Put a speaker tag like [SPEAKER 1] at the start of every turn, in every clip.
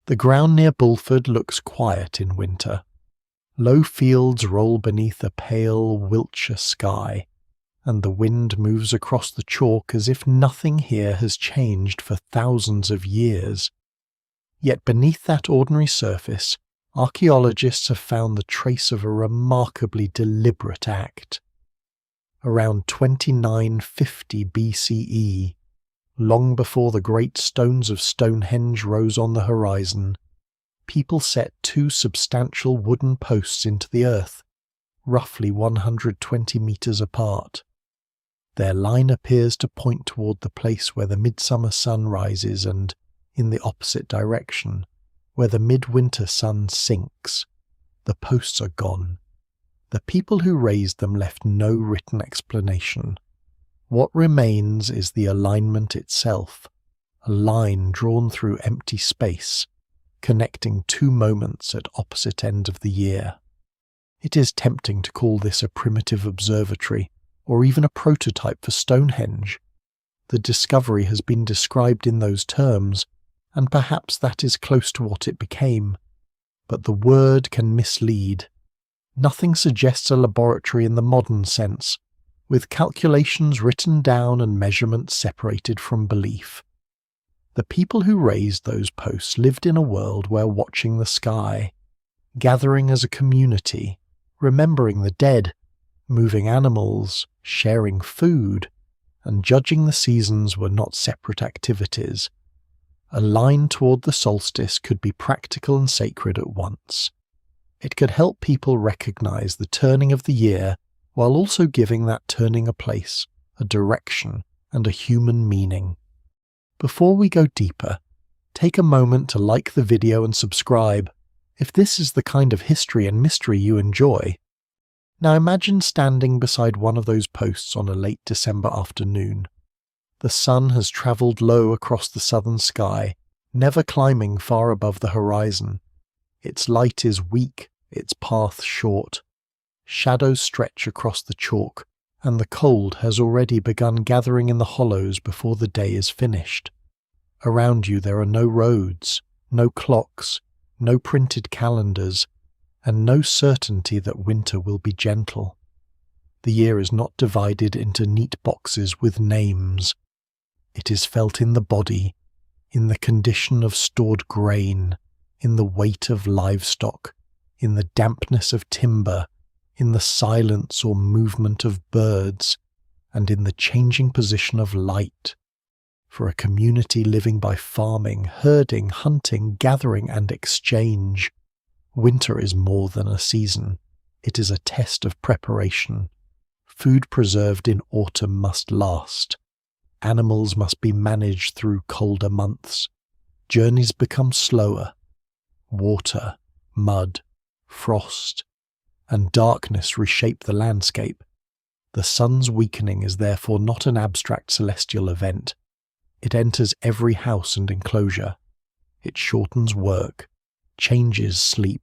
[SPEAKER 1] The ground near Bulford looks quiet in winter. Low fields roll beneath a pale Wiltshire sky, and the wind moves across the chalk as if nothing here has changed for thousands of years. Yet beneath that ordinary surface, archaeologists have found the trace of a remarkably deliberate act. Around 2950 BCE, long before the great stones of Stonehenge rose on the horizon, people set two substantial wooden posts into the earth, roughly 120 metres apart. Their line appears to point toward the place where the midsummer sun rises and, in the opposite direction, where the midwinter sun sinks. The posts are gone. The people who raised them left no written explanation. What remains is the alignment itself, a line drawn through empty space, connecting two moments at opposite ends of the year. It is tempting to call this a primitive observatory, or even a prototype for Stonehenge. The discovery has been described in those terms, and perhaps that is close to what it became. But the word can mislead. Nothing suggests a laboratory in the modern sense, with calculations written down and measurements separated from belief. The people who raised those posts lived in a world where watching the sky, gathering as a community, remembering the dead, moving animals, sharing food, and judging the seasons were not separate activities. A line toward the solstice could be practical and sacred at once. It could help people recognize the turning of the year while also giving that turning a place, a direction, and a human meaning. Before we go deeper, take a moment to like the video and subscribe if this is the kind of history and mystery you enjoy. Now imagine standing beside one of those posts on a late December afternoon. The sun has travelled low across the southern sky, never climbing far above the horizon. Its light is weak, its path short. Shadows stretch across the chalk, and the cold has already begun gathering in the hollows before the day is finished. Around you there are no roads, no clocks, no printed calendars, and no certainty that winter will be gentle. The year is not divided into neat boxes with names. It is felt in the body, in the condition of stored grain, in the weight of livestock, in the dampness of timber, in the silence or movement of birds, and in the changing position of light. For a community living by farming, herding, hunting, gathering, and exchange, winter is more than a season. It is a test of preparation. Food preserved in autumn must last. Animals must be managed through colder months. Journeys become slower. Water, mud, frost, and darkness reshape the landscape. The sun's weakening is therefore not an abstract celestial event. It enters every house and enclosure. It shortens work, changes sleep,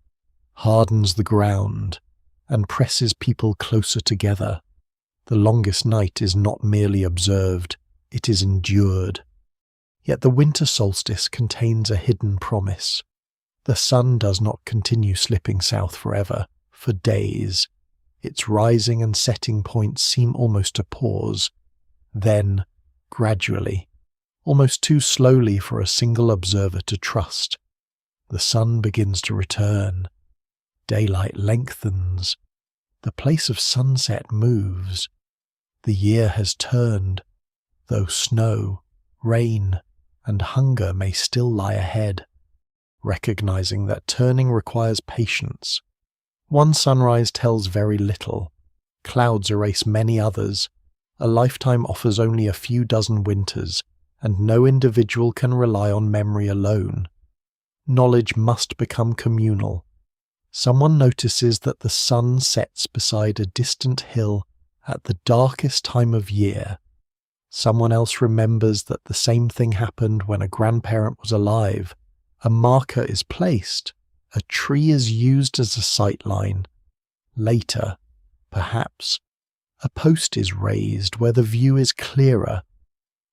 [SPEAKER 1] hardens the ground, and presses people closer together. The longest night is not merely observed, it is endured. Yet the winter solstice contains a hidden promise. The sun does not continue slipping south forever, for days. Its rising and setting points seem almost to pause. Then, gradually, almost too slowly for a single observer to trust, the sun begins to return. Daylight lengthens. The place of sunset moves. The year has turned, though snow, rain, and hunger may still lie ahead. Recognizing that turning requires patience. One sunrise tells very little. Clouds erase many others. A lifetime offers only a few dozen winters, and no individual can rely on memory alone. Knowledge must become communal. Someone notices that the sun sets beside a distant hill at the darkest time of year. Someone else remembers that the same thing happened when a grandparent was alive. A marker is placed. A tree is used as a sightline. Later, perhaps, a post is raised where the view is clearer.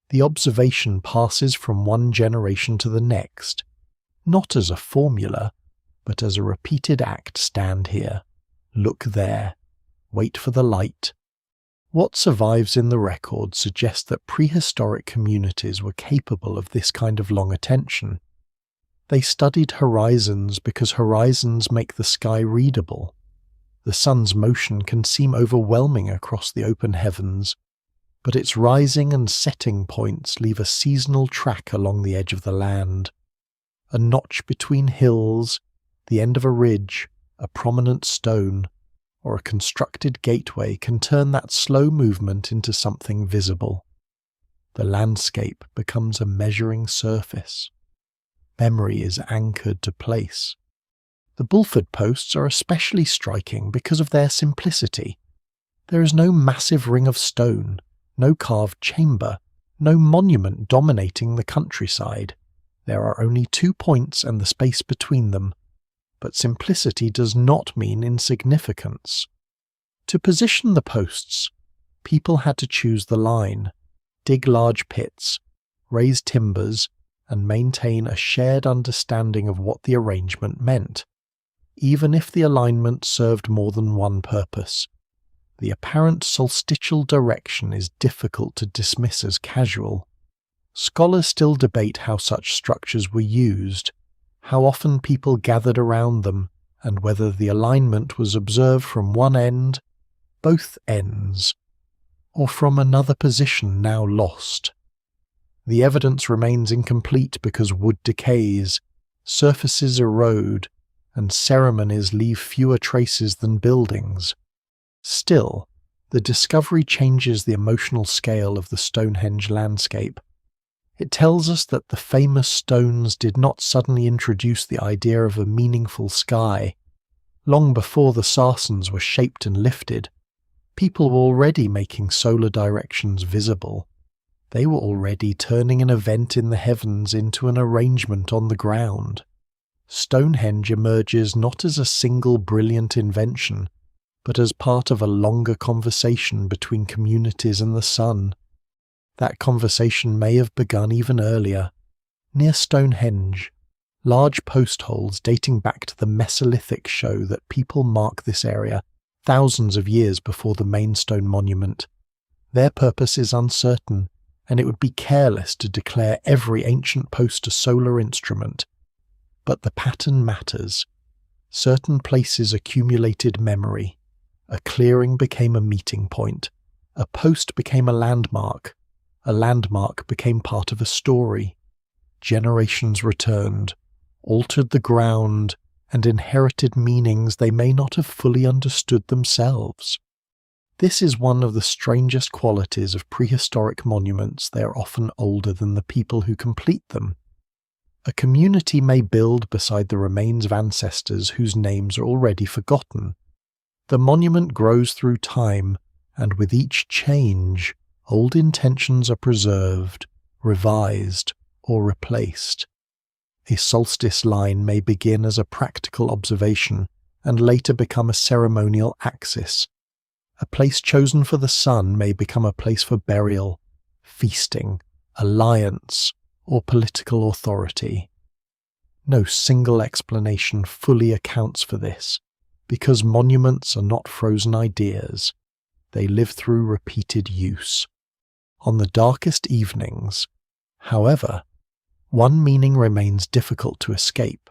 [SPEAKER 1] The observation passes from one generation to the next. not as a formula, but as a repeated act. Stand here, look there, wait for the light. What survives in the record suggests that prehistoric communities were capable of this kind of long attention. They studied horizons because horizons make the sky readable. The sun's motion can seem overwhelming across the open heavens, but its rising and setting points leave a seasonal track along the edge of the land. A notch between hills, the end of a ridge, a prominent stone, or a constructed gateway can turn that slow movement into something visible. The landscape becomes a measuring surface. Memory is anchored to place. The Bulford posts are especially striking because of their simplicity. There is no massive ring of stone, no carved chamber, no monument dominating the countryside. There are only 2 points and the space between them. But simplicity does not mean insignificance. To position the posts, people had to choose the line, dig large pits, raise timbers, and maintain a shared understanding of what the arrangement meant, even if the alignment served more than one purpose. The apparent solstitial direction is difficult to dismiss as casual. Scholars still debate how such structures were used, how often people gathered around them, and whether the alignment was observed from one end, both ends, or from another position now lost. The evidence remains incomplete because wood decays, surfaces erode, and ceremonies leave fewer traces than buildings. Still, the discovery changes the emotional scale of the Stonehenge landscape. It tells us that the famous stones did not suddenly introduce the idea of a meaningful sky. Long before the Sarsens were shaped and lifted, people were already making solar directions visible. They were already turning an event in the heavens into an arrangement on the ground. Stonehenge emerges not as a single brilliant invention, but as part of a longer conversation between communities and the sun. That conversation may have begun even earlier. Near Stonehenge, large post holes dating back to the Mesolithic show that people mark this area thousands of years before the main stone monument. Their purpose is uncertain, and it would be careless to declare every ancient post a solar instrument. But the pattern matters. Certain places accumulated memory. A clearing became a meeting point. A post became a landmark. A landmark became part of a story. Generations returned, altered the ground, and inherited meanings they may not have fully understood themselves. This is one of the strangest qualities of prehistoric monuments. They are often older than the people who complete them. A community may build beside the remains of ancestors whose names are already forgotten. The monument grows through time, and with each change, old intentions are preserved, revised, or replaced. A solstice line may begin as a practical observation and later become a ceremonial axis. A place chosen for the sun may become a place for burial, feasting, alliance, or political authority. No single explanation fully accounts for this, because monuments are not frozen ideas. They live through repeated use. On the darkest evenings, however, one meaning remains difficult to escape.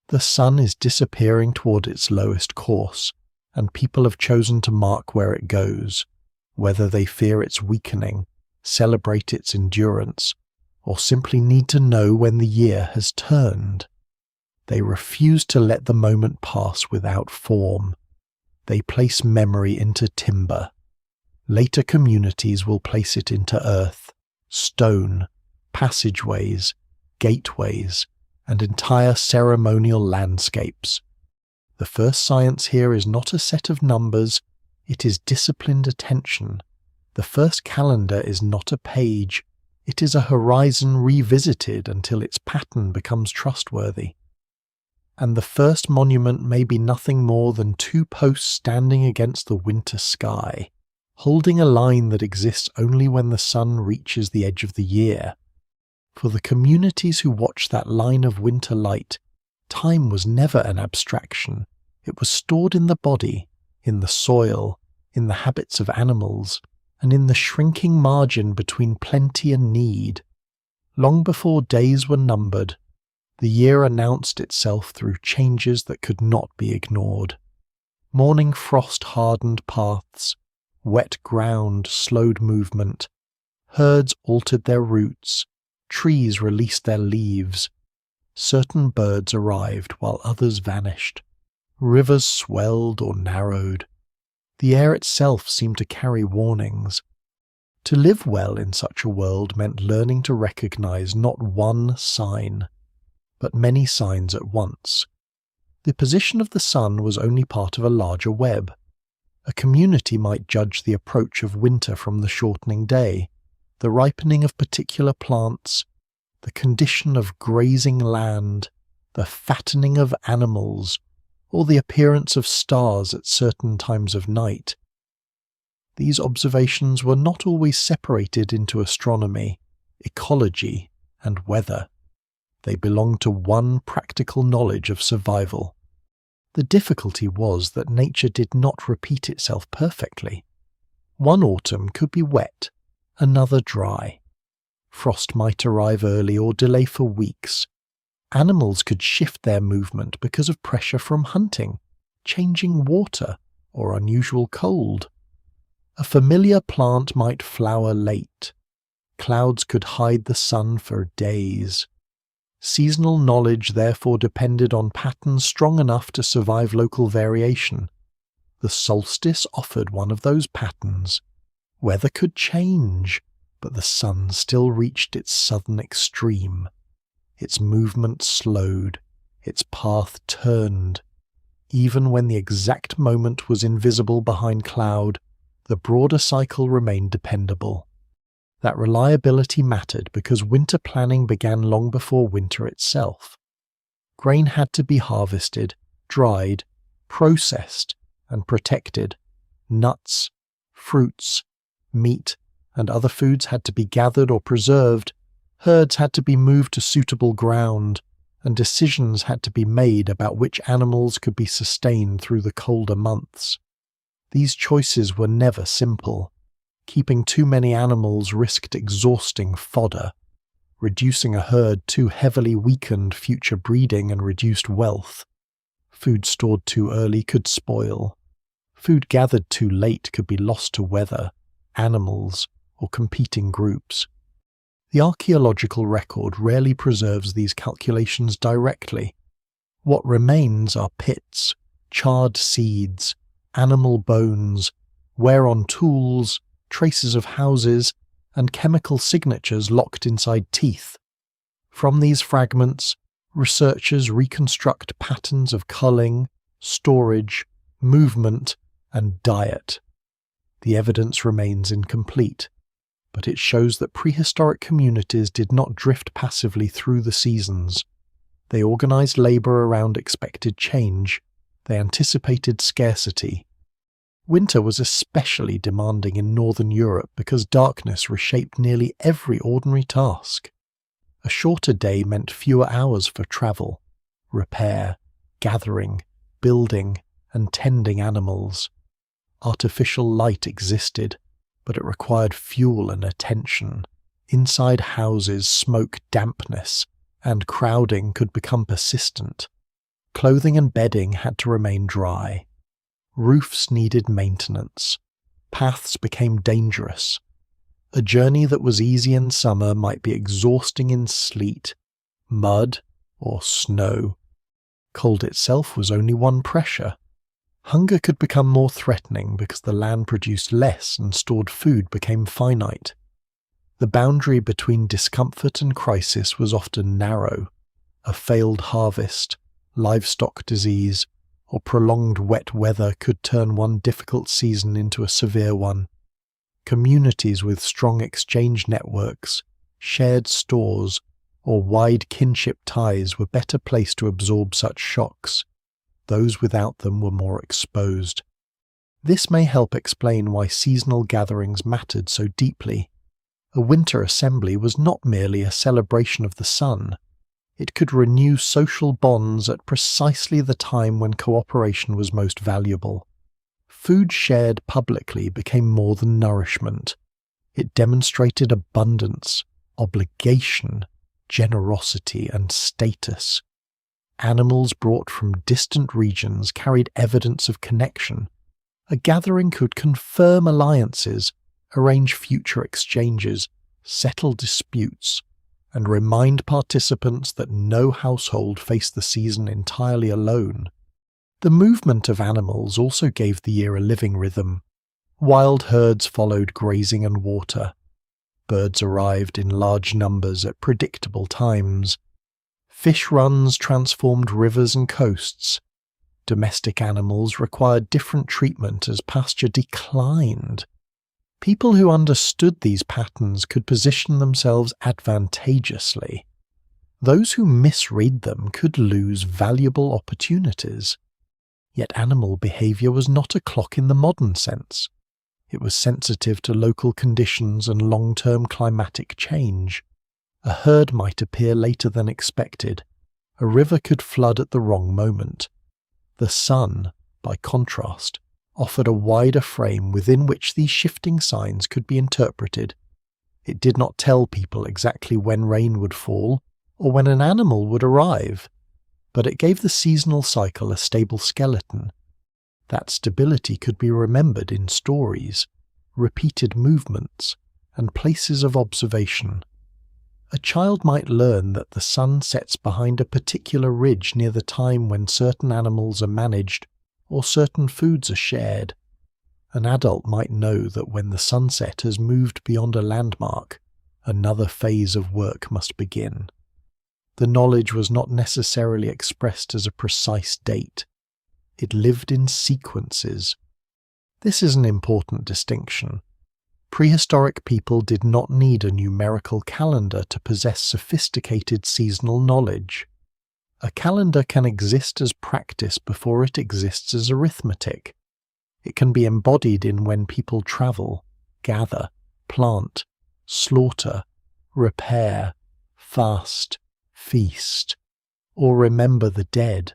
[SPEAKER 1] The sun is disappearing toward its lowest course, and people have chosen to mark where it goes, whether they fear its weakening, celebrate its endurance, or simply need to know when the year has turned. They refuse to let the moment pass without form. They place memory into timber. Later communities will place it into earth, stone, passageways, gateways, and entire ceremonial landscapes. The first science here is not a set of numbers, it is disciplined attention. The first calendar is not a page, it is a horizon revisited until its pattern becomes trustworthy. And the first monument may be nothing more than 2 posts standing against the winter sky, holding a line that exists only when the sun reaches the edge of the year. For the communities who watched that line of winter light, time was never an abstraction. It was stored in the body, in the soil, in the habits of animals, and in the shrinking margin between plenty and need. Long before days were numbered, the year announced itself through changes that could not be ignored. Morning frost hardened paths, wet ground slowed movement, herds altered their routes, trees released their leaves. Certain birds arrived while others vanished. Rivers swelled or narrowed. The air itself seemed to carry warnings. To live well in such a world meant learning to recognize not one sign, but many signs at once. The position of the sun was only part of a larger web. A community might judge the approach of winter from the shortening day, the ripening of particular plants, the condition of grazing land, the fattening of animals, or the appearance of stars at certain times of night. These observations were not always separated into astronomy, ecology, and weather. They belonged to one practical knowledge of survival. The difficulty was that nature did not repeat itself perfectly. One autumn could be wet, another dry. Frost might arrive early or delay for weeks. Animals could shift their movement because of pressure from hunting, changing water, or unusual cold. A familiar plant might flower late. Clouds could hide the sun for days. Seasonal knowledge therefore depended on patterns strong enough to survive local variation. The solstice offered one of those patterns. Weather could change, but the sun still reached its southern extreme. Its movement slowed, its path turned. Even when the exact moment was invisible behind cloud, the broader cycle remained dependable. That reliability mattered because winter planning began long before winter itself. Grain had to be harvested, dried, processed, and protected. Nuts, fruits, meat, and other foods had to be gathered or preserved. Herds had to be moved to suitable ground, and decisions had to be made about which animals could be sustained through the colder months. These choices were never simple. Keeping too many animals risked exhausting fodder. Reducing a herd too heavily weakened future breeding and reduced wealth. Food stored too early could spoil. Food gathered too late could be lost to weather, animals, or competing groups. The archaeological record rarely preserves these calculations directly. What remains are pits, charred seeds, animal bones, wear on tools, traces of houses, and chemical signatures locked inside teeth. From these fragments, researchers reconstruct patterns of culling, storage, movement, and diet. The evidence remains incomplete, but it shows that prehistoric communities did not drift passively through the seasons. They organized labor around expected change. They anticipated scarcity. Winter was especially demanding in northern Europe because darkness reshaped nearly every ordinary task. A shorter day meant fewer hours for travel, repair, gathering, building, and tending animals. Artificial light existed, but it required fuel and attention. Inside houses, smoke, dampness, and crowding could become persistent. Clothing and bedding had to remain dry. Roofs needed maintenance. Paths became dangerous. A journey that was easy in summer might be exhausting in sleet, mud, or snow. Cold itself was only one pressure. Hunger could become more threatening because the land produced less and stored food became finite. The boundary between discomfort and crisis was often narrow. A failed harvest, livestock disease, or prolonged wet weather could turn one difficult season into a severe one. Communities with strong exchange networks, shared stores, or wide kinship ties were better placed to absorb such shocks. Those without them were more exposed. This may help explain why seasonal gatherings mattered so deeply. A winter assembly was not merely a celebration of the sun. It could renew social bonds at precisely the time when cooperation was most valuable. Food shared publicly became more than nourishment. It demonstrated abundance, obligation, generosity, and status. Animals brought from distant regions carried evidence of connection. A gathering could confirm alliances, arrange future exchanges, settle disputes, and remind participants that no household faced the season entirely alone. The movement of animals also gave the year a living rhythm. Wild herds followed grazing and water. Birds arrived in large numbers at predictable times. Fish runs transformed rivers and coasts. Domestic animals required different treatment as pasture declined. People who understood these patterns could position themselves advantageously. Those who misread them could lose valuable opportunities. Yet animal behavior was not a clock in the modern sense. It was sensitive to local conditions and long-term climatic change. A herd might appear later than expected. A river could flood at the wrong moment. The sun, by contrast, offered a wider frame within which these shifting signs could be interpreted. It did not tell people exactly when rain would fall or when an animal would arrive, but it gave the seasonal cycle a stable skeleton. That stability could be remembered in stories, repeated movements, and places of observation. A child might learn that the sun sets behind a particular ridge near the time when certain animals are managed or certain foods are shared. An adult might know that when the sunset has moved beyond a landmark, another phase of work must begin. The knowledge was not necessarily expressed as a precise date. It lived in sequences. This is an important distinction. Prehistoric people did not need a numerical calendar to possess sophisticated seasonal knowledge. A calendar can exist as practice before it exists as arithmetic. It can be embodied in when people travel, gather, plant, slaughter, repair, fast, feast, or remember the dead.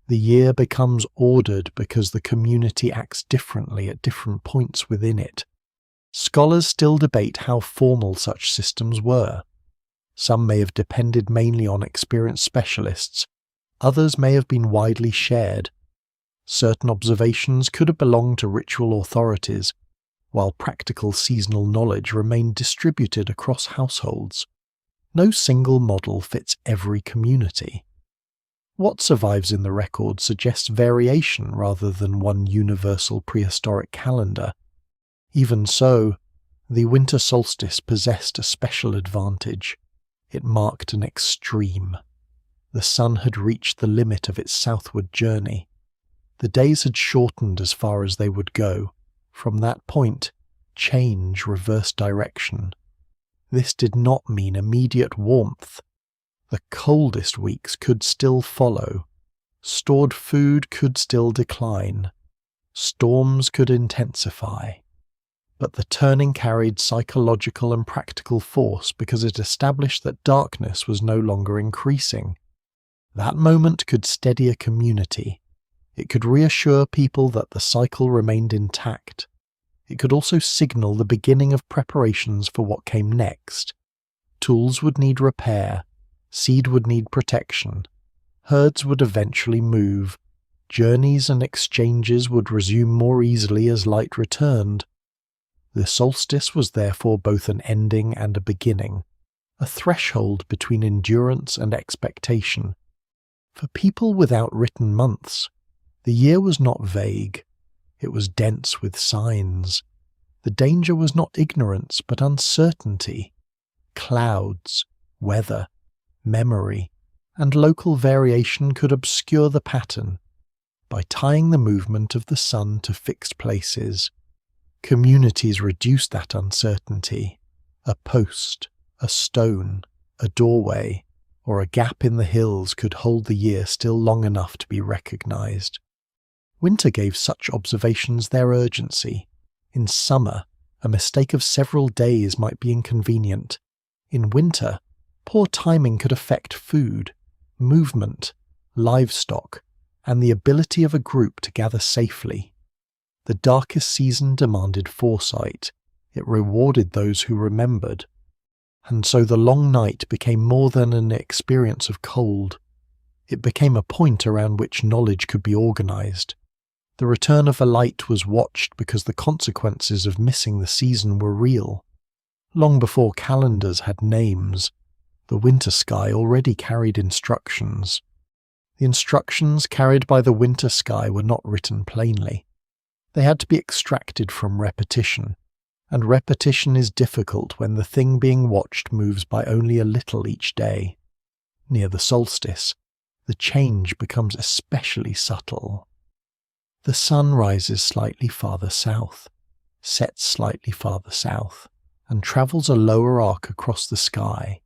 [SPEAKER 1] The year becomes ordered because the community acts differently at different points within it. Scholars still debate how formal such systems were. Some may have depended mainly on experienced specialists, others may have been widely shared. Certain observations could have belonged to ritual authorities, while practical seasonal knowledge remained distributed across households. No single model fits every community. What survives in the record suggests variation rather than one universal prehistoric calendar. Even so, the winter solstice possessed a special advantage. It marked an extreme. The sun had reached the limit of its southward journey. The days had shortened as far as they would go. From that point, change reversed direction. This did not mean immediate warmth. The coldest weeks could still follow. Stored food could still decline. Storms could intensify. But the turning carried psychological and practical force because it established that darkness was no longer increasing. That moment could steady a community. It could reassure people that the cycle remained intact. It could also signal the beginning of preparations for what came next. Tools would need repair. Seed would need protection. Herds would eventually move. Journeys and exchanges would resume more easily as light returned. The solstice was therefore both an ending and a beginning, a threshold between endurance and expectation. For people without written months, the year was not vague. It was dense with signs. The danger was not ignorance, but uncertainty. Clouds, weather, memory, and local variation could obscure the pattern. By tying the movement of the sun to fixed places, communities reduced that uncertainty. A post, a stone, a doorway, or a gap in the hills could hold the year still long enough to be recognized. Winter gave such observations their urgency. In summer, A mistake of several days might be inconvenient. In winter, poor timing could affect food, movement, livestock, and the ability of a group to gather safely. The darkest season demanded foresight. It rewarded those who remembered. And so the long night became more than an experience of cold. It became a point around which knowledge could be organized. The return of a light was watched because the consequences of missing the season were real. Long before calendars had names, the winter sky already carried instructions. The instructions carried by the winter sky were not written plainly. They had to be extracted from repetition, and repetition is difficult when the thing being watched moves by only a little each day. Near the solstice, the change becomes especially subtle. The sun rises slightly farther south, sets slightly farther south, and travels a lower arc across the sky.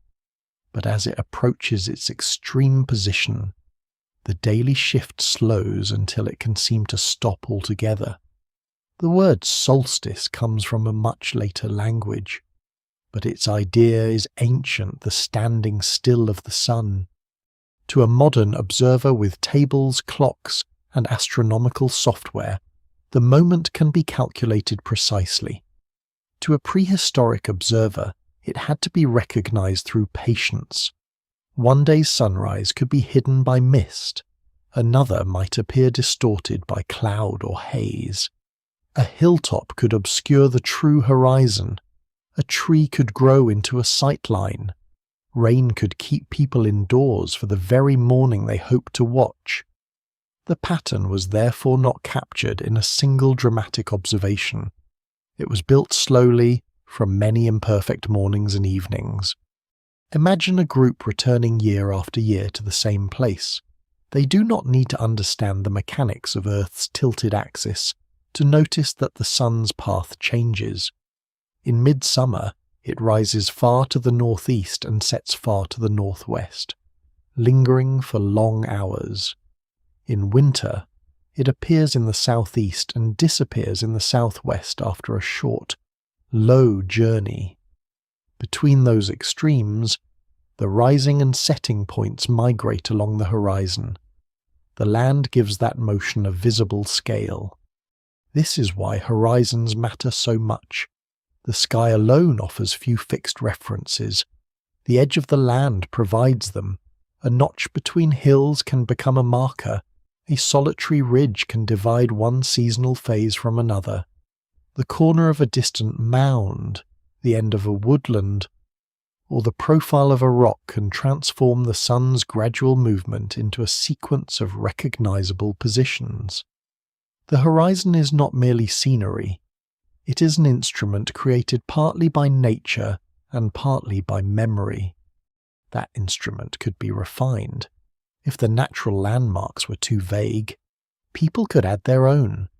[SPEAKER 1] But as it approaches its extreme position, the daily shift slows until it can seem to stop altogether. The word solstice comes from a much later language, but its idea is ancient, the standing still of the sun. To a modern observer with tables, clocks, and astronomical software, the moment can be calculated precisely. To a prehistoric observer, it had to be recognized through patience. One day's sunrise could be hidden by mist, another might appear distorted by cloud or haze. A hilltop could obscure the true horizon, a tree could grow into a sightline, rain could keep people indoors for the very morning they hoped to watch. The pattern was therefore not captured in a single dramatic observation. It was built slowly from many imperfect mornings and evenings. Imagine a group returning year after year to the same place. They do not need to understand the mechanics of Earth's tilted axis to notice that the sun's path changes. In midsummer, it rises far to the northeast and sets far to the northwest, lingering for long hours. In winter, it appears in the southeast and disappears in the southwest after a short, low journey. Between those extremes, the rising and setting points migrate along the horizon. The land gives that motion a visible scale. This is why horizons matter so much. The sky alone offers few fixed references. The edge of the land provides them. A notch between hills can become a marker. A solitary ridge can divide one seasonal phase from another. The corner of a distant mound, the end of a woodland, or the profile of a rock can transform the sun's gradual movement into a sequence of recognizable positions. The horizon is not merely scenery. It is an instrument created partly by nature and partly by memory. That instrument could be refined. If the natural landmarks were too vague, people could add their own.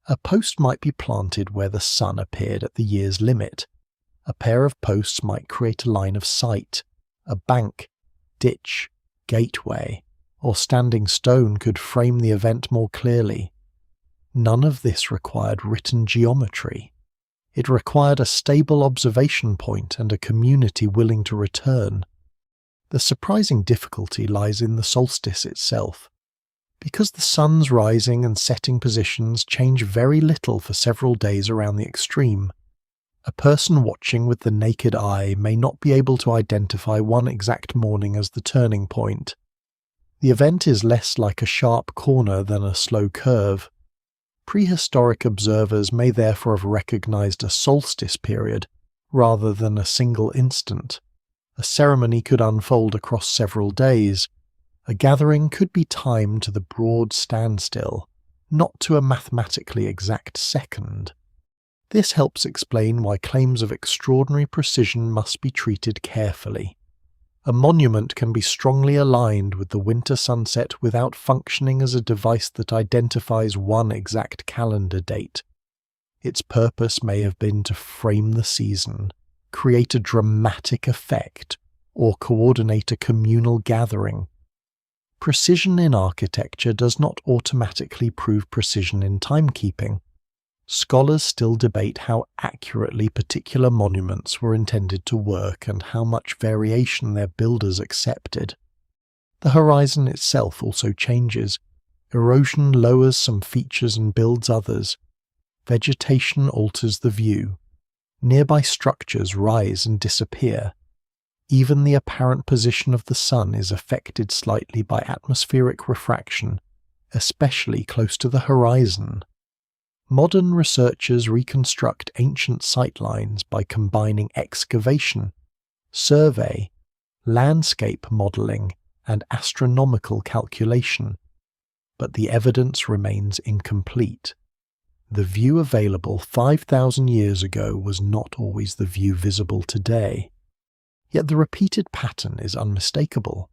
[SPEAKER 1] A post might be planted where the sun appeared at the year's limit. A pair of posts might create a line of sight. A bank, ditch, gateway, or standing stone could frame the event more clearly. None of this required written geometry. It required a stable observation point and a community willing to return. The surprising difficulty lies in the solstice itself. Because the sun's rising and setting positions change very little for several days around the extreme, a person watching with the naked eye may not be able to identify one exact morning as the turning point. The event is less like a sharp corner than a slow curve. Prehistoric observers may therefore have recognized a solstice period rather than a single instant. A ceremony could unfold across several days. A gathering could be timed to the broad standstill, not to a mathematically exact second. This helps explain why claims of extraordinary precision must be treated carefully. A monument can be strongly aligned with the winter sunset without functioning as a device that identifies one exact calendar date. Its purpose may have been to frame the season, create a dramatic effect, or coordinate a communal gathering. Precision in architecture does not automatically prove precision in timekeeping. Scholars still debate how accurately particular monuments were intended to work and how much variation their builders accepted. The horizon itself also changes. Erosion lowers some features and builds others. Vegetation alters the view. Nearby structures rise and disappear. Even the apparent position of the sun is affected slightly by atmospheric refraction, especially close to the horizon. Modern researchers reconstruct ancient sightlines by combining excavation, survey, landscape modelling, and astronomical calculation, but the evidence remains incomplete. The view available 5,000 years ago was not always the view visible today. Yet the repeated pattern is unmistakable.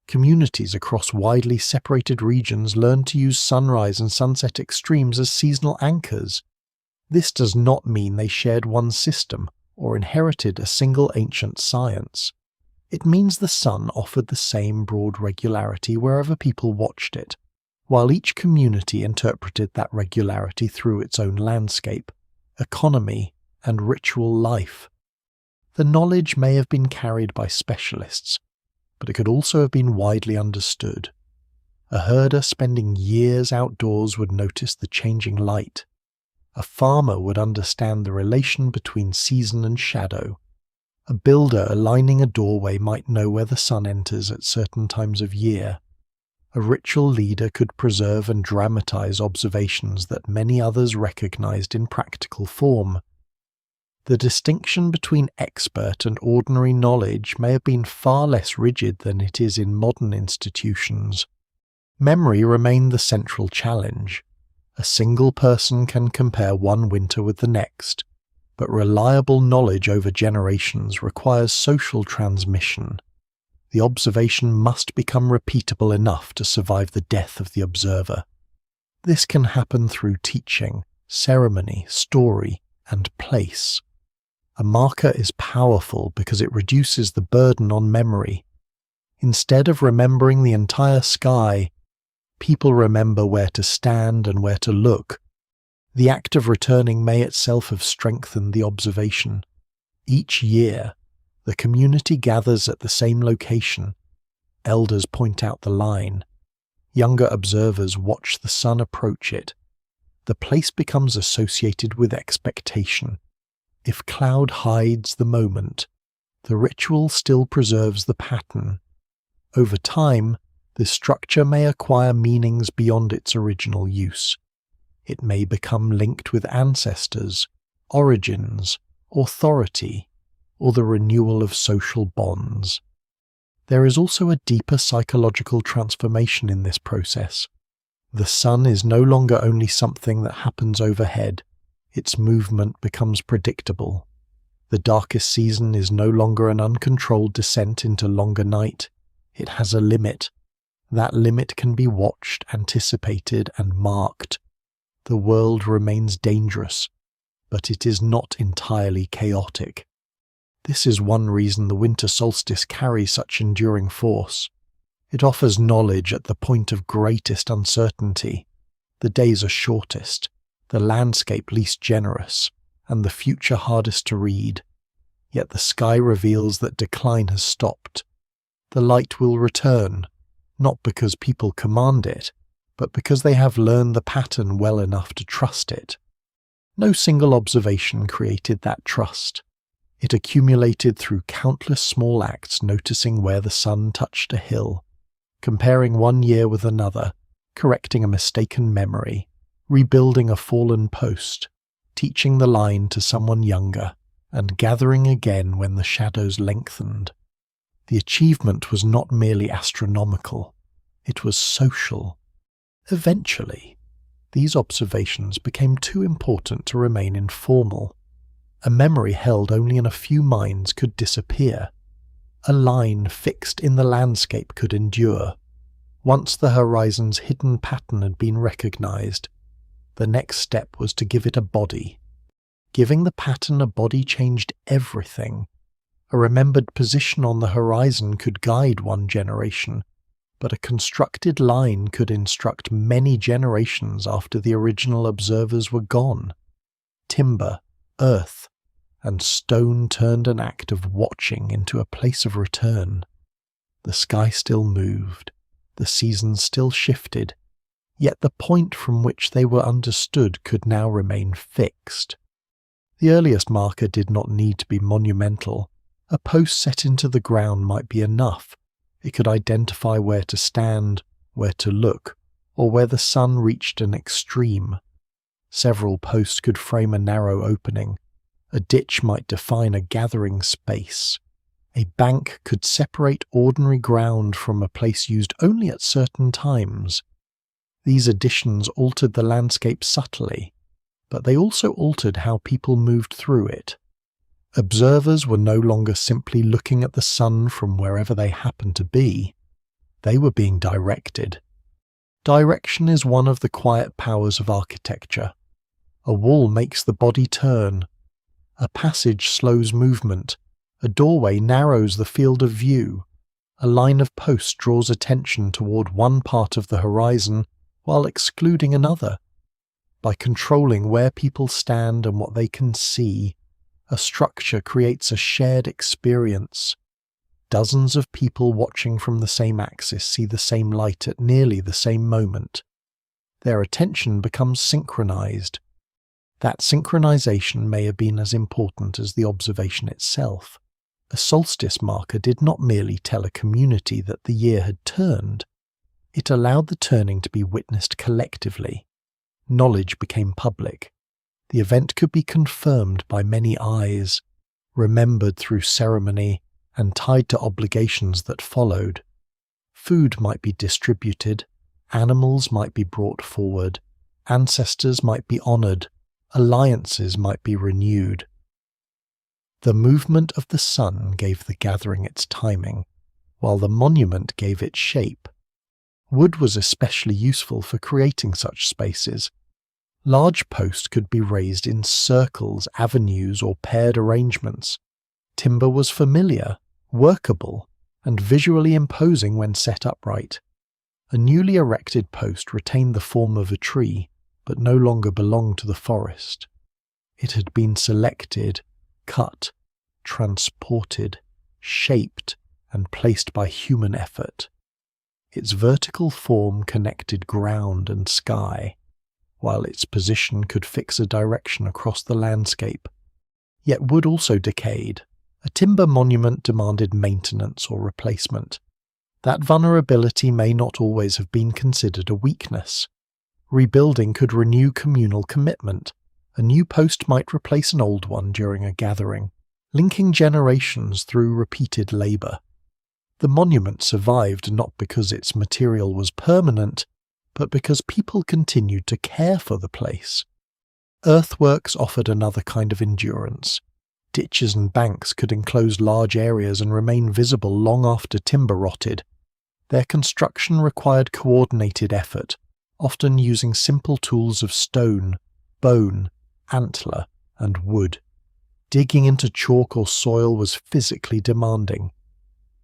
[SPEAKER 1] Communities across widely separated regions learned to use sunrise and sunset extremes as seasonal anchors. This does not mean they shared one system or inherited a single ancient science. It means the sun offered the same broad regularity wherever people watched it, while each community interpreted that regularity through its own landscape, economy, and ritual life. The knowledge may have been carried by specialists, but it could also have been widely understood. A herder spending years outdoors would notice the changing light. A farmer would understand the relation between season and shadow. A builder aligning a doorway might know where the sun enters at certain times of year. A ritual leader could preserve and dramatize observations that many others recognized in practical form. The distinction between expert and ordinary knowledge may have been far less rigid than it is in modern institutions. Memory remained the central challenge. A single person can compare one winter with the next, but reliable knowledge over generations requires social transmission. The observation must become repeatable enough to survive the death of the observer. This can happen through teaching, ceremony, story, and place. A marker is powerful because it reduces the burden on memory. Instead of remembering the entire sky, people remember where to stand and where to look. The act of returning may itself have strengthened the observation. Each year, the community gathers at the same location. Elders point out the line. Younger observers watch the sun approach it. The place becomes associated with expectation. If cloud hides the moment, the ritual still preserves the pattern. Over time, the structure may acquire meanings beyond its original use. It may become linked with ancestors, origins, authority, or the renewal of social bonds. There is also a deeper psychological transformation in this process. The sun is no longer only something that happens overhead. Its movement becomes predictable. The darkest season is no longer an uncontrolled descent into longer night. It has a limit. That limit can be watched, anticipated, and marked. The world remains dangerous, but it is not entirely chaotic. This is one reason the winter solstice carries such enduring force. It offers knowledge at the point of greatest uncertainty. The days are shortest, the landscape least generous, and the future hardest to read. Yet the sky reveals that decline has stopped. The light will return, not because people command it, but because they have learned the pattern well enough to trust it. No single observation created that trust. It accumulated through countless small acts, noticing where the sun touched a hill, comparing one year with another, correcting a mistaken memory, rebuilding a fallen post, teaching the line to someone younger, and gathering again when the shadows lengthened. The achievement was not merely astronomical, it was social. Eventually, these observations became too important to remain informal. A memory held only in a few minds could disappear. A line fixed in the landscape could endure. Once the horizon's hidden pattern had been recognized, the next step was to give it a body. Giving the pattern a body changed everything. A remembered position on the horizon could guide one generation, but a constructed line could instruct many generations after the original observers were gone. timber, earth, and stone turned an act of watching into a place of return. The sky still moved, the seasons still shifted, yet the point from which they were understood could now remain fixed. The earliest marker did not need to be monumental. A post set into the ground might be enough. It could identify where to stand, where to look, or where the sun reached an extreme. Several posts could frame a narrow opening. A ditch might define a gathering space. A bank could separate ordinary ground from a place used only at certain times. These additions altered the landscape subtly, but they also altered how people moved through it. Observers were no longer simply looking at the sun from wherever they happened to be. They were being directed. Direction is one of the quiet powers of architecture. A wall makes the body turn. A passage slows movement. A doorway narrows the field of view. A line of posts draws attention toward one part of the horizon while excluding another. By controlling where people stand and what they can see, a structure creates a shared experience. Dozens of people watching from the same axis see the same light at nearly the same moment. Their attention becomes synchronized. That synchronization may have been as important as the observation itself. A solstice marker did not merely tell a community that the year had turned. It allowed the turning to be witnessed collectively. Knowledge became public. The event could be confirmed by many eyes, remembered through ceremony, and tied to obligations that followed. Food might be distributed, animals might be brought forward, ancestors might be honoured, alliances might be renewed. The movement of the sun gave the gathering its timing, while the monument gave it shape. Wood was especially useful for creating such spaces. Large posts could be raised in circles, avenues, or paired arrangements. Timber was familiar, workable, and visually imposing when set upright. A newly erected post retained the form of a tree, but no longer belonged to the forest. It had been selected, cut, transported, shaped, and placed by human effort. Its vertical form connected ground and sky, while its position could fix a direction across the landscape. Yet wood also decayed. A timber monument demanded maintenance or replacement. That vulnerability may not always have been considered a weakness. Rebuilding could renew communal commitment. A new post might replace an old one during a gathering, linking generations through repeated labour. The monument survived not because its material was permanent, but because people continued to care for the place. Earthworks offered another kind of endurance. Ditches and banks could enclose large areas and remain visible long after timber rotted. Their construction required coordinated effort, often using simple tools of stone, bone, antler, and wood. Digging into chalk or soil was physically demanding.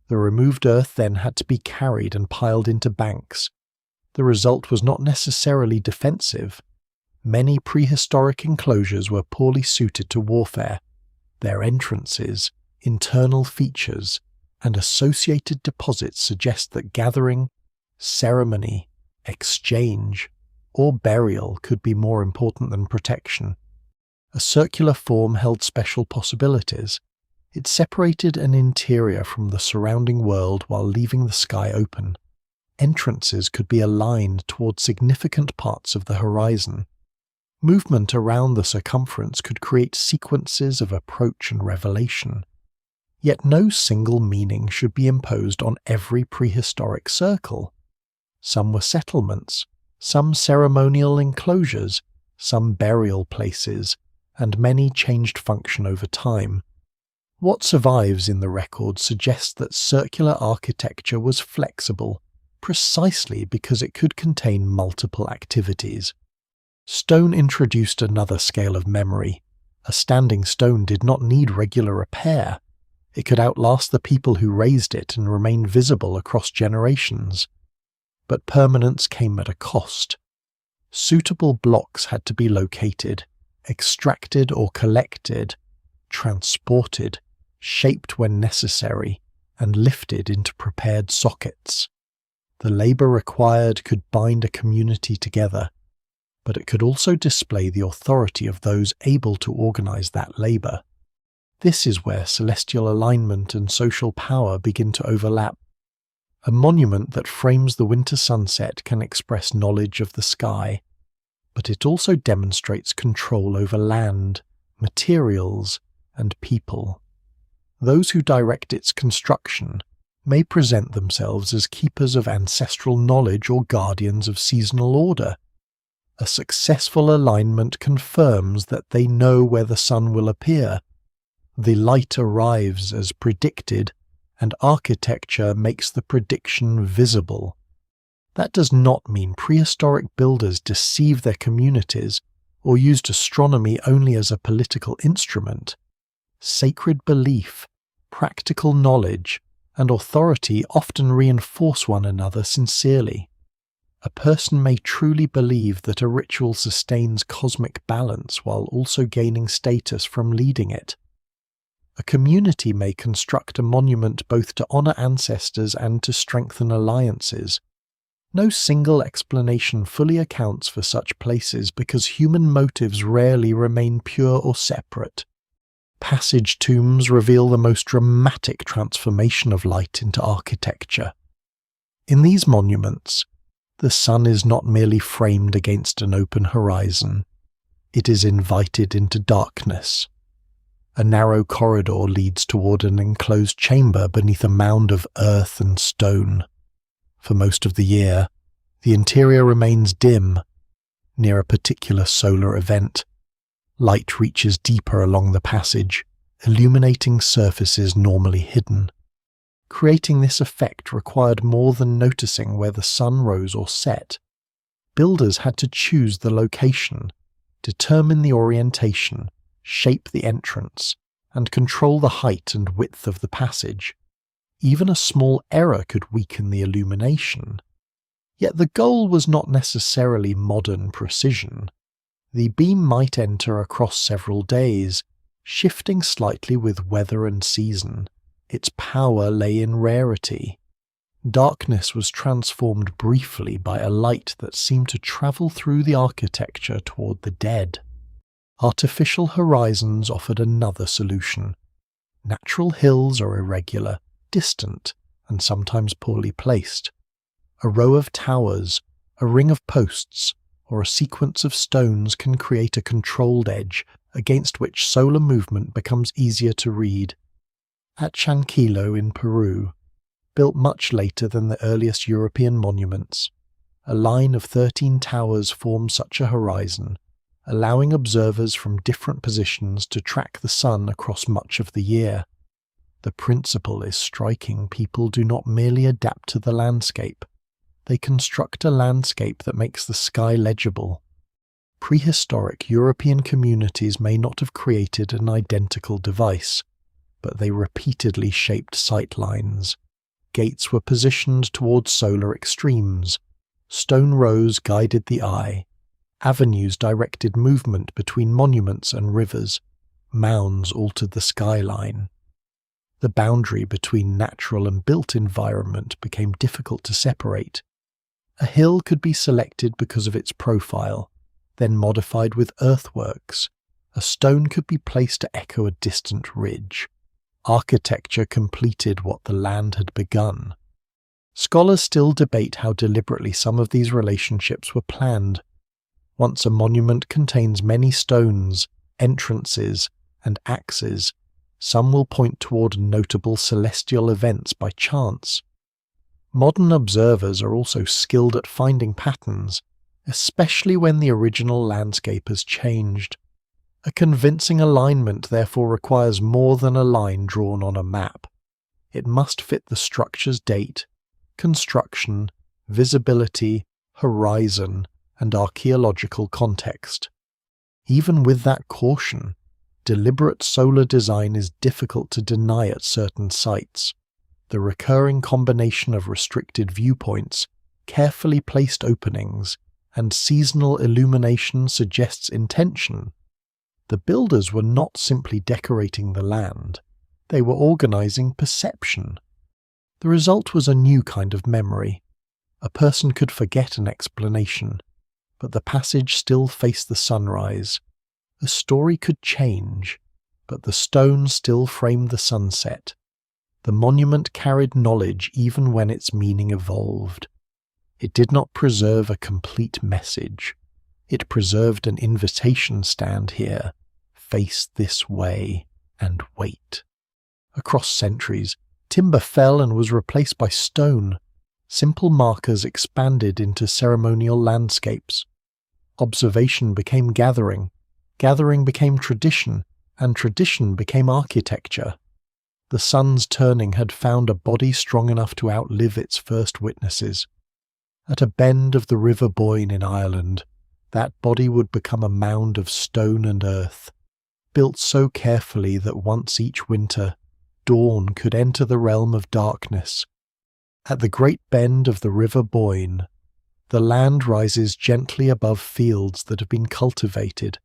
[SPEAKER 1] The removed earth then had to be carried and piled into banks. The result was not necessarily defensive. Many prehistoric enclosures were poorly suited to warfare. Their entrances, internal features, and associated deposits suggest that gathering, ceremony, exchange, or burial could be more important than protection. A circular form held special possibilities. It separated an interior from the surrounding world while leaving the sky open. Entrances could be aligned toward significant parts of the horizon. Movement around the circumference could create sequences of approach and revelation. Yet no single meaning should be imposed on every prehistoric circle. Some were settlements, some ceremonial enclosures, some burial places, and many changed function over time. What survives in the record suggests that circular architecture was flexible, precisely because it could contain multiple activities. Stone introduced another scale of memory. A standing stone did not need regular repair. It could outlast the people who raised it and remain visible across generations. But permanence came at a cost. Suitable blocks had to be located, extracted or collected, transported, shaped when necessary, and lifted into prepared sockets. The labour required could bind a community together, but it could also display the authority of those able to organise that labour. This is where celestial alignment and social power begin to overlap. A monument that frames the winter sunset can express knowledge of the sky, but it also demonstrates control over land, materials, and people. Those who direct its construction may present themselves as keepers of ancestral knowledge or guardians of seasonal order. A successful alignment confirms that they know where the sun will appear. The light arrives as predicted, and architecture makes the prediction visible. That does not mean prehistoric builders deceived their communities or used astronomy only as a political instrument. Sacred belief, practical knowledge, and authority often reinforce one another sincerely. A person may truly believe that a ritual sustains cosmic balance while also gaining status from leading it. A community may construct a monument both to honour ancestors and to strengthen alliances. No single explanation fully accounts for such places because human motives rarely remain pure or separate. Passage tombs reveal the most dramatic transformation of light into architecture. In these monuments, the sun is not merely framed against an open horizon, it is invited into darkness. A narrow corridor leads toward an enclosed chamber beneath a mound of earth and stone. For most of the year, the interior remains dim. Near a particular solar event, light reaches deeper along the passage, illuminating surfaces normally hidden. Creating this effect required more than noticing where the sun rose or set. Builders had to choose the location, determine the orientation, shape the entrance, and control the height and width of the passage. Even a small error could weaken the illumination. Yet the goal was not necessarily modern precision. The beam might enter across several days, shifting slightly with weather and season. Its power lay in rarity. Darkness was transformed briefly by a light that seemed to travel through the architecture toward the dead. Artificial horizons offered another solution. Natural hills are irregular, distant, and sometimes poorly placed. A row of towers, a ring of posts, or a sequence of stones can create a controlled edge against which solar movement becomes easier to read. At Chanquillo in Peru, built much later than the earliest European monuments, a line of 13 towers forms such a horizon, allowing observers from different positions to track the sun across much of the year. The principle is striking. People do not merely adapt to the landscape. They construct a landscape that makes the sky legible. Prehistoric European communities may not have created an identical device, but they repeatedly shaped sight lines. Gates were positioned towards solar extremes. Stone rows guided the eye. Avenues directed movement between monuments and rivers. Mounds altered the skyline. The boundary between natural and built environment became difficult to separate. A hill could be selected because of its profile, then modified with earthworks. A stone could be placed to echo a distant ridge. Architecture completed what the land had begun. Scholars still debate how deliberately some of these relationships were planned. Once a monument contains many stones, entrances, and axes, some will point toward notable celestial events by chance. Modern observers are also skilled at finding patterns, especially when the original landscape has changed. A convincing alignment therefore requires more than a line drawn on a map. It must fit the structure's date, construction, visibility, horizon, and archaeological context. Even with that caution, deliberate solar design is difficult to deny at certain sites. The recurring combination of restricted viewpoints, carefully placed openings, and seasonal illumination suggests intention. The builders were not simply decorating the land, they were organizing perception. The result was a new kind of memory. A person could forget an explanation, but the passage still faced the sunrise. A story could change, but the stone still framed the sunset. The monument carried knowledge even when its meaning evolved. It did not preserve a complete message. It preserved an invitation: stand here, face this way, and wait. Across centuries, timber fell and was replaced by stone. Simple markers expanded into ceremonial landscapes. Observation became gathering, gathering became tradition, and tradition became architecture. The sun's turning had found a body strong enough to outlive its first witnesses. At a bend of the River Boyne in Ireland, that body would become a mound of stone and earth, built so carefully that once each winter, dawn could enter the realm of darkness. At the great bend of the River Boyne, the land rises gently above fields that have been cultivated,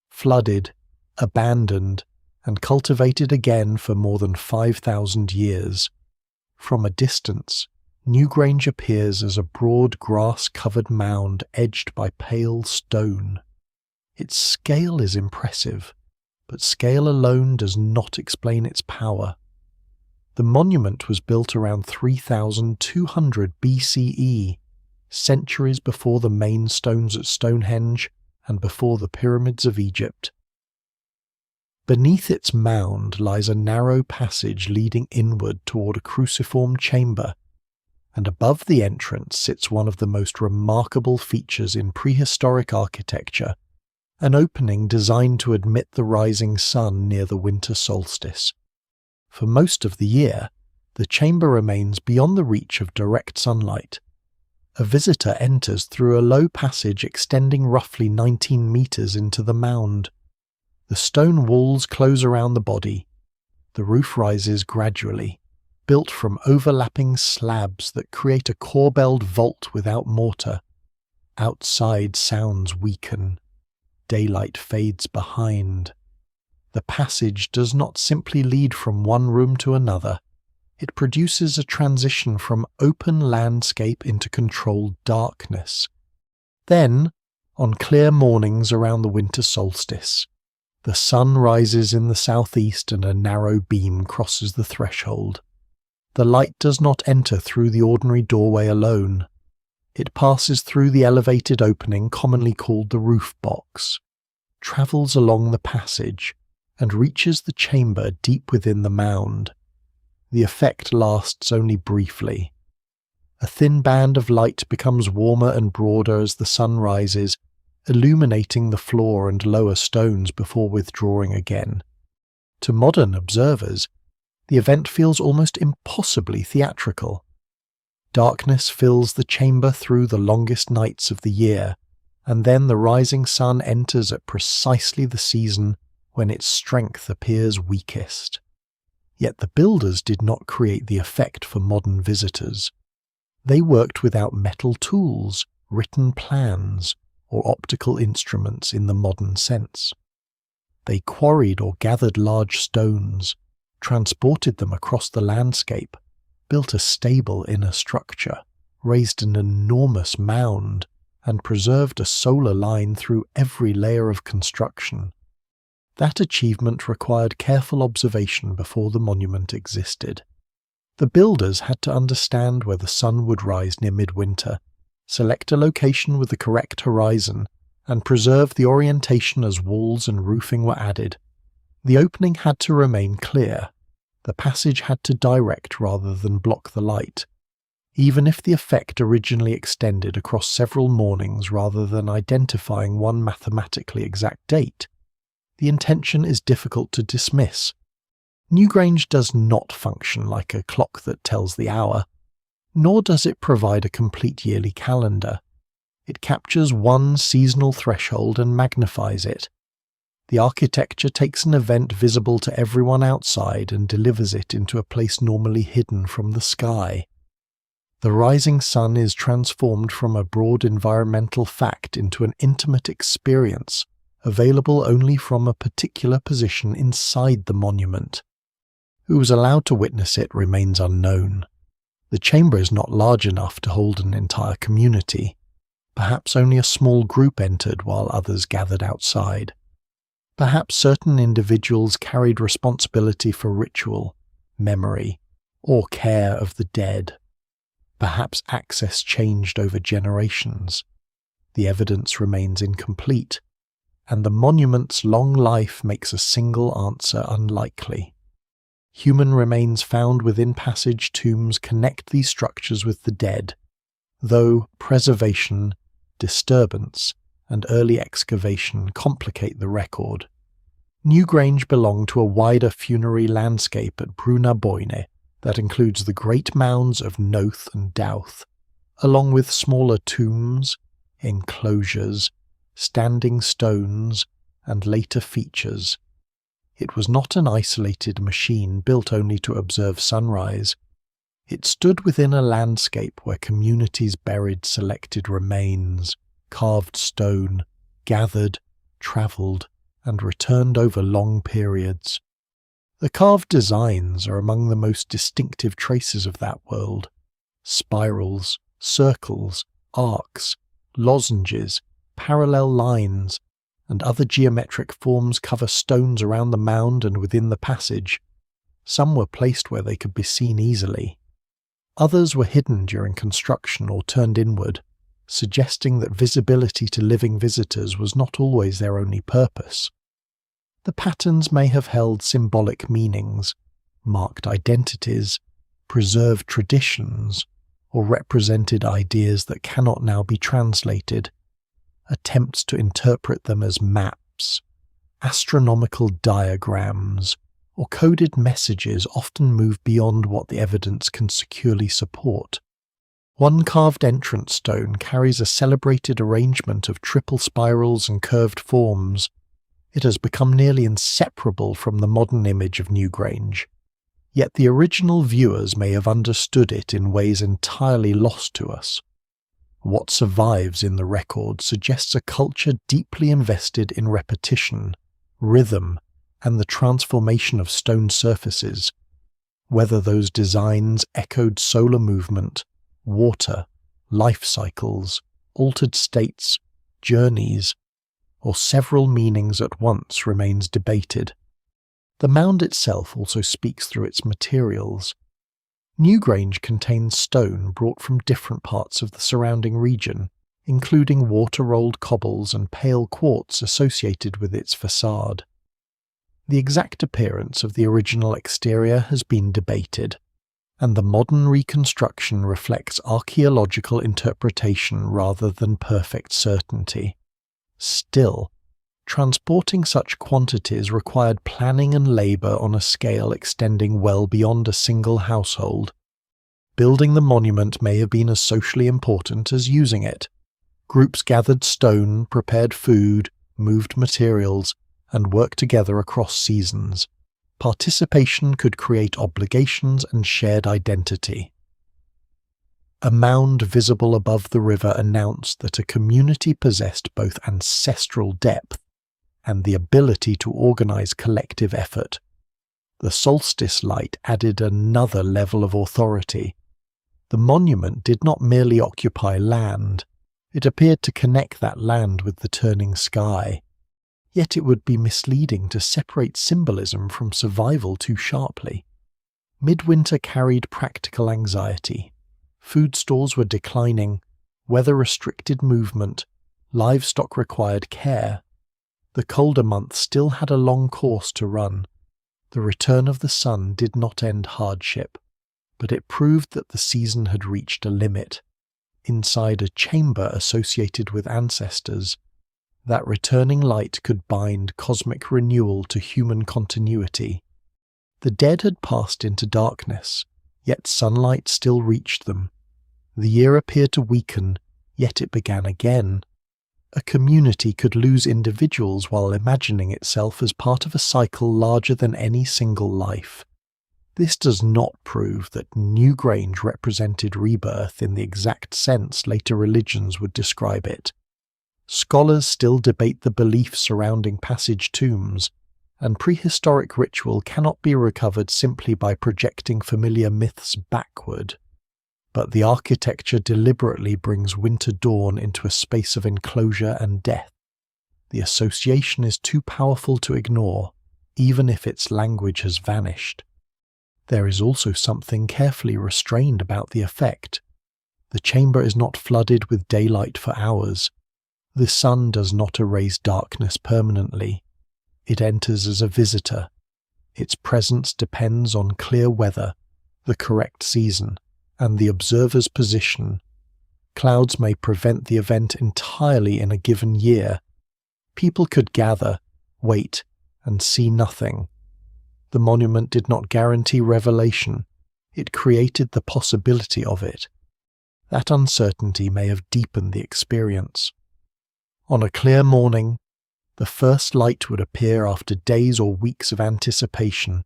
[SPEAKER 1] flooded, abandoned, and cultivated again for more than 5,000 years. From a distance, Newgrange appears as a broad grass-covered mound edged by pale stone. Its scale is impressive, but scale alone does not explain its power. The monument was built around 3200 BCE, centuries before the main stones at Stonehenge and before the pyramids of Egypt. Beneath its mound lies a narrow passage leading inward toward a cruciform chamber, and above the entrance sits one of the most remarkable features in prehistoric architecture, an opening designed to admit the rising sun near the winter solstice. For most of the year, the chamber remains beyond the reach of direct sunlight. A visitor enters through a low passage extending roughly 19 meters into the mound. The stone walls close around the body. The roof rises gradually, built from overlapping slabs that create a corbelled vault without mortar. Outside sounds weaken. Daylight fades behind. The passage does not simply lead from one room to another. It produces a transition from open landscape into controlled darkness. Then, on clear mornings around the winter solstice, the sun rises in the southeast and a narrow beam crosses the threshold. The light does not enter through the ordinary doorway alone. It passes through the elevated opening commonly called the roof box, travels along the passage, and reaches the chamber deep within the mound. The effect lasts only briefly. A thin band of light becomes warmer and broader as the sun rises, illuminating the floor and lower stones before withdrawing again. To modern observers, the event feels almost impossibly theatrical. Darkness fills the chamber through the longest nights of the year, and then the rising sun enters at precisely the season when its strength appears weakest. Yet the builders did not create the effect for modern visitors. They worked without metal tools, written plans, or optical instruments in the modern sense. They quarried or gathered large stones, transported them across the landscape, built a stable inner structure, raised an enormous mound, and preserved a solar line through every layer of construction. That achievement required careful observation before the monument existed. The builders had to understand where the sun would rise near midwinter, select a location with the correct horizon, and preserve the orientation as walls and roofing were added. The opening had to remain clear. The passage had to direct rather than block the light. Even if the effect originally extended across several mornings rather than identifying one mathematically exact date, the intention is difficult to dismiss. Newgrange does not function like a clock that tells the hour, nor does it provide a complete yearly calendar. It captures one seasonal threshold and magnifies it. The architecture takes an event visible to everyone outside and delivers it into a place normally hidden from the sky. The rising sun is transformed from a broad environmental fact into an intimate experience, available only from a particular position inside the monument. Who was allowed to witness it remains unknown. The chamber is not large enough to hold an entire community. Perhaps only a small group entered while others gathered outside. Perhaps certain individuals carried responsibility for ritual, memory, or care of the dead. Perhaps access changed over generations. The evidence remains incomplete, and the monument's long life makes a single answer unlikely. Human remains found within passage tombs connect these structures with the dead, though preservation, disturbance, and early excavation complicate the record. Newgrange belonged to a wider funerary landscape at Brúnaboyne that includes the great mounds of Noth and Douth, along with smaller tombs, enclosures, standing stones, and later features. It was not an isolated machine built only to observe sunrise. It stood within a landscape where communities buried selected remains, carved stone, gathered, travelled, and returned over long periods. The carved designs are among the most distinctive traces of that world. Spirals, circles, arcs, lozenges, parallel lines, and other geometric forms cover stones around the mound and within the passage. Some were placed where they could be seen easily. Others were hidden during construction or turned inward, suggesting that visibility to living visitors was not always their only purpose. The patterns may have held symbolic meanings, marked identities, preserved traditions, or represented ideas that cannot now be translated. Attempts to interpret them as maps, astronomical diagrams, or coded messages often move beyond what the evidence can securely support. One carved entrance stone carries a celebrated arrangement of triple spirals and curved forms. It has become nearly inseparable from the modern image of Newgrange, yet the original viewers may have understood it in ways entirely lost to us. What survives in the record suggests a culture deeply invested in repetition, rhythm, and the transformation of stone surfaces, whether those designs echoed solar movement, water, life cycles, altered states, journeys, or several meanings at once remains debated. The mound itself also speaks through its materials. Newgrange contains stone brought from different parts of the surrounding region, including water-rolled cobbles and pale quartz associated with its facade. The exact appearance of the original exterior has been debated, and the modern reconstruction reflects archaeological interpretation rather than perfect certainty. Still, transporting such quantities required planning and labour on a scale extending well beyond a single household. Building the monument may have been as socially important as using it. Groups gathered stone, prepared food, moved materials, and worked together across seasons. Participation could create obligations and shared identity. A mound visible above the river announced that a community possessed both ancestral depth and the ability to organize collective effort. The solstice light added another level of authority. The monument did not merely occupy land, it appeared to connect that land with the turning sky. Yet it would be misleading to separate symbolism from survival too sharply. Midwinter carried practical anxiety. Food stores were declining, weather restricted movement, livestock required care. The colder months still had a long course to run. The return of the sun did not end hardship, but it proved that the season had reached a limit. Inside a chamber associated with ancestors, that returning light could bind cosmic renewal to human continuity. The dead had passed into darkness, yet sunlight still reached them. The year appeared to weaken, yet it began again. A community could lose individuals while imagining itself as part of a cycle larger than any single life. This does not prove that Newgrange represented rebirth in the exact sense later religions would describe it. Scholars still debate the belief surrounding passage tombs, and prehistoric ritual cannot be recovered simply by projecting familiar myths backward. But the architecture deliberately brings winter dawn into a space of enclosure and death. The association is too powerful to ignore, even if its language has vanished. There is also something carefully restrained about the effect. The chamber is not flooded with daylight for hours. The sun does not erase darkness permanently. It enters as a visitor. Its presence depends on clear weather, the correct season, and the observer's position. Clouds may prevent the event entirely in a given year. People could gather, wait, and see nothing. The monument did not guarantee revelation. It created the possibility of it. That uncertainty may have deepened the experience. On a clear morning, the first light would appear after days or weeks of anticipation.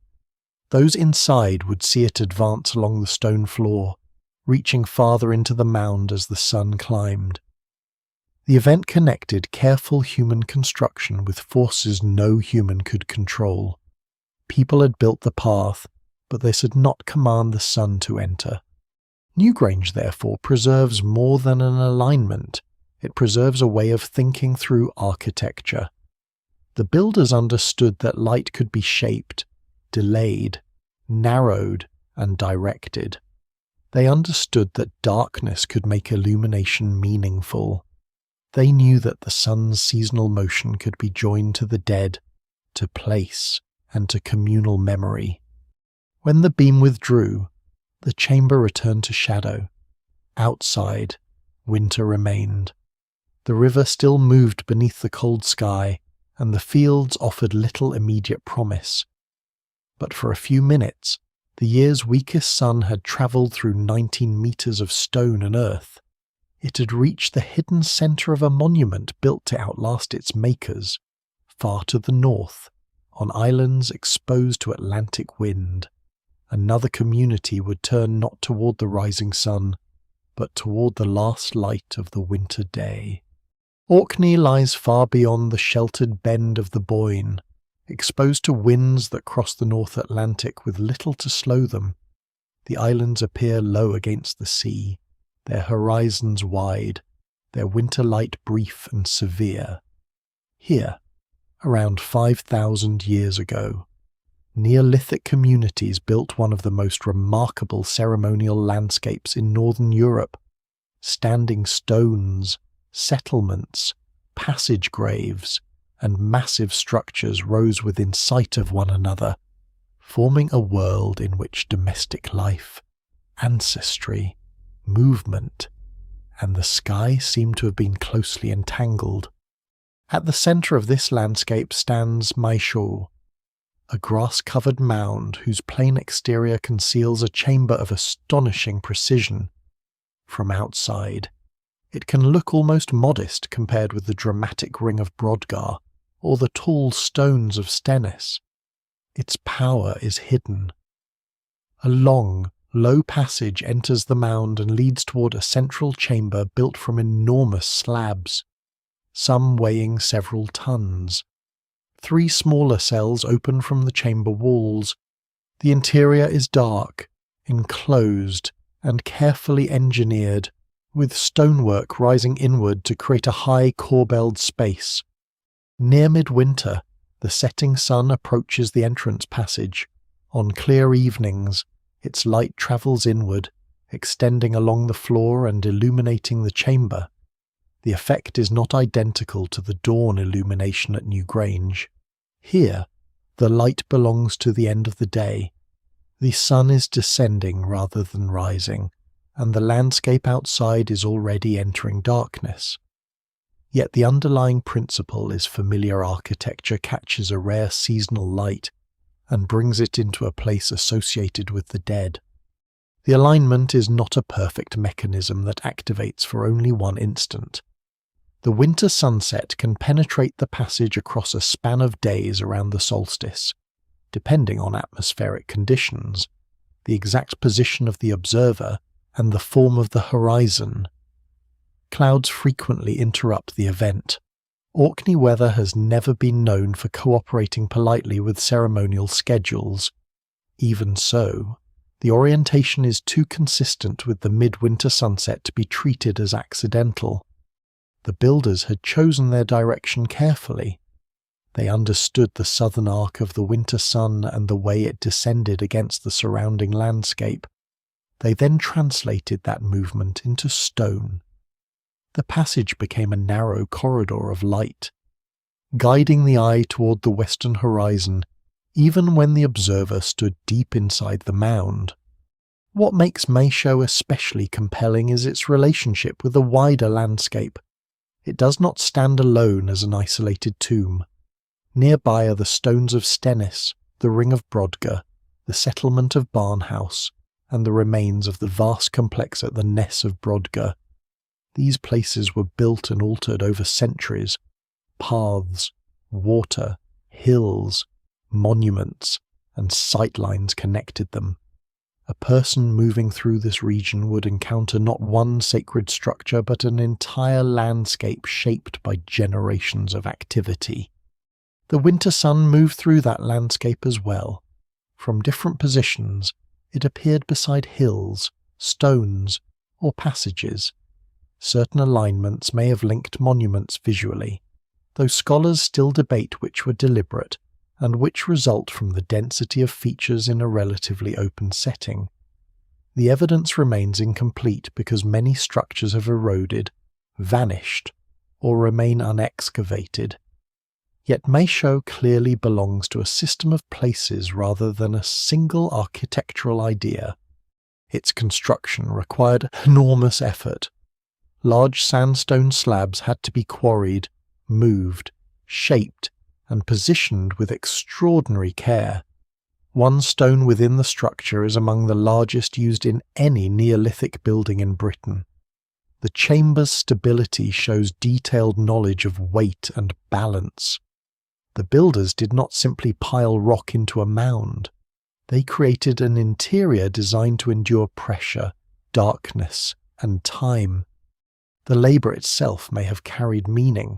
[SPEAKER 1] Those inside would see it advance along the stone floor, reaching farther into the mound as the sun climbed. The event connected careful human construction with forces no human could control. People had built the path, but this had not command the sun to enter. Newgrange, therefore, preserves more than an alignment. It preserves a way of thinking through architecture. The builders understood that light could be shaped, delayed, narrowed, and directed. They understood that darkness could make illumination meaningful. They knew that the sun's seasonal motion could be joined to the dead, to place, and to communal memory. When the beam withdrew, the chamber returned to shadow. Outside, winter remained. The river still moved beneath the cold sky, and the fields offered little immediate promise. But for a few minutes, the year's weakest sun had travelled through 19 meters of stone and earth. It had reached the hidden centre of a monument built to outlast its makers, far to the north, on islands exposed to Atlantic wind. Another community would turn not toward the rising sun, but toward the last light of the winter day. Orkney lies far beyond the sheltered bend of the Boyne, exposed to winds that cross the North Atlantic with little to slow them. The islands appear low against the sea, their horizons wide, their winter light brief and severe. Here, around 5,000 years ago, Neolithic communities built one of the most remarkable ceremonial landscapes in northern Europe. Standing stones, settlements, passage graves, and massive structures rose within sight of one another, forming a world in which domestic life, ancestry, movement, and the sky seemed to have been closely entangled. At the centre of this landscape stands Maeshowe, a grass-covered mound whose plain exterior conceals a chamber of astonishing precision. From outside, it can look almost modest compared with the dramatic ring of Brodgar or the tall stones of Stennis. Its power is hidden. A long, low passage enters the mound and leads toward a central chamber built from enormous slabs, some weighing several tons. 3 smaller cells open from the chamber walls. The interior is dark, enclosed, and carefully engineered, with stonework rising inward to create a high corbelled space. Near midwinter, the setting sun approaches the entrance passage. On clear evenings, its light travels inward, extending along the floor and illuminating the chamber. The effect is not identical to the dawn illumination at Newgrange. Here, the light belongs to the end of the day. The sun is descending rather than rising, and the landscape outside is already entering darkness. Yet the underlying principle is familiar architecture catches a rare seasonal light and brings it into a place associated with the dead. The alignment is not a perfect mechanism that activates for only one instant. The winter sunset can penetrate the passage across a span of days around the solstice, depending on atmospheric conditions, the exact position of the observer, and the form of the horizon. Clouds frequently interrupt the event. Orkney weather has never been known for cooperating politely with ceremonial schedules. Even so, the orientation is too consistent with the midwinter sunset to be treated as accidental. The builders had chosen their direction carefully. They understood the southern arc of the winter sun and the way it descended against the surrounding landscape. They then translated that movement into stone. The passage became a narrow corridor of light, guiding the eye toward the western horizon, even when the observer stood deep inside the mound. What makes Maeshowe especially compelling is its relationship with the wider landscape. It does not stand alone as an isolated tomb. Nearby are the stones of Stennis, the ring of Brodgar, the settlement of Barnhouse, and the remains of the vast complex at the Ness of Brodgar. These places were built and altered over centuries. Paths, water, hills, monuments, and sightlines connected them. A person moving through this region would encounter not one sacred structure but an entire landscape shaped by generations of activity. The winter sun moved through that landscape as well. From different positions, it appeared beside hills, stones, or passages. Certain alignments may have linked monuments visually, though scholars still debate which were deliberate and which result from the density of features in a relatively open setting. The evidence remains incomplete because many structures have eroded, vanished, or remain unexcavated. Yet Maeshowe clearly belongs to a system of places rather than a single architectural idea. Its construction required enormous effort. Large sandstone slabs had to be quarried, moved, shaped, and positioned with extraordinary care. One stone within the structure is among the largest used in any Neolithic building in Britain. The chamber's stability shows detailed knowledge of weight and balance. The builders did not simply pile rock into a mound. They created an interior designed to endure pressure, darkness, and time. The labour itself may have carried meaning.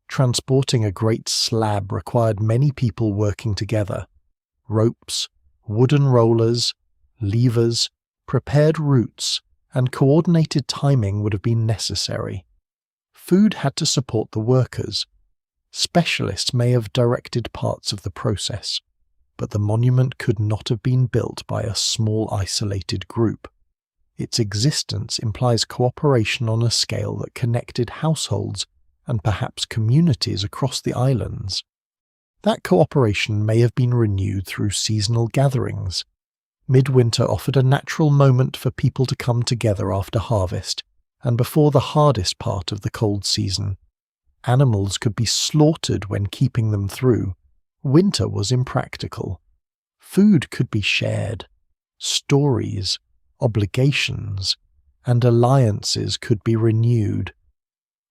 [SPEAKER 1] Transporting a great slab required many people working together. Ropes, wooden rollers, levers, prepared routes, and coordinated timing would have been necessary. Food had to support the workers. Specialists may have directed parts of the process, but the monument could not have been built by a small isolated group. Its existence implies cooperation on a scale that connected households and perhaps communities across the islands. That cooperation may have been renewed through seasonal gatherings. Midwinter offered a natural moment for people to come together after harvest and before the hardest part of the cold season. Animals could be slaughtered when keeping them through. Winter was impractical. Food could be shared. Stories, obligations, and alliances could be renewed.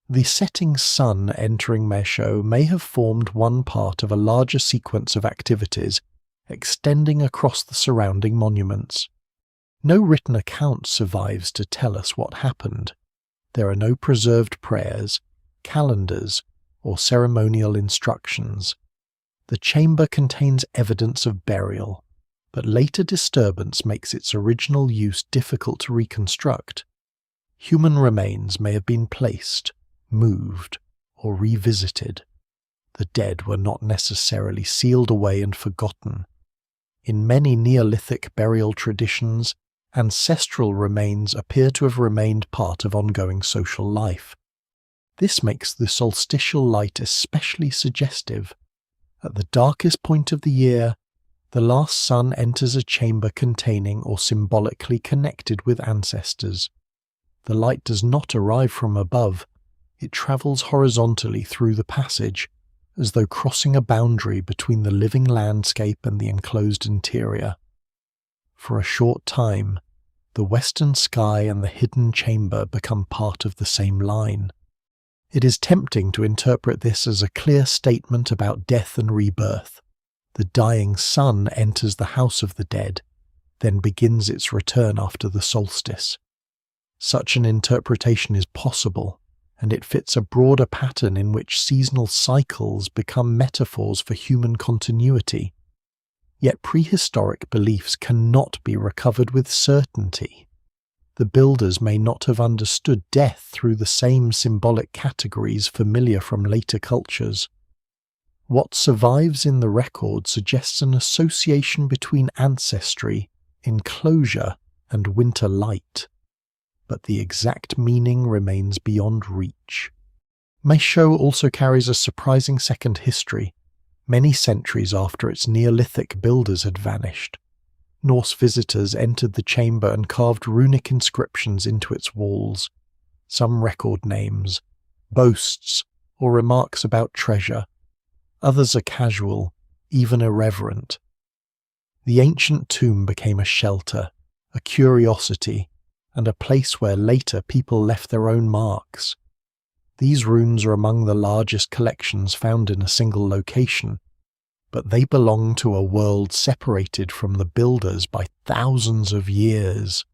[SPEAKER 1] The setting sun entering Maeshowe may have formed one part of a larger sequence of activities extending across the surrounding monuments. No written account survives to tell us what happened. There are no preserved prayers, calendars, or ceremonial instructions. The chamber contains evidence of burial, but later disturbance makes its original use difficult to reconstruct. Human remains may have been placed, moved, or revisited. The dead were not necessarily sealed away and forgotten. In many Neolithic burial traditions, ancestral remains appear to have remained part of ongoing social life. This makes the solstitial light especially suggestive. At the darkest point of the year, the last sun enters a chamber containing or symbolically connected with ancestors. The light does not arrive from above. It travels horizontally through the passage, as though crossing a boundary between the living landscape and the enclosed interior. For a short time, the western sky and the hidden chamber become part of the same line. It is tempting to interpret this as a clear statement about death and rebirth. The dying sun enters the house of the dead, then begins its return after the solstice. Such an interpretation is possible, and it fits a broader pattern in which seasonal cycles become metaphors for human continuity. Yet prehistoric beliefs cannot be recovered with certainty. The builders may not have understood death through the same symbolic categories familiar from later cultures. What survives in the record suggests an association between ancestry, enclosure, and winter light, but the exact meaning remains beyond reach. Maeshowe also carries a surprising second history, many centuries after its Neolithic builders had vanished. Norse visitors entered the chamber and carved runic inscriptions into its walls, some record names, boasts, or remarks about treasure. Others are casual, even irreverent. The ancient tomb became a shelter, a curiosity, and a place where later people left their own marks. These runes are among the largest collections found in a single location, but they belong to a world separated from the builders by thousands of years.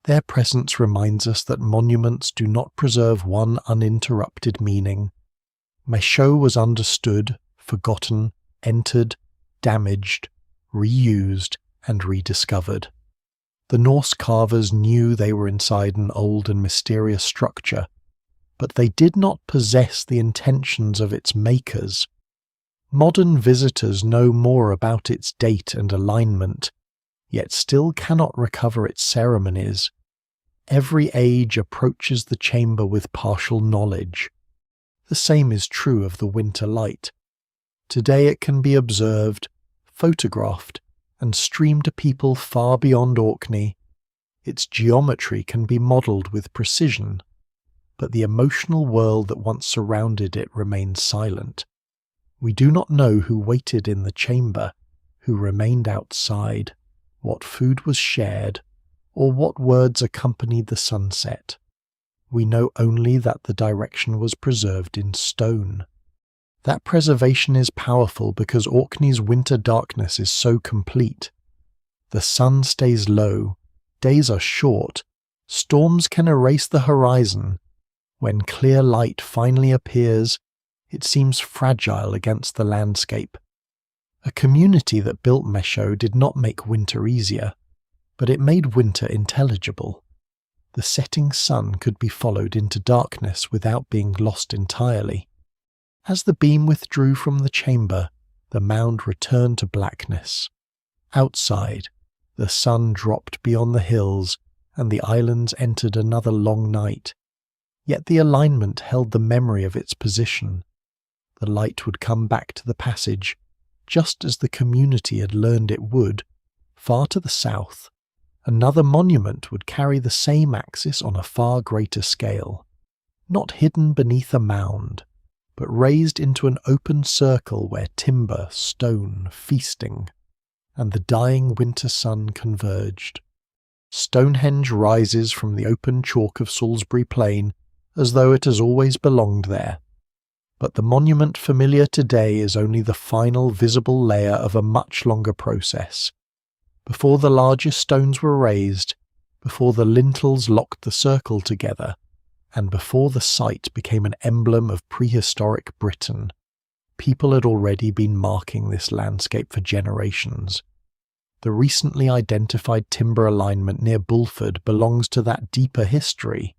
[SPEAKER 1] Their presence reminds us that monuments do not preserve one uninterrupted meaning. Maeshowe was understood, forgotten, entered, damaged, reused, and rediscovered. The Norse carvers knew they were inside an old and mysterious structure, but they did not possess the intentions of its makers. Modern visitors know more about its date and alignment, yet still cannot recover its ceremonies. Every age approaches the chamber with partial knowledge. The same is true of the winter light. Today it can be observed, photographed, and streamed to people far beyond Orkney. Its geometry can be modelled with precision, but the emotional world that once surrounded it remains silent. We do not know who waited in the chamber, who remained outside, what food was shared, or what words accompanied the sunset. We know only that the direction was preserved in stone. That preservation is powerful because Orkney's winter darkness is so complete. The sun stays low, days are short, storms can erase the horizon. When clear light finally appears, it seems fragile against the landscape. A community that built Maeshowe did not make winter easier, but it made winter intelligible. The setting sun could be followed into darkness without being lost entirely. As the beam withdrew from the chamber, the mound returned to blackness. Outside, the sun dropped beyond the hills, and the islands entered another long night. Yet the alignment held the memory of its position. The light would come back to the passage, just as the community had learned it would. Far to the south, another monument would carry the same axis on a far greater scale, not hidden beneath a mound, but raised into an open circle where timber, stone, feasting, and the dying winter sun converged. Stonehenge rises from the open chalk of Salisbury Plain as though it has always belonged there. But the monument familiar today is only the final visible layer of a much longer process. Before the largest stones were raised, before the lintels locked the circle together, and before the site became an emblem of prehistoric Britain, people had already been marking this landscape for generations. The recently identified timber alignment near Bulford belongs to that deeper history.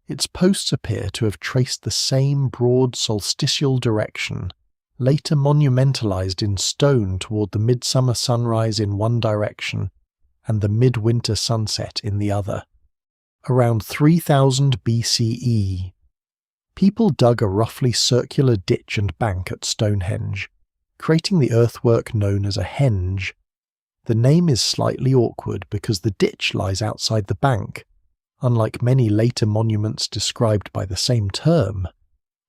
[SPEAKER 1] Its posts appear to have traced the same broad solstitial direction, later monumentalized in stone toward the midsummer sunrise in one direction and the midwinter sunset in the other. Around 3000 BCE, people dug a roughly circular ditch and bank at Stonehenge, creating the earthwork known as a henge. The name is slightly awkward because the ditch lies outside the bank, unlike many later monuments described by the same term.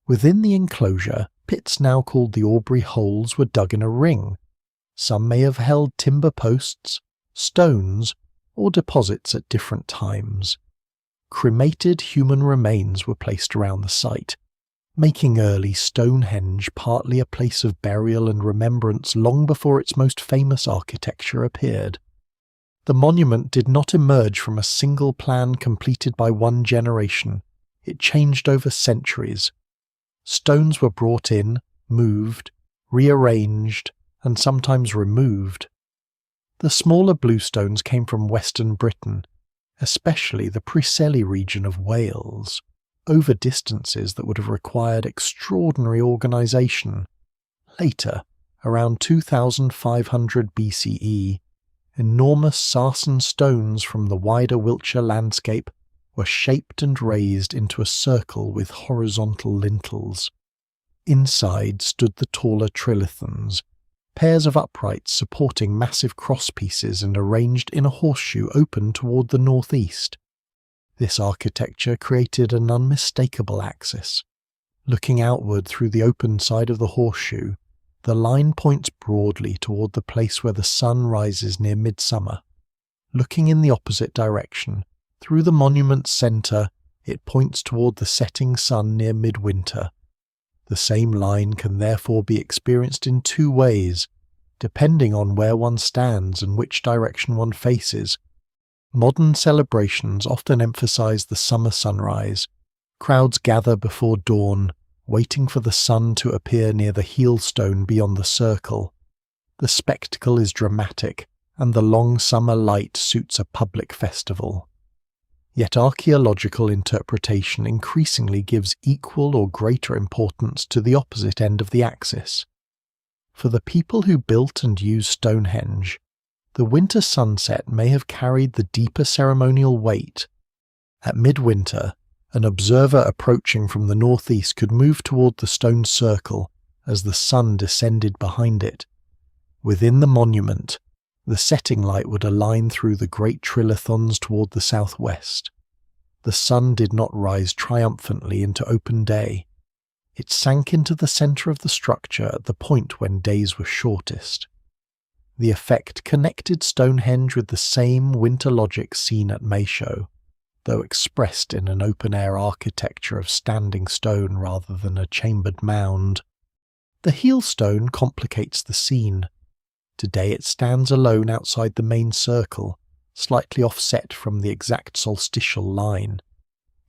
[SPEAKER 1] Within the enclosure, pits now called the Aubrey Holes were dug in a ring. Some may have held timber posts, stones, or deposits at different times. Cremated human remains were placed around the site, making early Stonehenge partly a place of burial and remembrance long before its most famous architecture appeared. The monument did not emerge from a single plan completed by one generation. It changed over centuries. Stones were brought in, moved, rearranged, and sometimes removed. The smaller bluestones came from western Britain, especially the Preseli region of Wales, over distances that would have required extraordinary organisation. Later, around 2500 BCE, enormous sarsen stones from the wider Wiltshire landscape were shaped and raised into a circle with horizontal lintels. Inside stood the taller trilithons, pairs of uprights supporting massive crosspieces and arranged in a horseshoe open toward the northeast. This architecture created an unmistakable axis. Looking outward through the open side of the horseshoe, the line points broadly toward the place where the sun rises near midsummer. Looking in the opposite direction, through the monument's centre, it points toward the setting sun near midwinter. The same line can therefore be experienced in two ways, depending on where one stands and which direction one faces. Modern celebrations often emphasize the summer sunrise. Crowds gather before dawn, waiting for the sun to appear near the heelstone beyond the circle. The spectacle is dramatic, and the long summer light suits a public festival. Yet archaeological interpretation increasingly gives equal or greater importance to the opposite end of the axis. For the people who built and used Stonehenge, the winter sunset may have carried the deeper ceremonial weight. At midwinter, an observer approaching from the northeast could move toward the stone circle as the sun descended behind it. Within the monument, the setting light would align through the great trilithons toward the southwest. The sun did not rise triumphantly into open day. It sank into the centre of the structure at the point when days were shortest. The effect connected Stonehenge with the same winter logic seen at Maeshowe, though expressed in an open-air architecture of standing stone rather than a chambered mound. The heelstone complicates the scene. Today it stands alone outside the main circle, slightly offset from the exact solstitial line.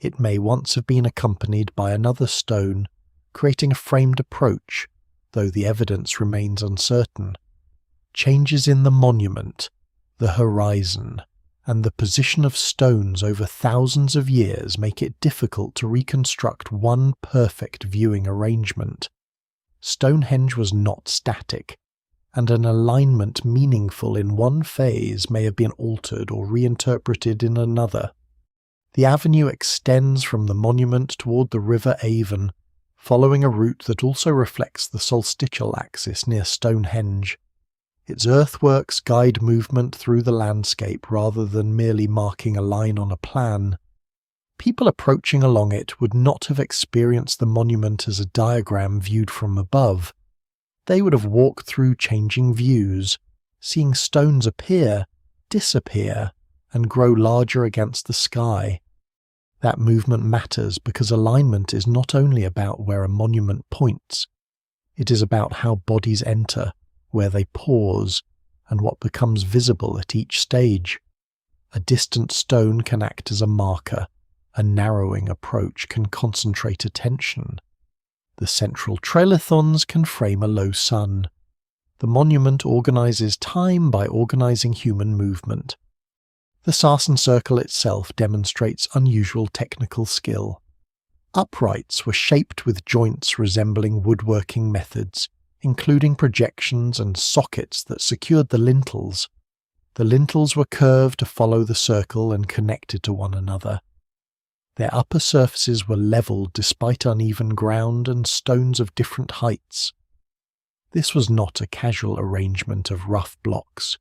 [SPEAKER 1] It may once have been accompanied by another stone, creating a framed approach, though the evidence remains uncertain. Changes in the monument, the horizon, and the position of stones over thousands of years make it difficult to reconstruct one perfect viewing arrangement. Stonehenge was not static, and an alignment meaningful in one phase may have been altered or reinterpreted in another. The avenue extends from the monument toward the River Avon, following a route that also reflects the solstitial axis near Stonehenge. Its earthworks guide movement through the landscape rather than merely marking a line on a plan. People approaching along it would not have experienced the monument as a diagram viewed from above. They would have walked through changing views, seeing stones appear, disappear, and grow larger against the sky. That movement matters because alignment is not only about where a monument points, it is about how bodies enter, where they pause, and what becomes visible at each stage. A distant stone can act as a marker, a narrowing approach can concentrate attention. The central trilithons can frame a low sun. The monument organizes time by organizing human movement. The sarsen circle itself demonstrates unusual technical skill. Uprights were shaped with joints resembling woodworking methods, including projections and sockets that secured the lintels. The lintels were curved to follow the circle and connected to one another. Their upper surfaces were levelled despite uneven ground and stones of different heights. This was not a casual arrangement of rough blocks.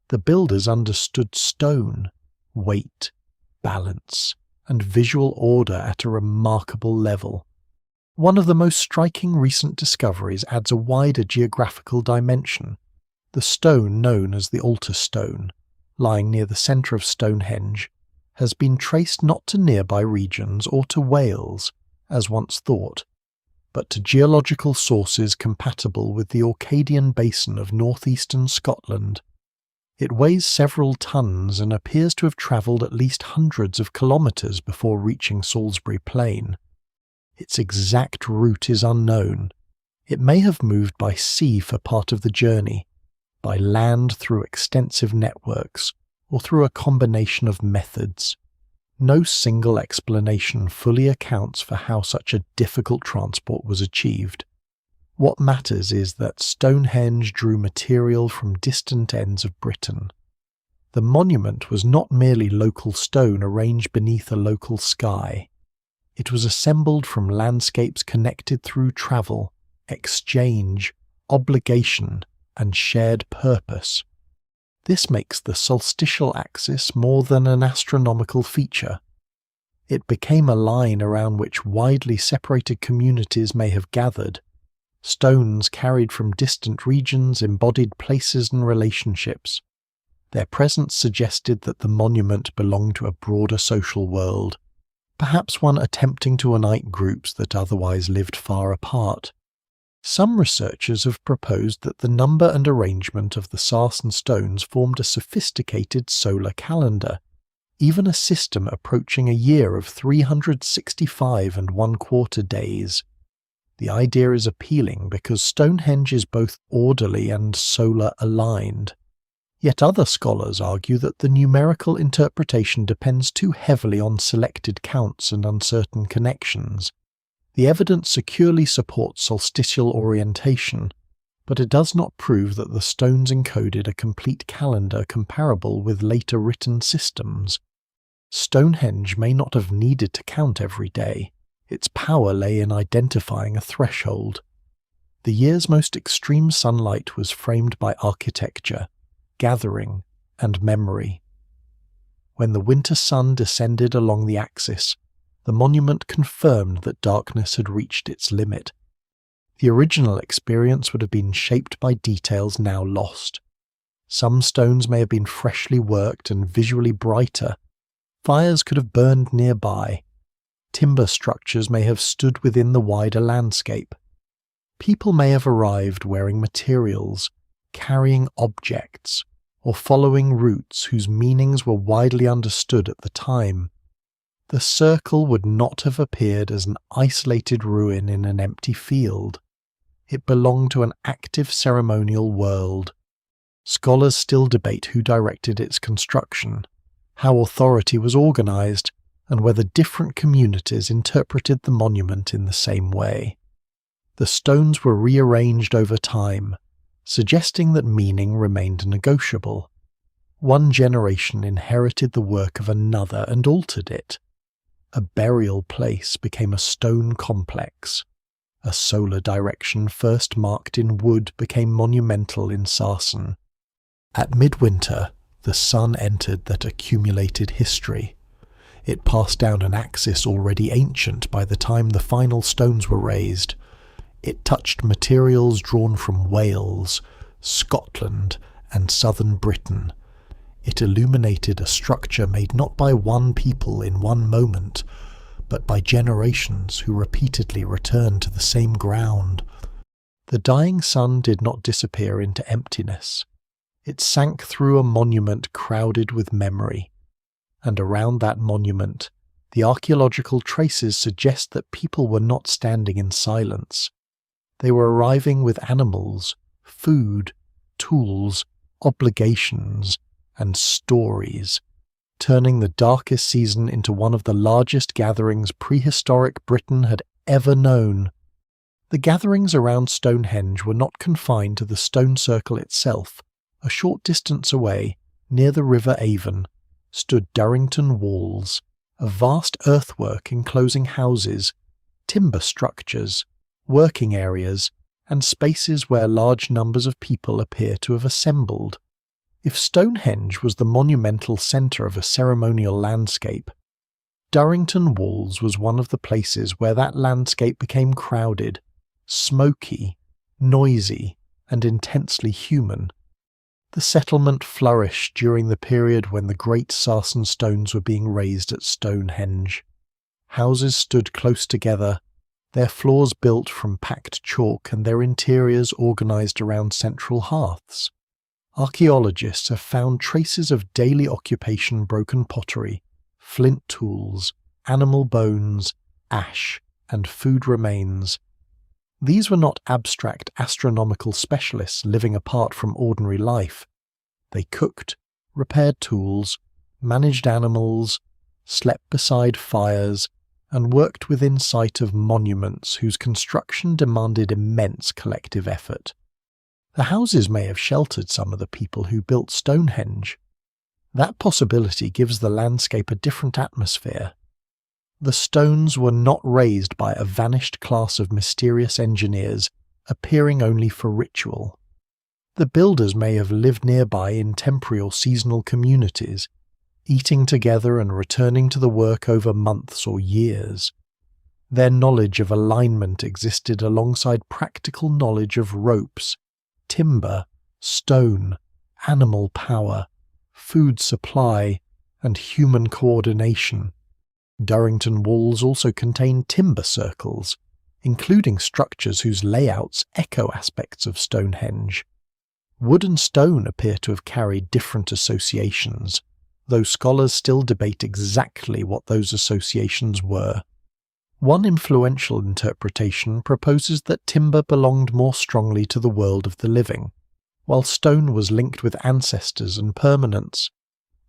[SPEAKER 1] The builders understood stone, weight, balance, and visual order at a remarkable level. One of the most striking recent discoveries adds a wider geographical dimension. The stone known as the altar stone, lying near the centre of Stonehenge, has been traced not to nearby regions or to Wales, as once thought, but to geological sources compatible with the Orcadian basin of northeastern Scotland. It weighs several tons and appears to have travelled at least hundreds of kilometres before reaching Salisbury Plain. Its exact route is unknown. It may have moved by sea for part of the journey, by land through extensive networks, or through a combination of methods. No single explanation fully accounts for how such a difficult transport was achieved. What matters is that Stonehenge drew material from distant ends of Britain. The monument was not merely local stone arranged beneath a local sky. It was assembled from landscapes connected through travel, exchange, obligation, and shared purpose. This makes the solstitial axis more than an astronomical feature. It became a line around which widely separated communities may have gathered. Stones carried from distant regions embodied places and relationships. Their presence suggested that the monument belonged to a broader social world, perhaps one attempting to unite groups that otherwise lived far apart. Some researchers have proposed that the number and arrangement of the Sarsen stones formed a sophisticated solar calendar, even a system approaching a year of 365 1/4 days. The idea is appealing because Stonehenge is both orderly and solar aligned. Yet other scholars argue that the numerical interpretation depends too heavily on selected counts and uncertain connections. The evidence securely supports solstitial orientation, but it does not prove that the stones encoded a complete calendar comparable with later written systems. Stonehenge may not have needed to count every day. Its power lay in identifying a threshold. The year's most extreme sunlight was framed by architecture, gathering, and memory. When the winter sun descended along the axis, the monument confirmed that darkness had reached its limit. The original experience would have been shaped by details now lost. Some stones may have been freshly worked and visually brighter. Fires could have burned nearby. Timber structures may have stood within the wider landscape. People may have arrived wearing materials, carrying objects, or following routes whose meanings were widely understood at the time. The circle would not have appeared as an isolated ruin in an empty field. It belonged to an active ceremonial world. Scholars still debate who directed its construction, how authority was organized, and whether different communities interpreted the monument in the same way. The stones were rearranged over time, suggesting that meaning remained negotiable. One generation inherited the work of another and altered it. A burial place became a stone complex. A solar direction first marked in wood became monumental in Sarsen. At midwinter, the sun entered that accumulated history. It passed down an axis already ancient by the time the final stones were raised. It touched materials drawn from Wales, Scotland, and southern Britain. It illuminated a structure made not by one people in one moment, but by generations who repeatedly returned to the same ground. The dying sun did not disappear into emptiness. It sank through a monument crowded with memory. And around that monument, the archaeological traces suggest that people were not standing in silence. They were arriving with animals, food, tools, obligations, and stories, turning the darkest season into one of the largest gatherings prehistoric Britain had ever known. The gatherings around Stonehenge were not confined to the stone circle itself. A short distance away, near the River Avon, stood Durrington Walls, a vast earthwork enclosing houses, timber structures, working areas, and spaces where large numbers of people appear to have assembled. If Stonehenge was the monumental centre of a ceremonial landscape, Durrington Walls was one of the places where that landscape became crowded, smoky, noisy, and intensely human. The settlement flourished during the period when the great Sarsen stones were being raised at Stonehenge. Houses stood close together, their floors built from packed chalk and their interiors organised around central hearths. archaeologists have found traces of daily occupation broken pottery, flint tools, animal bones, ash, and food remains. These were not abstract astronomical specialists living apart from ordinary life. They cooked, repaired tools, managed animals, slept beside fires, and worked within sight of monuments whose construction demanded immense collective effort. The houses may have sheltered some of the people who built Stonehenge. That possibility gives the landscape a different atmosphere. The stones were not raised by a vanished class of mysterious engineers appearing only for ritual. The builders may have lived nearby in temporary or seasonal communities, eating together and returning to the work over months or years. Their knowledge of alignment existed alongside practical knowledge of ropes, timber, stone, animal power, food supply, and human coordination. Durrington walls also contain timber circles, including structures whose layouts echo aspects of Stonehenge. Wood and stone appear to have carried different associations, though scholars still debate exactly what those associations were. One influential interpretation proposes that timber belonged more strongly to the world of the living, while stone was linked with ancestors and permanence.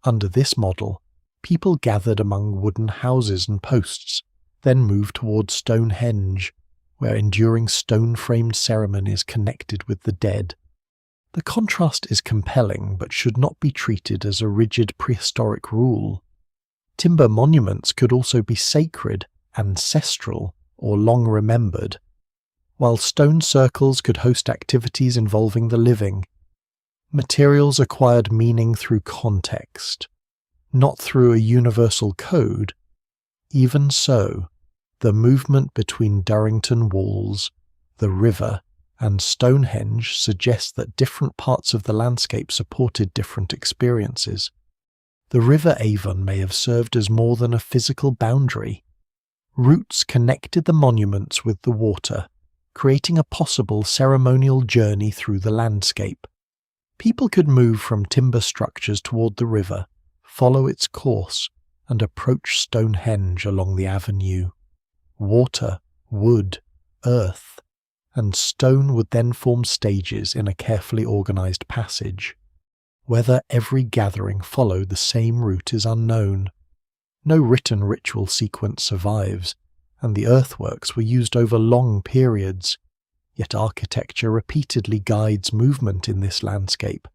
[SPEAKER 1] Under this model, people gathered among wooden houses and posts, then moved towards Stonehenge, where enduring stone-framed ceremonies connected with the dead. The contrast is compelling but should not be treated as a rigid prehistoric rule. Timber monuments could also be sacred, ancestral, or long remembered, while stone circles could host activities involving the living. Materials acquired meaning through context, not through a universal code. Even so, the movement between Durrington walls, the river, and Stonehenge suggests that different parts of the landscape supported different experiences. The River Avon may have served as more than a physical boundary. Roots connected the monuments with the water, creating a possible ceremonial journey through the landscape. People could move from timber structures toward the river, follow its course, and approach Stonehenge along the avenue. Water, wood, earth, and stone would then form stages in a carefully organized passage. Whether every gathering followed the same route is unknown. No written ritual sequence survives, and the earthworks were used over long periods. Yet architecture repeatedly guides movement in this landscape.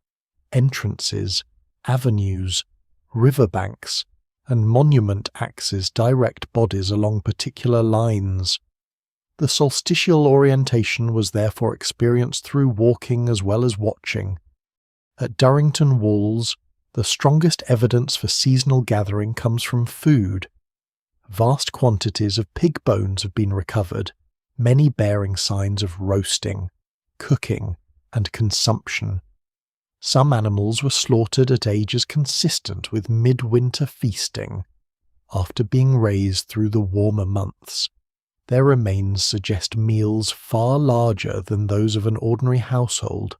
[SPEAKER 1] Entrances, avenues, riverbanks, and monument axes direct bodies along particular lines. The solstitial orientation was therefore experienced through walking as well as watching. At Durrington walls, the strongest evidence for seasonal gathering comes from food. Vast quantities of pig bones have been recovered, many bearing signs of roasting, cooking, and consumption. Some animals were slaughtered at ages consistent with midwinter feasting, after being raised through the warmer months. Their remains suggest meals far larger than those of an ordinary household.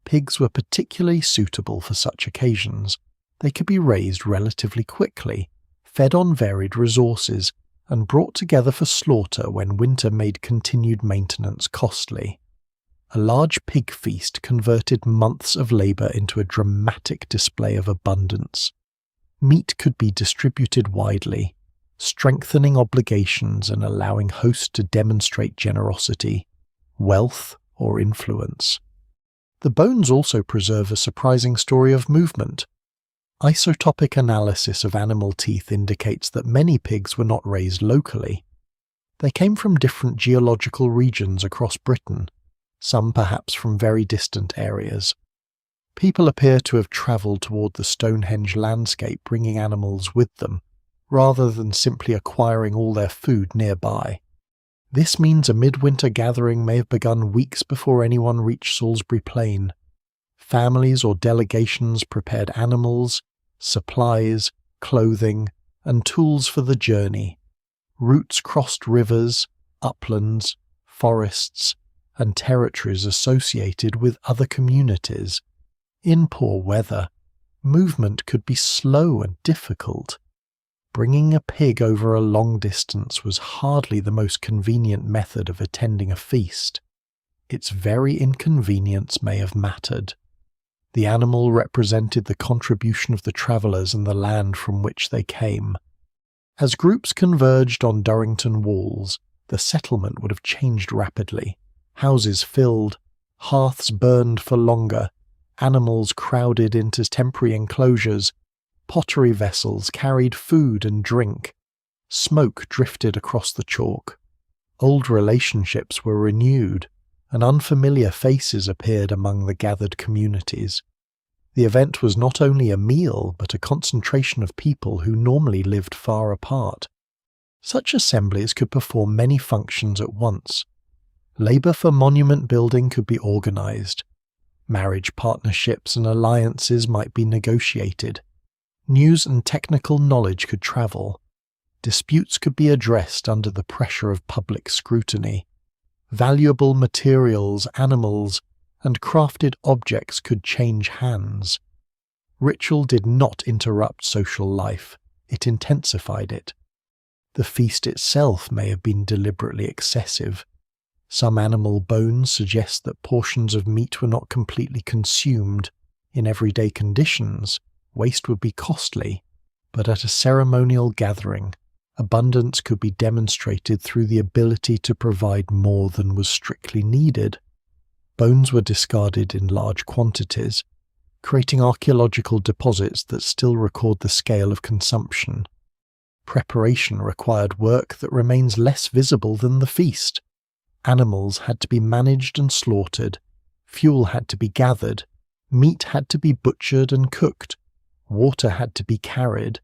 [SPEAKER 1] Pigs were particularly suitable for such occasions. They could be raised relatively quickly, fed on varied resources, and brought together for slaughter when winter made continued maintenance costly. A large pig feast converted months of labour into a dramatic display of abundance. Meat could be distributed widely, strengthening obligations and allowing hosts to demonstrate generosity, wealth, or influence. The bones also preserve a surprising story of movement. Isotopic analysis of animal teeth indicates that many pigs were not raised locally. They came from different geological regions across Britain, some perhaps from very distant areas. People appear to have travelled toward the Stonehenge landscape bringing animals with them, rather than simply acquiring all their food nearby. This means a midwinter gathering may have begun weeks before anyone reached Salisbury Plain. Families or delegations prepared animals, supplies, clothing, and tools for the journey. Routes crossed rivers, uplands, forests, and territories associated with other communities. In poor weather, movement could be slow and difficult. Bringing a pig over a long distance was hardly the most convenient method of attending a feast. Its very inconvenience may have mattered. The animal represented the contribution of the travellers and the land from which they came. As groups converged on Durrington walls, the settlement would have changed rapidly. Houses filled, hearths burned for longer, animals crowded into temporary enclosures, pottery vessels carried food and drink, smoke drifted across the chalk. Old relationships were renewed, and unfamiliar faces appeared among the gathered communities. The event was not only a meal, but a concentration of people who normally lived far apart. Such assemblies could perform many functions at once. Labour for monument building could be organised. Marriage partnerships and alliances might be negotiated. News and technical knowledge could travel. Disputes could be addressed under the pressure of public scrutiny. Valuable materials, animals, and crafted objects could change hands. Ritual did not interrupt social life, it intensified it. The feast itself may have been deliberately excessive. Some animal bones suggest that portions of meat were not completely consumed. In everyday conditions, waste would be costly, but at a ceremonial gathering, abundance could be demonstrated through the ability to provide more than was strictly needed. Bones were discarded in large quantities, creating archaeological deposits that still record the scale of consumption. Preparation required work that remains less visible than the feast. Animals had to be managed and slaughtered, fuel had to be gathered, meat had to be butchered and cooked, water had to be carried,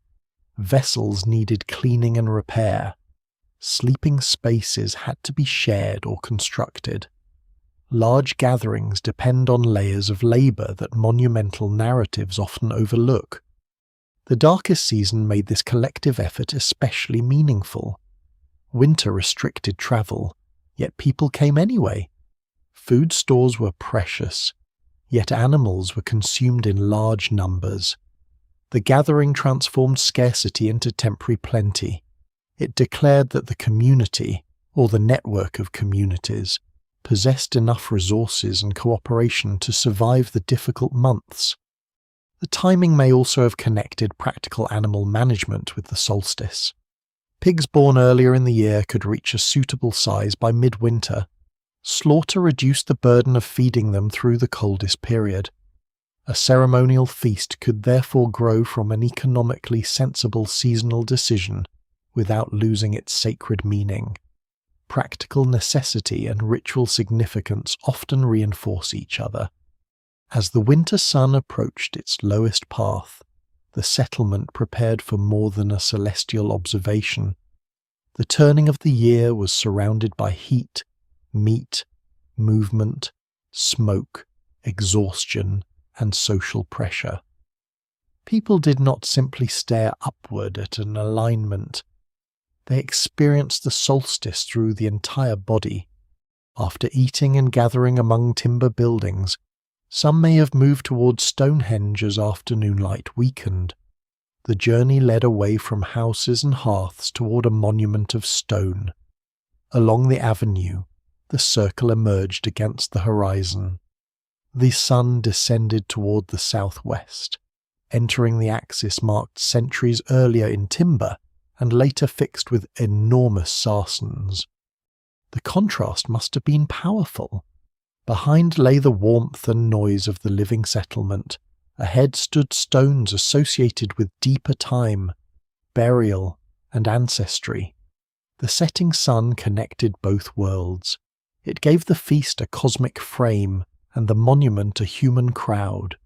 [SPEAKER 1] vessels needed cleaning and repair, sleeping spaces had to be shared or constructed. Large gatherings depend on layers of labour that monumental narratives often overlook. The darkest season made this collective effort especially meaningful. Winter restricted travel, yet people came anyway. Food stores were precious, yet animals were consumed in large numbers. The gathering transformed scarcity into temporary plenty. It declared that the community, or the network of communities, possessed enough resources and cooperation to survive the difficult months. The timing may also have connected practical animal management with the solstice. Pigs born earlier in the year could reach a suitable size by midwinter. Slaughter reduced the burden of feeding them through the coldest period. A ceremonial feast could therefore grow from an economically sensible seasonal decision without losing its sacred meaning. Practical necessity and ritual significance often reinforce each other. As the winter sun approached its lowest path, the settlement prepared for more than a celestial observation. The turning of the year was surrounded by heat, meat, movement, smoke, exhaustion, and social pressure. People did not simply stare upward at an alignment. They experienced the solstice through the entire body. After eating and gathering among timber buildings, some may have moved towards Stonehenge as afternoon light weakened. The journey led away from houses and hearths toward a monument of stone. Along the avenue, the circle emerged against the horizon. The sun descended toward the southwest, entering the axis marked centuries earlier in timber and later fixed with enormous sarcens. The contrast must have been powerful. Behind lay the warmth and noise of the living settlement. Ahead stood stones associated with deeper time, burial, and ancestry. The setting sun connected both worlds. It gave the feast a cosmic frame and the monument a human crowd.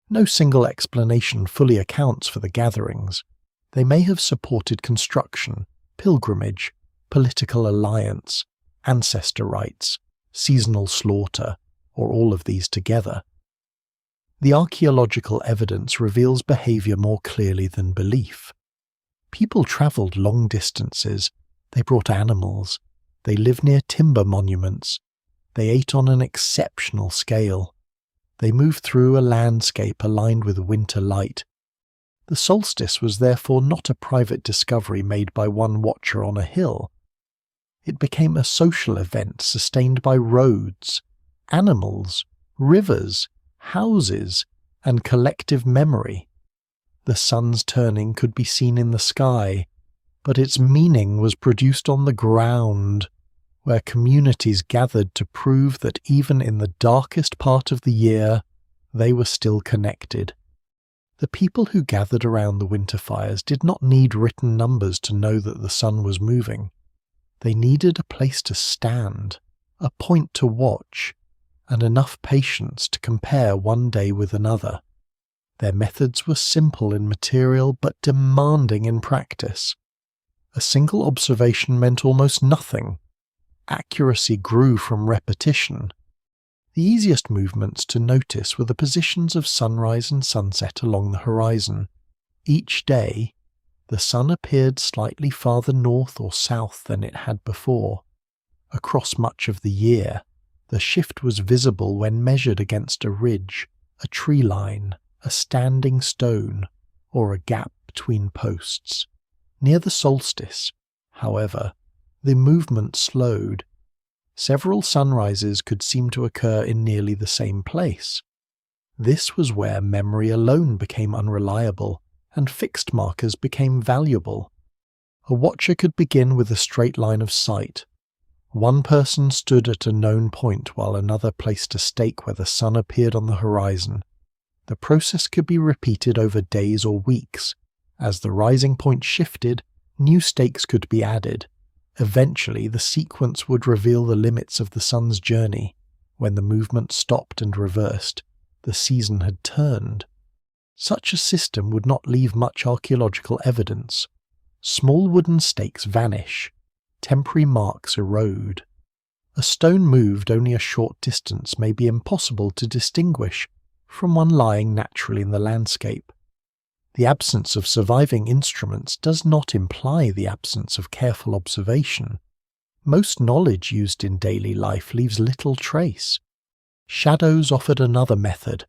[SPEAKER 1] No single explanation fully accounts for the gatherings. They may have supported construction, pilgrimage, political alliance, ancestor rites, seasonal slaughter, or all of these together. The archaeological evidence reveals behaviour more clearly than belief. People travelled long distances, they brought animals, they lived near timber monuments, they ate on an exceptional scale. They moved through a landscape aligned with winter light. The solstice was therefore not a private discovery made by one watcher on a hill. It became a social event sustained by roads, animals, rivers, houses, and collective memory. The sun's turning could be seen in the sky, but its meaning was produced on the ground, where communities gathered to prove that even in the darkest part of the year, they were still connected. The people who gathered around the winter fires did not need written numbers to know that the sun was moving. They needed a place to stand, a point to watch, and enough patience to compare one day with another. Their methods were simple in material but demanding in practice. A single observation meant almost nothing. Accuracy grew from repetition. The easiest movements to notice were the positions of sunrise and sunset along the horizon. Each day, the sun appeared slightly farther north or south than it had before. Across much of the year, the shift was visible when measured against a ridge, a tree line, a standing stone, or a gap between posts. Near the solstice, however, the movement slowed. Several sunrises could seem to occur in nearly the same place. This was where memory alone became unreliable, and fixed markers became valuable. A watcher could begin with a straight line of sight. One person stood at a known point while another placed a stake where the sun appeared on the horizon. The process could be repeated over days or weeks. As the rising point shifted, new stakes could be added. Eventually, the sequence would reveal the limits of the sun's journey. When the movement stopped and reversed, the season had turned. Such a system would not leave much archaeological evidence. Small wooden stakes vanish. Temporary marks erode. A stone moved only a short distance may be impossible to distinguish from one lying naturally in the landscape. The absence of surviving instruments does not imply the absence of careful observation. Most knowledge used in daily life leaves little trace. Shadows offered another method.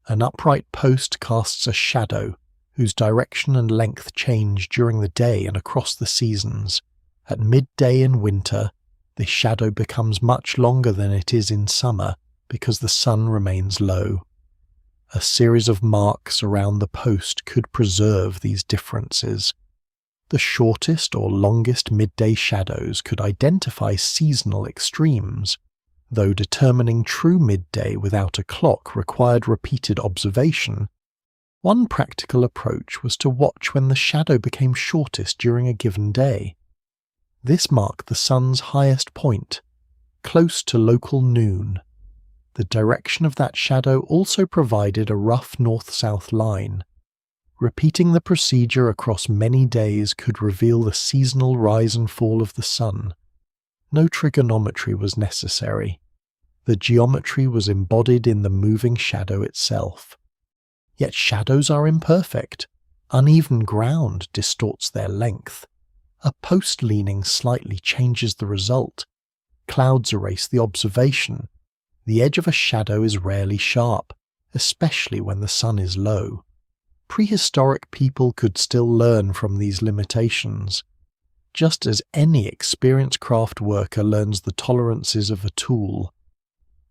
[SPEAKER 1] An upright post casts a shadow, whose direction and length change during the day and across the seasons. At midday in winter, the shadow becomes much longer than it is in summer because the sun remains low. A series of marks around the post could preserve these differences. The shortest or longest midday shadows could identify seasonal extremes, though determining true midday without a clock required repeated observation. One practical approach was to watch when the shadow became shortest during a given day. This marked the sun's highest point, close to local noon. The direction of that shadow also provided a rough north-south line. Repeating the procedure across many days could reveal the seasonal rise and fall of the sun. No trigonometry was necessary. The geometry was embodied in the moving shadow itself. Yet shadows are imperfect. Uneven ground distorts their length. A post leaning slightly changes the result. Clouds erase the observation. The edge of a shadow is rarely sharp, especially when the sun is low. Prehistoric people could still learn from these limitations, just as any experienced craft worker learns the tolerances of a tool.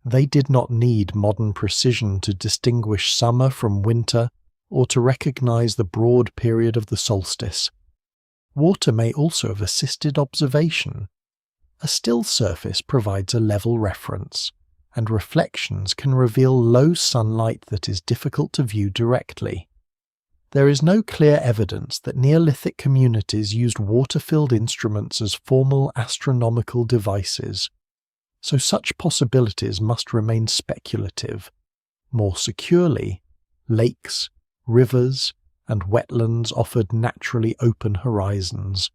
[SPEAKER 1] They did not need modern precision to distinguish summer from winter or to recognize the broad period of the solstice. Water may also have assisted observation. A still surface provides a level reference, and reflections can reveal low sunlight that is difficult to view directly. There is no clear evidence that Neolithic communities used water-filled instruments as formal astronomical devices, so such possibilities must remain speculative. More securely, lakes, rivers, and wetlands offered naturally open horizons.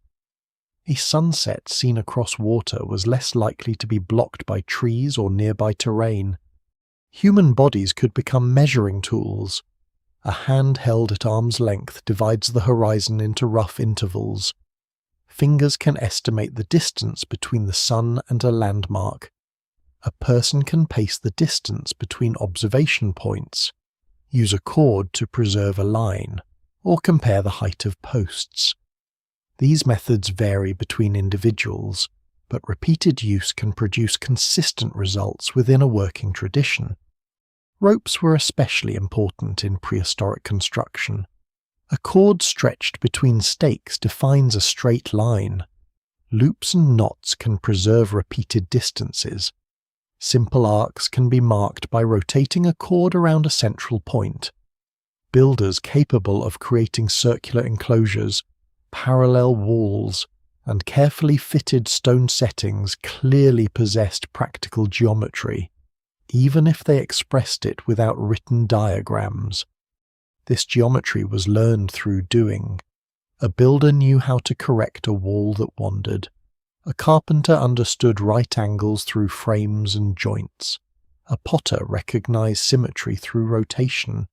[SPEAKER 1] A sunset seen across water was less likely to be blocked by trees or nearby terrain. Human bodies could become measuring tools. A hand held at arm's length divides the horizon into rough intervals. Fingers can estimate the distance between the sun and a landmark. a person can pace the distance between observation points, use a cord to preserve a line, or compare the height of posts. These methods vary between individuals, but repeated use can produce consistent results within a working tradition. Ropes were especially important in prehistoric construction. A cord stretched between stakes defines a straight line. Loops and knots can preserve repeated distances. Simple arcs can be marked by rotating a cord around a central point. Builders capable of creating circular enclosures, parallel walls, and carefully fitted stone settings clearly possessed practical geometry, even if they expressed it without written diagrams. This geometry was learned through doing. A builder knew how to correct a wall that wandered. A carpenter understood right angles through frames and joints. A potter recognized symmetry through rotation.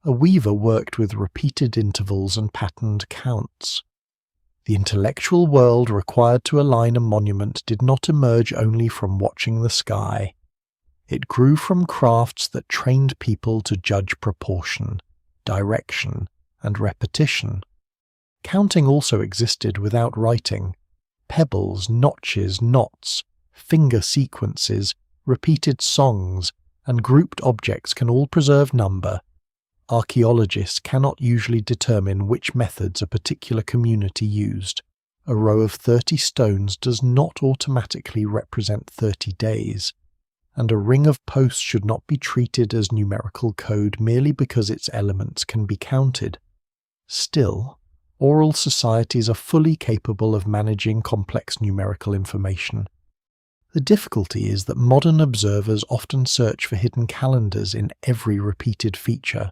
[SPEAKER 1] A weaver worked with repeated intervals and patterned counts. The intellectual world required to align a monument did not emerge only from watching the sky. It grew from crafts that trained people to judge proportion, direction, and repetition. Counting also existed without writing. Pebbles, notches, knots, finger sequences, repeated songs, and grouped objects can all preserve number. Archaeologists cannot usually determine which methods a particular community used. A row of 30 stones does not automatically represent 30 days, and a ring of posts should not be treated as numerical code merely because its elements can be counted. Still, oral societies are fully capable of managing complex numerical information. The difficulty is that modern observers often search for hidden calendars in every repeated feature.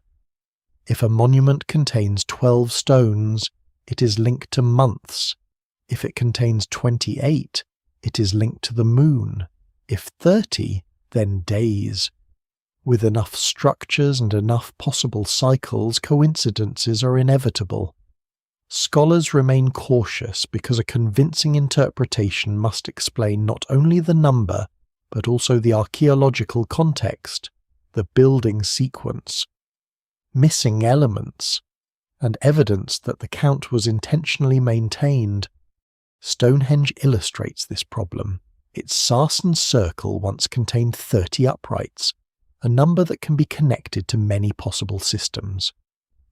[SPEAKER 1] If a monument contains 12 stones, it is linked to months. If it contains 28, it is linked to the moon. If 30, then days. With enough structures and enough possible cycles, coincidences are inevitable. Scholars remain cautious because a convincing interpretation must explain not only the number, but also the archaeological context, the building sequence, missing elements, and evidence that the count was intentionally maintained. Stonehenge illustrates this problem. Its Sarsen circle once contained 30 uprights, a number that can be connected to many possible systems.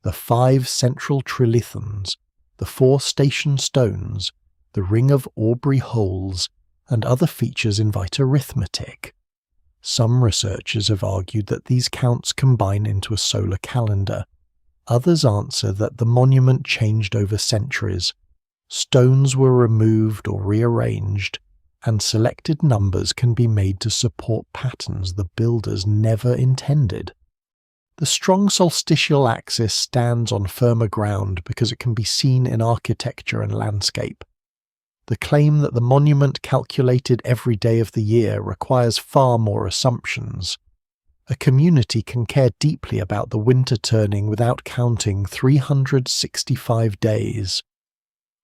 [SPEAKER 1] The 5 central trilithons, the 4 station stones, the ring of Aubrey holes, and other features invite arithmetic. Some researchers have argued that these counts combine into a solar calendar. Others answer that the monument changed over centuries. Stones were removed or rearranged, and selected numbers can be made to support patterns the builders never intended. The strong solstitial axis stands on firmer ground because it can be seen in architecture and landscape. The claim that the monument calculated every day of the year requires far more assumptions. A community can care deeply about the winter turning without counting 365 days.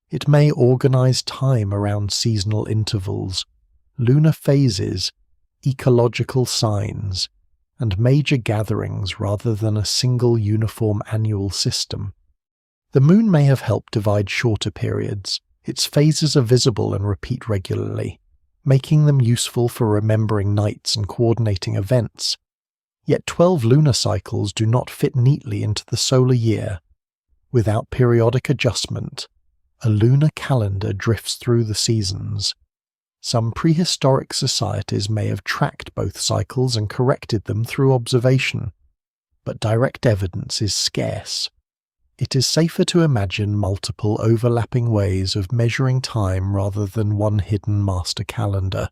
[SPEAKER 1] It may organize time around seasonal intervals, lunar phases, ecological signs, and major gatherings rather than a single uniform annual system. The moon may have helped divide shorter periods. Its phases are visible and repeat regularly, making them useful for remembering nights and coordinating events. Yet 12 lunar cycles do not fit neatly into the solar year. Without periodic adjustment, a lunar calendar drifts through the seasons. Some prehistoric societies may have tracked both cycles and corrected them through observation, but direct evidence is scarce. It is safer to imagine multiple overlapping ways of measuring time rather than one hidden master calendar.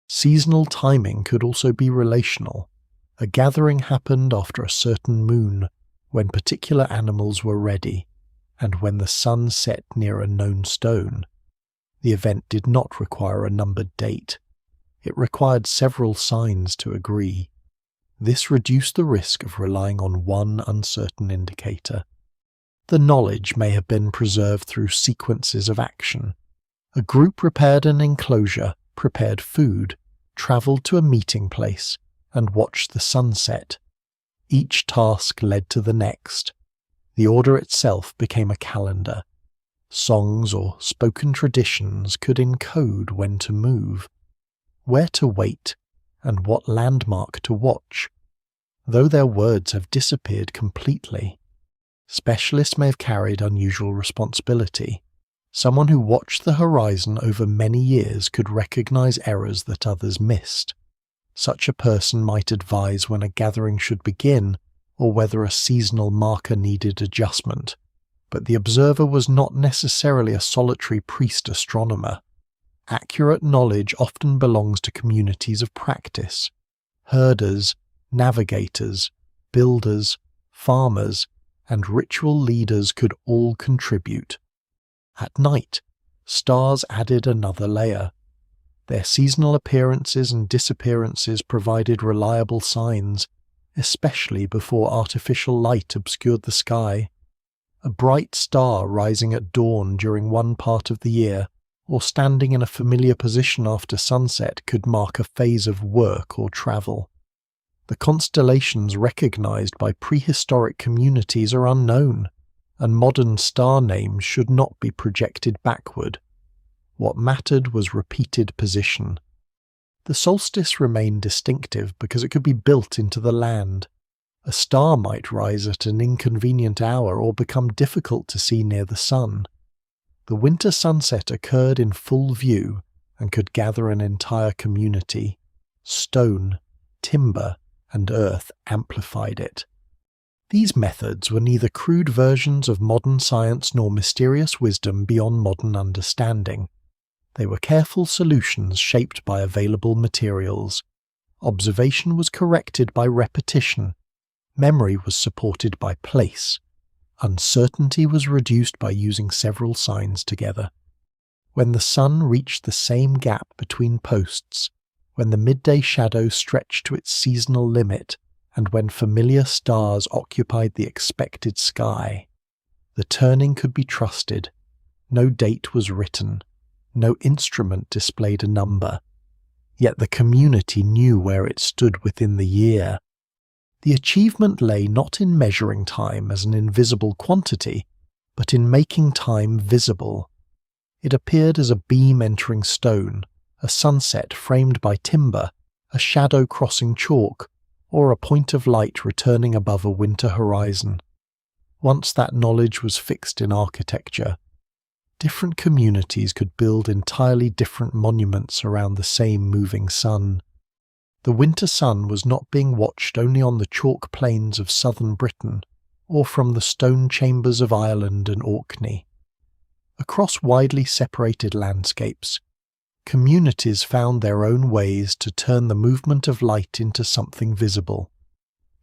[SPEAKER 1] Seasonal timing could also be relational. A gathering happened after a certain moon, when particular animals were ready, and when the sun set near a known stone. The event did not require a numbered date. It required several signs to agree. This reduced the risk of relying on one uncertain indicator. The knowledge may have been preserved through sequences of action. A group repaired an enclosure, prepared food, travelled to a meeting place and watched the sunset. Each task led to the next. The order itself became a calendar. Songs or spoken traditions could encode when to move, where to wait, and what landmark to watch, though their words have disappeared completely. Specialists may have carried unusual responsibility. Someone who watched the horizon over many years could recognize errors that others missed. Such a person might advise when a gathering should begin or whether a seasonal marker needed adjustment, but the observer was not necessarily a solitary priest astronomer. Accurate knowledge often belongs to communities of practice. Herders, navigators, builders, farmers, and ritual leaders could all contribute. At night, stars added another layer. Their seasonal appearances and disappearances provided reliable signs, especially before artificial light obscured the sky. A bright star rising at dawn during one part of the year, or standing in a familiar position after sunset, could mark a phase of work or travel. The constellations recognized by prehistoric communities are unknown, and modern star names should not be projected backward. What mattered was repeated position. The solstice remained distinctive because it could be built into the land. A star might rise at an inconvenient hour or become difficult to see near the sun. The winter sunset occurred in full view and could gather an entire community. Stone, timber, and earth amplified it. These methods were neither crude versions of modern science nor mysterious wisdom beyond modern understanding. They were careful solutions shaped by available materials. Observation was corrected by repetition. Memory was supported by place. Uncertainty was reduced by using several signs together. When the sun reached the same gap between posts, when the midday shadow stretched to its seasonal limit, and when familiar stars occupied the expected sky, the turning could be trusted. No date was written. No instrument displayed a number. Yet the community knew where it stood within the year. The achievement lay not in measuring time as an invisible quantity, but in making time visible. It appeared as a beam entering stone, a sunset framed by timber, a shadow crossing chalk, or a point of light returning above a winter horizon. Once that knowledge was fixed in architecture, different communities could build entirely different monuments around the same moving sun. The winter sun was not being watched only on the chalk plains of southern Britain or from the stone chambers of Ireland and Orkney. Across widely separated landscapes, communities found their own ways to turn the movement of light into something visible.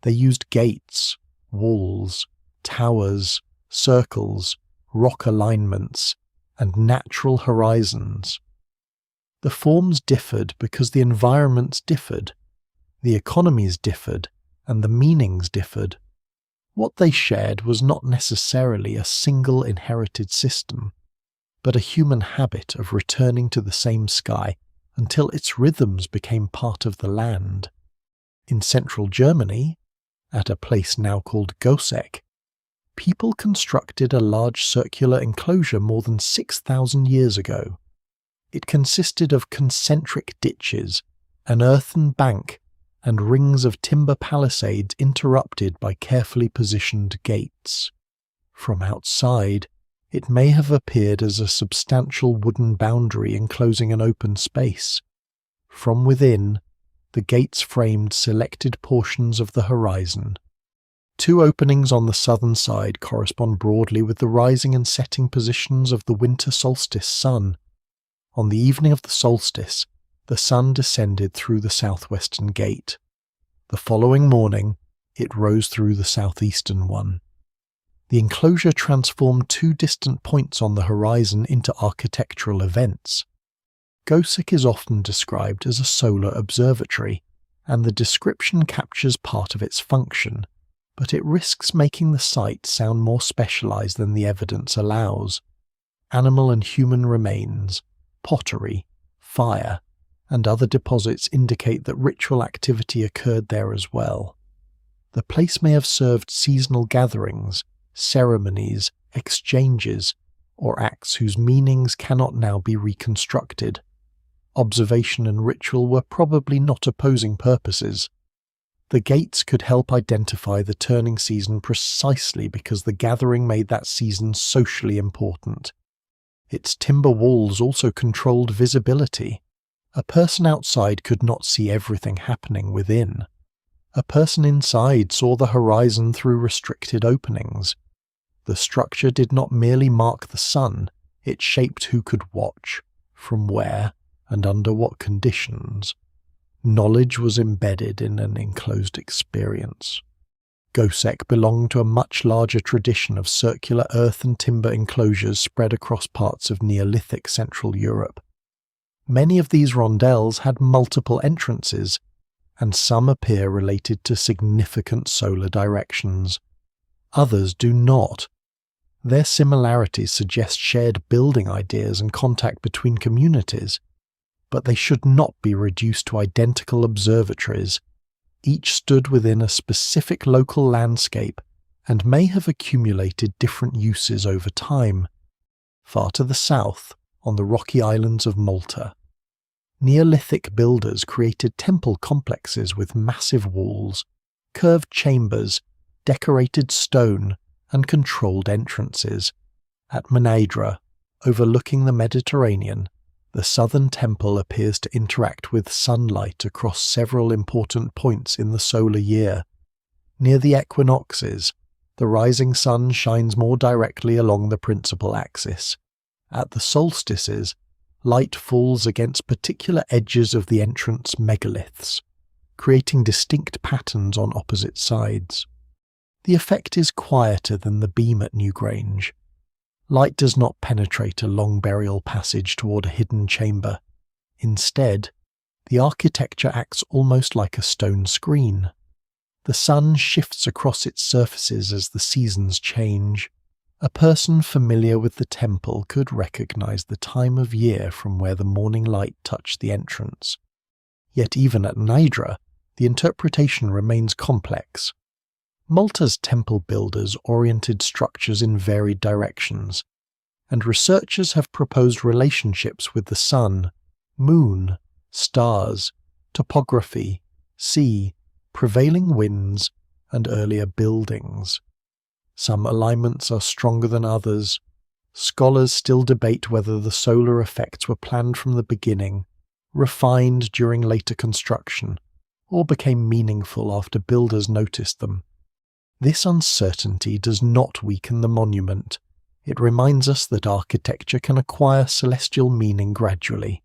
[SPEAKER 1] They used gates, walls, towers, circles, rock alignments, and natural horizons. The forms differed because the environments differed, the economies differed, and the meanings differed. What they shared was not necessarily a single inherited system, but a human habit of returning to the same sky until its rhythms became part of the land. In central Germany, at a place now called Goseck, people constructed a large circular enclosure more than 6,000 years ago. It consisted of concentric ditches, an earthen bank, and rings of timber palisades interrupted by carefully positioned gates. From outside, it may have appeared as a substantial wooden boundary enclosing an open space. From within, the gates framed selected portions of the horizon. Two openings on the southern side correspond broadly with the rising and setting positions of the winter solstice sun. On the evening of the solstice, the sun descended through the southwestern gate. The following morning, it rose through the southeastern one. The enclosure transformed two distant points on the horizon into architectural events. Goseck is often described as a solar observatory, and the description captures part of its function, but it risks making the site sound more specialized than the evidence allows. Animal and human remains, pottery, fire, and other deposits indicate that ritual activity occurred there as well. The place may have served seasonal gatherings, ceremonies, exchanges, or acts whose meanings cannot now be reconstructed. Observation and ritual were probably not opposing purposes. The gates could help identify the turning season precisely because the gathering made that season socially important. Its timber walls also controlled visibility. A person outside could not see everything happening within. A person inside saw the horizon through restricted openings. The structure did not merely mark the sun, it shaped who could watch, from where, and under what conditions. Knowledge was embedded in an enclosed experience. Goseck belonged to a much larger tradition of circular earth and timber enclosures spread across parts of Neolithic Central Europe. Many of these rondels had multiple entrances, and some appear related to significant solar directions. Others do not. Their similarities suggest shared building ideas and contact between communities, but they should not be reduced to identical observatories. Each stood within a specific local landscape and may have accumulated different uses over time. Far to the south, on the rocky islands of Malta, Neolithic builders created temple complexes with massive walls, curved chambers, decorated stone, and controlled entrances. At Mnajdra, overlooking the Mediterranean, the southern temple appears to interact with sunlight across several important points in the solar year. Near the equinoxes, the rising sun shines more directly along the principal axis. At the solstices, light falls against particular edges of the entrance megaliths, creating distinct patterns on opposite sides. The effect is quieter than the beam at Newgrange. Light does not penetrate a long burial passage toward a hidden chamber. Instead, the architecture acts almost like a stone screen. The sun shifts across its surfaces as the seasons change. A person familiar with the temple could recognize the time of year from where the morning light touched the entrance. Yet even at Mnajdra, the interpretation remains complex. Malta's temple builders oriented structures in varied directions, and researchers have proposed relationships with the sun, moon, stars, topography, sea, prevailing winds, and earlier buildings. Some alignments are stronger than others. Scholars still debate whether the solar effects were planned from the beginning, refined during later construction, or became meaningful after builders noticed them. This uncertainty does not weaken the monument. It reminds us that architecture can acquire celestial meaning gradually.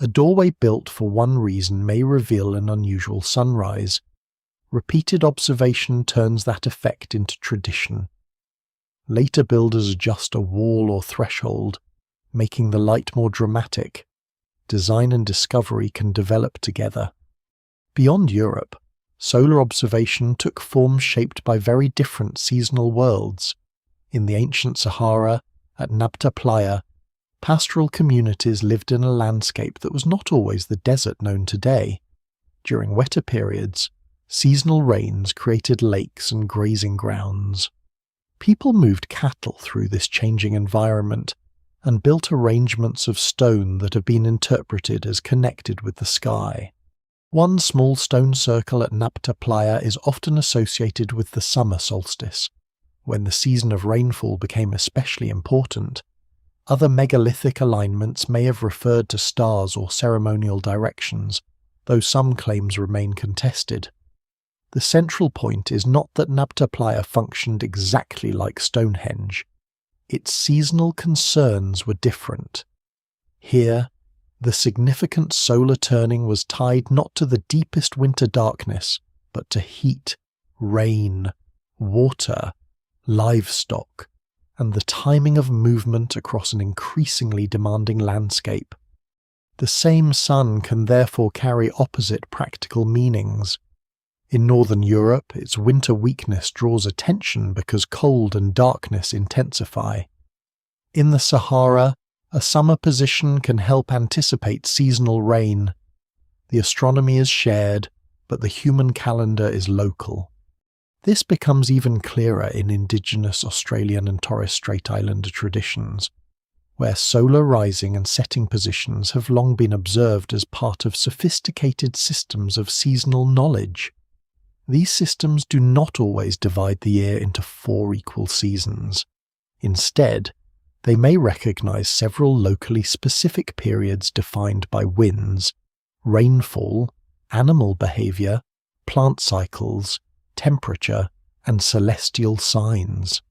[SPEAKER 1] A doorway built for one reason may reveal an unusual sunrise. Repeated observation turns that effect into tradition. Later builders adjust a wall or threshold, making the light more dramatic. Design and discovery can develop together. Beyond Europe, solar observation took forms shaped by very different seasonal worlds. In the ancient Sahara, at Nabta Playa, pastoral communities lived in a landscape that was not always the desert known today. During wetter periods, seasonal rains created lakes and grazing grounds. People moved cattle through this changing environment and built arrangements of stone that have been interpreted as connected with the sky. One small stone circle at Nabta Playa is often associated with the summer solstice, when the season of rainfall became especially important. Other megalithic alignments may have referred to stars or ceremonial directions, though some claims remain contested. The central point is not that Nabta Playa functioned exactly like Stonehenge. Its seasonal concerns were different. Here, the significant solar turning was tied not to the deepest winter darkness, but to heat, rain, water, livestock, and the timing of movement across an increasingly demanding landscape. The same sun can therefore carry opposite practical meanings. In northern Europe, its winter weakness draws attention because cold and darkness intensify. In the Sahara, a summer position can help anticipate seasonal rain, The astronomy is shared, but the human calendar is local. This becomes even clearer in indigenous Australian and Torres Strait Islander traditions, where solar rising and setting positions have long been observed as part of sophisticated systems of seasonal knowledge. These systems do not always divide the year into 4 equal seasons. Instead, they may recognize several locally specific periods defined by winds, rainfall, animal behavior, plant cycles, temperature, and celestial signs.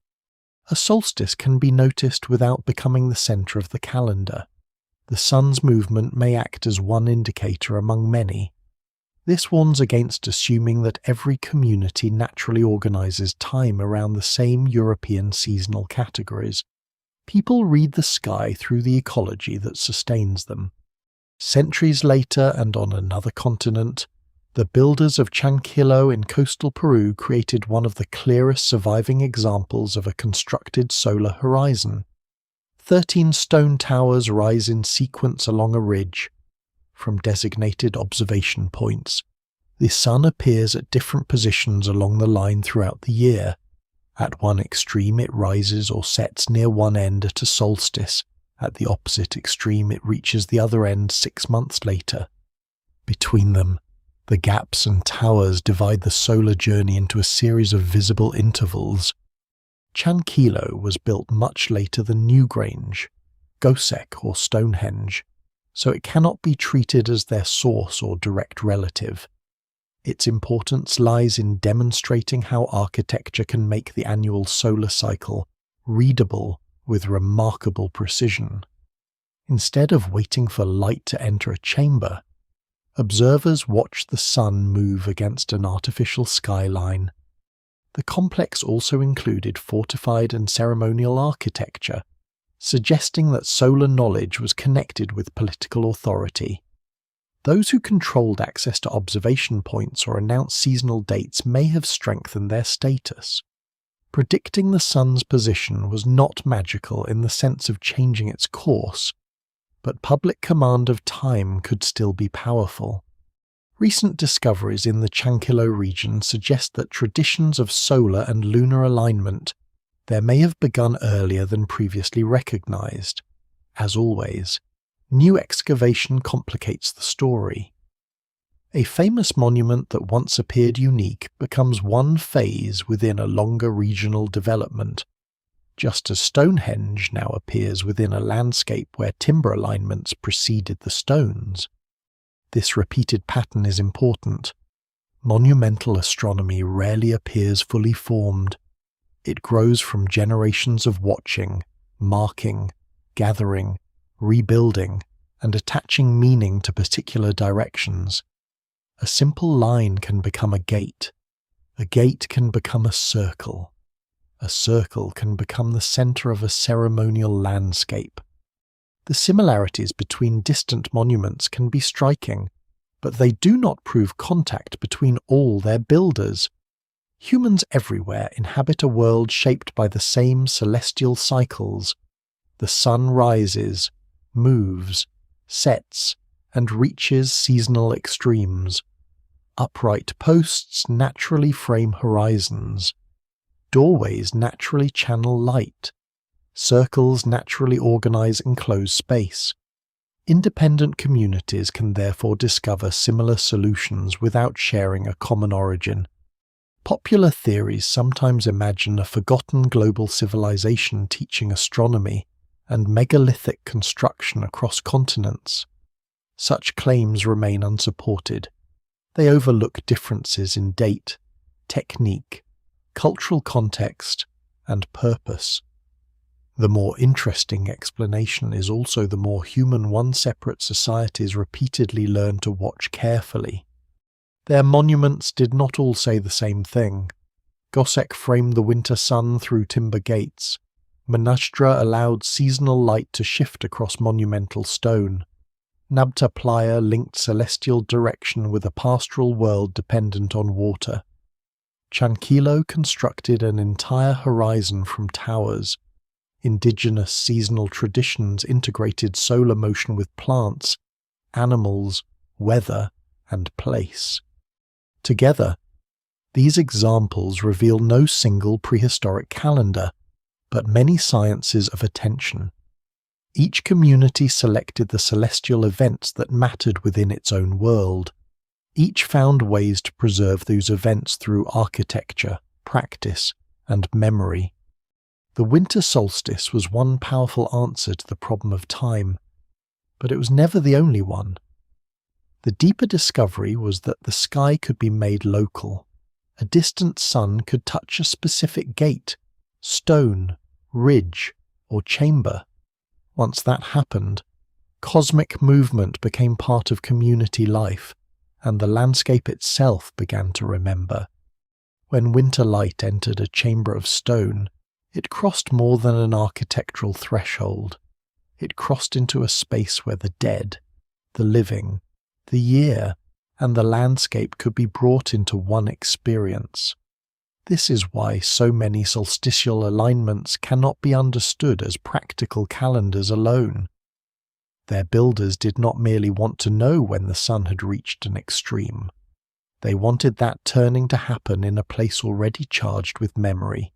[SPEAKER 1] A solstice can be noticed without becoming the center of the calendar. The sun's movement may act as one indicator among many. This warns against assuming that every community naturally organizes time around the same European seasonal categories. People read the sky through the ecology that sustains them. Centuries later, and on another continent, the builders of Chanquillo in coastal Peru created one of the clearest surviving examples of a constructed solar horizon. 13 stone towers rise in sequence along a ridge. From designated observation points, the sun appears at different positions along the line throughout the year. At one extreme it rises or sets near one end at a solstice. At the opposite extreme it reaches the other end 6 months later. Between them, the gaps and towers divide the solar journey into a series of visible intervals. Chanquillo was built much later than Newgrange, Goseck or Stonehenge, so it cannot be treated as their source or direct relative. Its importance lies in demonstrating how architecture can make the annual solar cycle readable with remarkable precision. Instead of waiting for light to enter a chamber, observers watch the sun move against an artificial skyline. The complex also included fortified and ceremonial architecture, suggesting that solar knowledge was connected with political authority. Those who controlled access to observation points or announced seasonal dates may have strengthened their status. Predicting the sun's position was not magical in the sense of changing its course, but public command of time could still be powerful. Recent discoveries in the Chanquillo region suggest that traditions of solar and lunar alignment there may have begun earlier than previously recognized. As always, new excavation complicates the story. A famous monument that once appeared unique becomes one phase within a longer regional development, just as Stonehenge now appears within a landscape where timber alignments preceded the stones. This repeated pattern is important. Monumental astronomy rarely appears fully formed. It grows from generations of watching, marking, gathering, rebuilding, and attaching meaning to particular directions. A simple line can become a gate can become a circle can become the center of a ceremonial landscape. The similarities between distant monuments can be striking, but they do not prove contact between all their builders. Humans everywhere inhabit a world shaped by the same celestial cycles. The sun rises, moves, sets, and reaches seasonal extremes. Upright posts naturally frame horizons. Doorways naturally channel light. Circles naturally organize enclosed space. Independent communities can therefore discover similar solutions without sharing a common origin. Popular theories sometimes imagine a forgotten global civilization teaching astronomy and megalithic construction across continents. Such claims remain unsupported. They overlook differences in date, technique, cultural context, and purpose. The more interesting explanation is also the more human one separate societies repeatedly learn to watch carefully. Their monuments did not all say the same thing. Goseck framed the winter sun through timber gates. Mnajdra allowed seasonal light to shift across monumental stone. Nabta linked celestial direction with a pastoral world dependent on water. Chanquillo constructed an entire horizon from towers. Indigenous seasonal traditions integrated solar motion with plants, animals, weather, and place. Together, these examples reveal no single prehistoric calendar, but many sciences of attention. Each community selected the celestial events that mattered within its own world. Each found ways to preserve those events through architecture, practice, and memory. The winter solstice was one powerful answer to the problem of time, but it was never the only one. The deeper discovery was that the sky could be made local. A distant sun could touch a specific gate, stone, ridge, or chamber. Once that happened, cosmic movement became part of community life, and the landscape itself began to remember. When winter light entered a chamber of stone, it crossed more than an architectural threshold. It crossed into a space where the dead, the living, the year, and the landscape could be brought into one experience. This is why so many solstitial alignments cannot be understood as practical calendars alone. Their builders did not merely want to know when the sun had reached an extreme. They wanted that turning to happen in a place already charged with memory.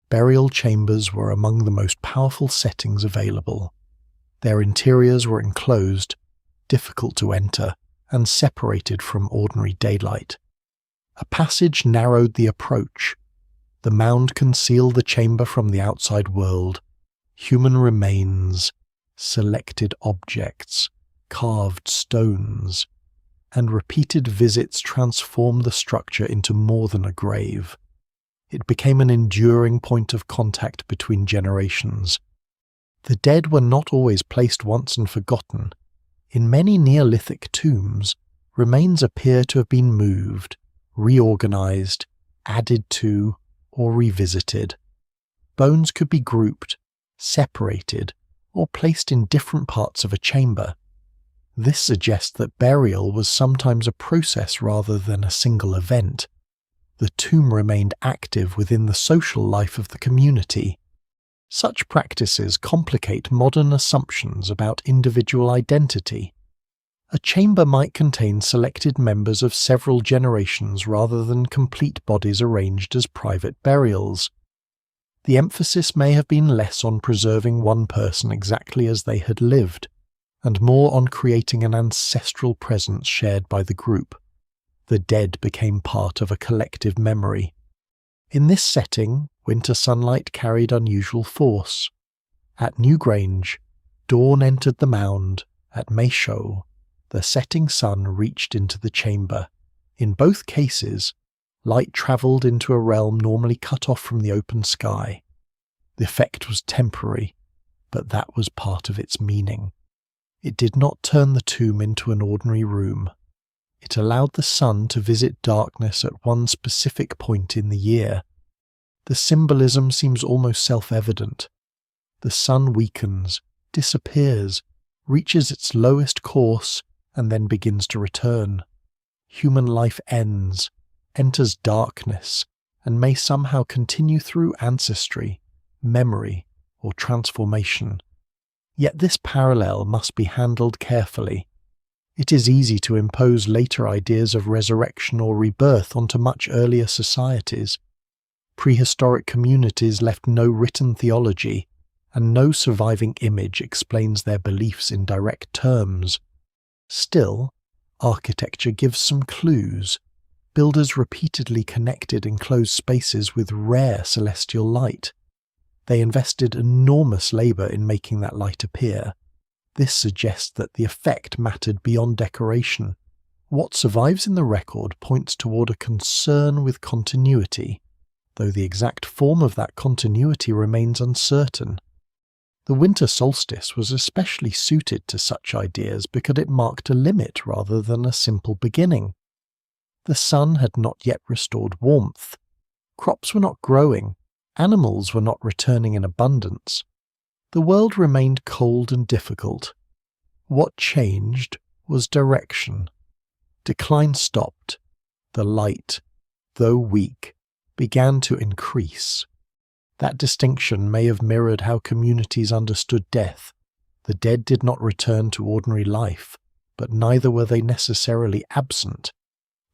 [SPEAKER 1] Burial chambers were among the most powerful settings available. Their interiors were enclosed, difficult to enter, and separated from ordinary daylight. A passage narrowed the approach. The mound concealed the chamber from the outside world. Human remains, selected objects, carved stones, and repeated visits transformed the structure into more than a grave. It became an enduring point of contact between generations. The dead were not always placed once and forgotten. In many Neolithic tombs, remains appear to have been moved, reorganized, added to, or revisited. Bones could be grouped, separated, or placed in different parts of a chamber. This suggests that burial was sometimes a process rather than a single event. The tomb remained active within the social life of the community. Such practices complicate modern assumptions about individual identity. A chamber might contain selected members of several generations rather than complete bodies arranged as private burials. The emphasis may have been less on preserving one person exactly as they had lived, and more on creating an ancestral presence shared by the group. The dead became part of a collective memory. In this setting, winter sunlight carried unusual force. At Newgrange, dawn entered the mound. At Maeshowe, the setting sun reached into the chamber. In both cases, light travelled into a realm normally cut off from the open sky. The effect was temporary, but that was part of its meaning. It did not turn the tomb into an ordinary room. It allowed the sun to visit darkness at one specific point in the year. The symbolism seems almost self-evident. The sun weakens, disappears, reaches its lowest course, and then begins to return. Human life ends, enters darkness, and may somehow continue through ancestry, memory, or transformation. Yet this parallel must be handled carefully. It is easy to impose later ideas of resurrection or rebirth onto much earlier societies. Prehistoric communities left no written theology, and no surviving image explains their beliefs in direct terms. Still, architecture gives some clues. Builders repeatedly connected enclosed spaces with rare celestial light. They invested enormous labour in making that light appear. This suggests that the effect mattered beyond decoration. What survives in the record points toward a concern with continuity, though the exact form of that continuity remains uncertain. The winter solstice was especially suited to such ideas because it marked a limit rather than a simple beginning. The sun had not yet restored warmth. Crops were not growing. Animals were not returning in abundance. The world remained cold and difficult. What changed was direction. Decline stopped. The light, though weak, began to increase. That distinction may have mirrored how communities understood death. The dead did not return to ordinary life. but neither were they necessarily absent.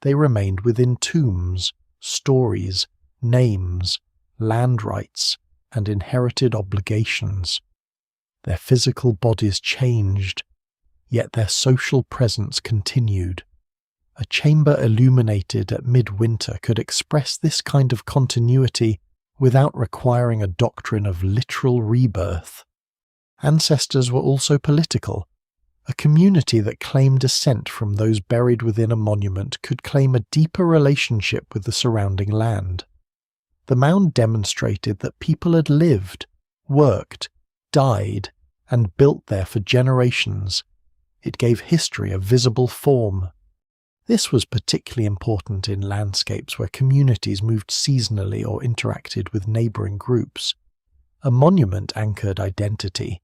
[SPEAKER 1] They remained within tombs, stories, names, land rights, and inherited obligations. Their physical bodies changed, yet their social presence continued. A chamber illuminated at midwinter could express this kind of continuity without requiring a doctrine of literal rebirth. Ancestors were also political. A community that claimed descent from those buried within a monument could claim a deeper relationship with the surrounding land. The mound demonstrated that people had lived, worked, died, and built there for generations. It gave history a visible form. This was particularly important in landscapes where communities moved seasonally or interacted with neighbouring groups. A monument anchored identity.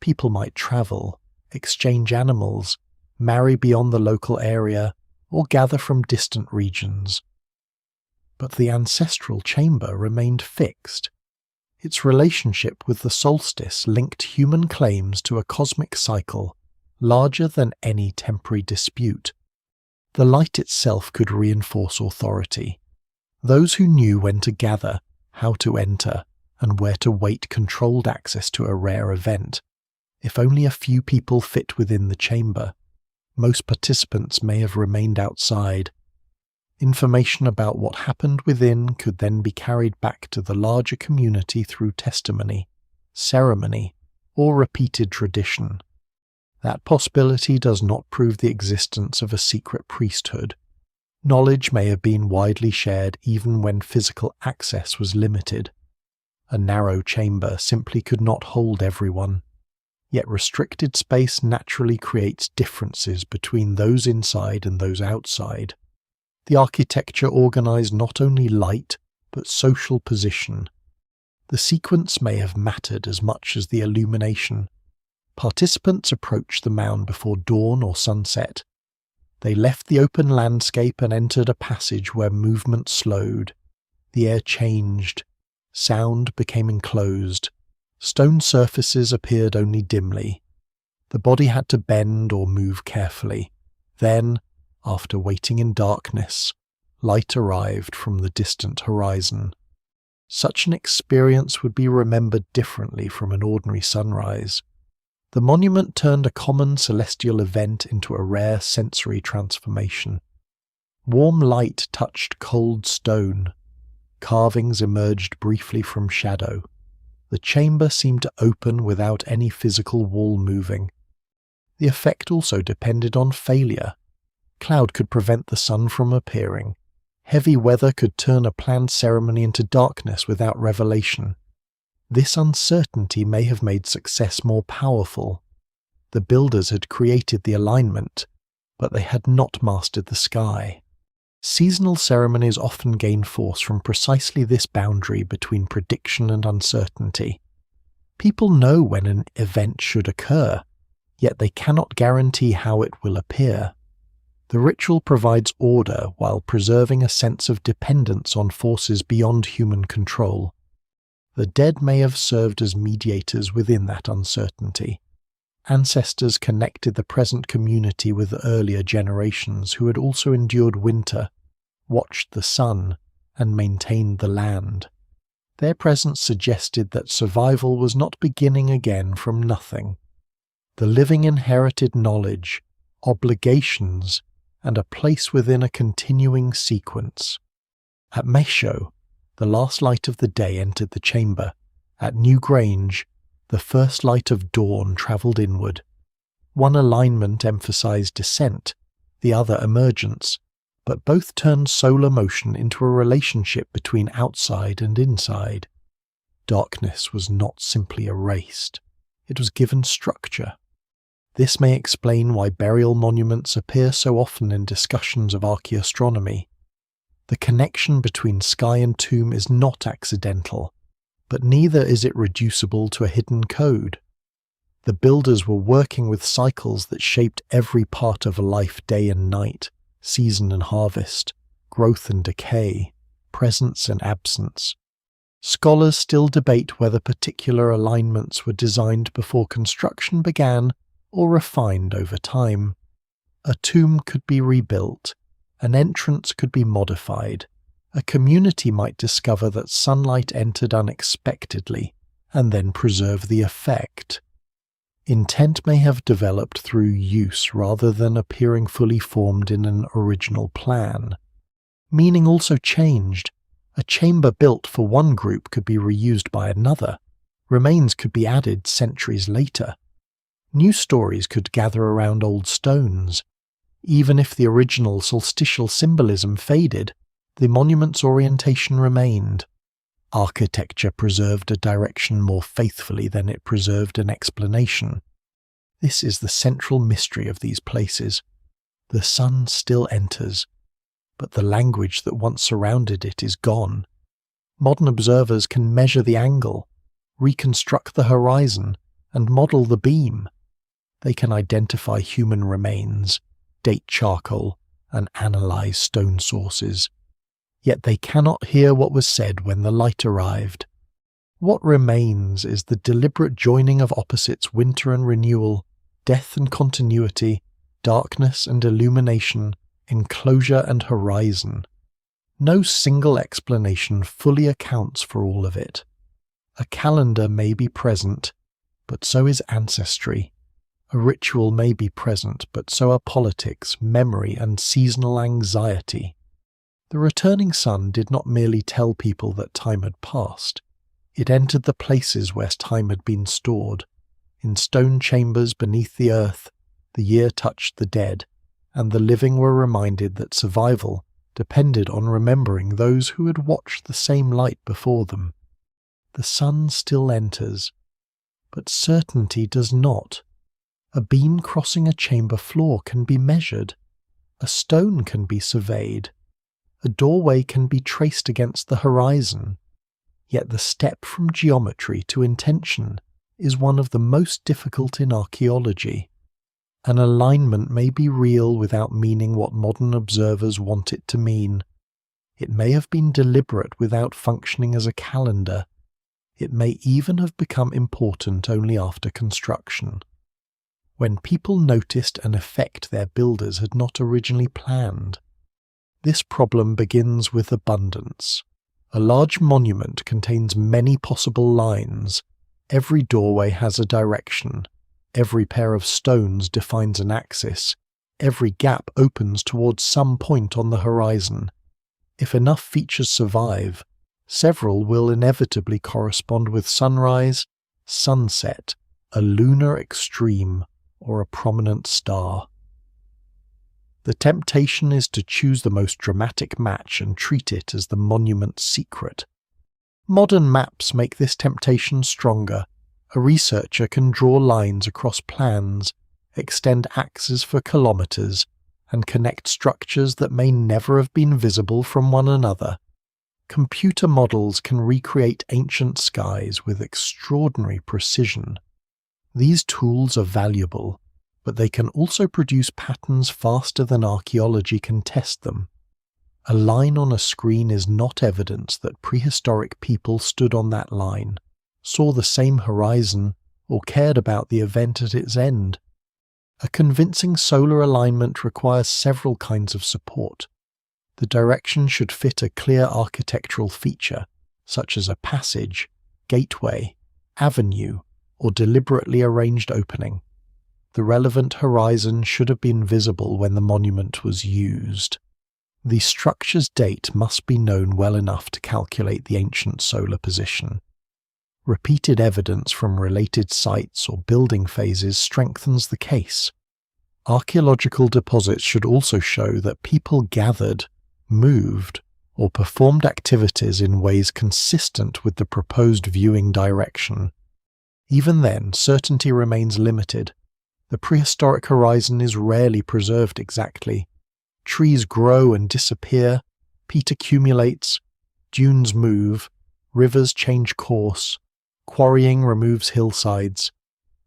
[SPEAKER 1] People might travel, exchange animals, marry beyond the local area, or gather from distant regions. But the ancestral chamber remained fixed. Its relationship with the solstice linked human claims to a cosmic cycle larger than any temporary dispute. The light itself could reinforce authority. Those who knew when to gather, how to enter, and where to wait controlled access to a rare event. If only a few people fit within the chamber, most participants may have remained outside. Information about what happened within could then be carried back to the larger community through testimony, ceremony, or repeated tradition. That possibility does not prove the existence of a secret priesthood. Knowledge may have been widely shared even when physical access was limited. A narrow chamber simply could not hold everyone. Yet restricted space naturally creates differences between those inside and those outside. The architecture organized not only light, but social position. The sequence may have mattered as much as the illumination. Participants approached the mound before dawn or sunset. They left the open landscape and entered a passage where movement slowed. The air changed. Sound became enclosed. Stone surfaces appeared only dimly. The body had to bend or move carefully. Then, after waiting in darkness, light arrived from the distant horizon. Such an experience would be remembered differently from an ordinary sunrise. The monument turned a common celestial event into a rare sensory transformation. Warm light touched cold stone. Carvings emerged briefly from shadow. The chamber seemed to open without any physical wall moving. The effect also depended on failure. Cloud could prevent the sun from appearing. Heavy weather could turn a planned ceremony into darkness without revelation. This uncertainty may have made success more powerful. The builders had created the alignment, but they had not mastered the sky. Seasonal ceremonies often gain force from precisely this boundary between prediction and uncertainty. People know when an event should occur, yet they cannot guarantee how it will appear. The ritual provides order while preserving a sense of dependence on forces beyond human control. The dead may have served as mediators within that uncertainty. Ancestors connected the present community with earlier generations who had also endured winter, watched the sun, and maintained the land. Their presence suggested that survival was not beginning again from nothing. The living inherited knowledge, obligations, and a place within a continuing sequence. At Maeshowe, the last light of the day entered the chamber. At Newgrange, the first light of dawn travelled inward. One alignment emphasized descent, the other emergence, but both turned solar motion into a relationship between outside and inside. Darkness was not simply erased, it was given structure. This may explain why burial monuments appear so often in discussions of archaeoastronomy. The connection between sky and tomb is not accidental, but neither is it reducible to a hidden code. The builders were working with cycles that shaped every part of a life, day and night, season and harvest, growth and decay, presence and absence. Scholars still debate whether particular alignments were designed before construction began or refined over time. A tomb could be rebuilt, an entrance could be modified, a community might discover that sunlight entered unexpectedly and then preserve the effect. Intent may have developed through use rather than appearing fully formed in an original plan. Meaning also changed. A chamber built for one group could be reused by another. Remains could be added centuries later. New stories could gather around old stones. Even if the original solstitial symbolism faded, the monument's orientation remained. Architecture preserved a direction more faithfully than it preserved an explanation. This is the central mystery of these places. The sun still enters, but the language that once surrounded it is gone. Modern observers can measure the angle, reconstruct the horizon, and model the beam. They can identify human remains, date charcoal, and analyze stone sources. Yet they cannot hear what was said when the light arrived. What remains is the deliberate joining of opposites winter and renewal, death and continuity, darkness and illumination, enclosure and horizon. No single explanation fully accounts for all of it. A calendar may be present, but so is ancestry. A ritual may be present, but so are politics, memory, and seasonal anxiety. The returning sun did not merely tell people that time had passed. It entered the places where time had been stored. In stone chambers beneath the earth, the year touched the dead, and the living were reminded that survival depended on remembering those who had watched the same light before them. The sun still enters, but certainty does not. A beam crossing a chamber floor can be measured. A stone can be surveyed. A doorway can be traced against the horizon. Yet the step from geometry to intention is one of the most difficult in archaeology. An alignment may be real without meaning what modern observers want it to mean. It may have been deliberate without functioning as a calendar. It may even have become important only after construction, when people noticed an effect their builders had not originally planned. This problem begins with abundance. A large monument contains many possible lines. Every doorway has a direction. Every pair of stones defines an axis. Every gap opens towards some point on the horizon. If enough features survive, several will inevitably correspond with sunrise, sunset, a lunar extreme, or a prominent star. The temptation is to choose the most dramatic match and treat it as the monument's secret. Modern maps make this temptation stronger. A researcher can draw lines across plans, extend axes for kilometers, and connect structures that may never have been visible from one another. Computer models can recreate ancient skies with extraordinary precision. These tools are valuable, but they can also produce patterns faster than archaeology can test them. A line on a screen is not evidence that prehistoric people stood on that line, saw the same horizon, or cared about the event at its end. A convincing solar alignment requires several kinds of support. The direction should fit a clear architectural feature, such as a passage, gateway, avenue, or deliberately arranged opening. The relevant horizon should have been visible when the monument was used. The structure's date must be known well enough to calculate the ancient solar position. Repeated evidence from related sites or building phases strengthens the case. Archaeological deposits should also show that people gathered, moved, or performed activities in ways consistent with the proposed viewing direction. Even then, certainty remains limited. The prehistoric horizon is rarely preserved exactly. Trees grow and disappear, peat accumulates, dunes move, rivers change course, quarrying removes hillsides.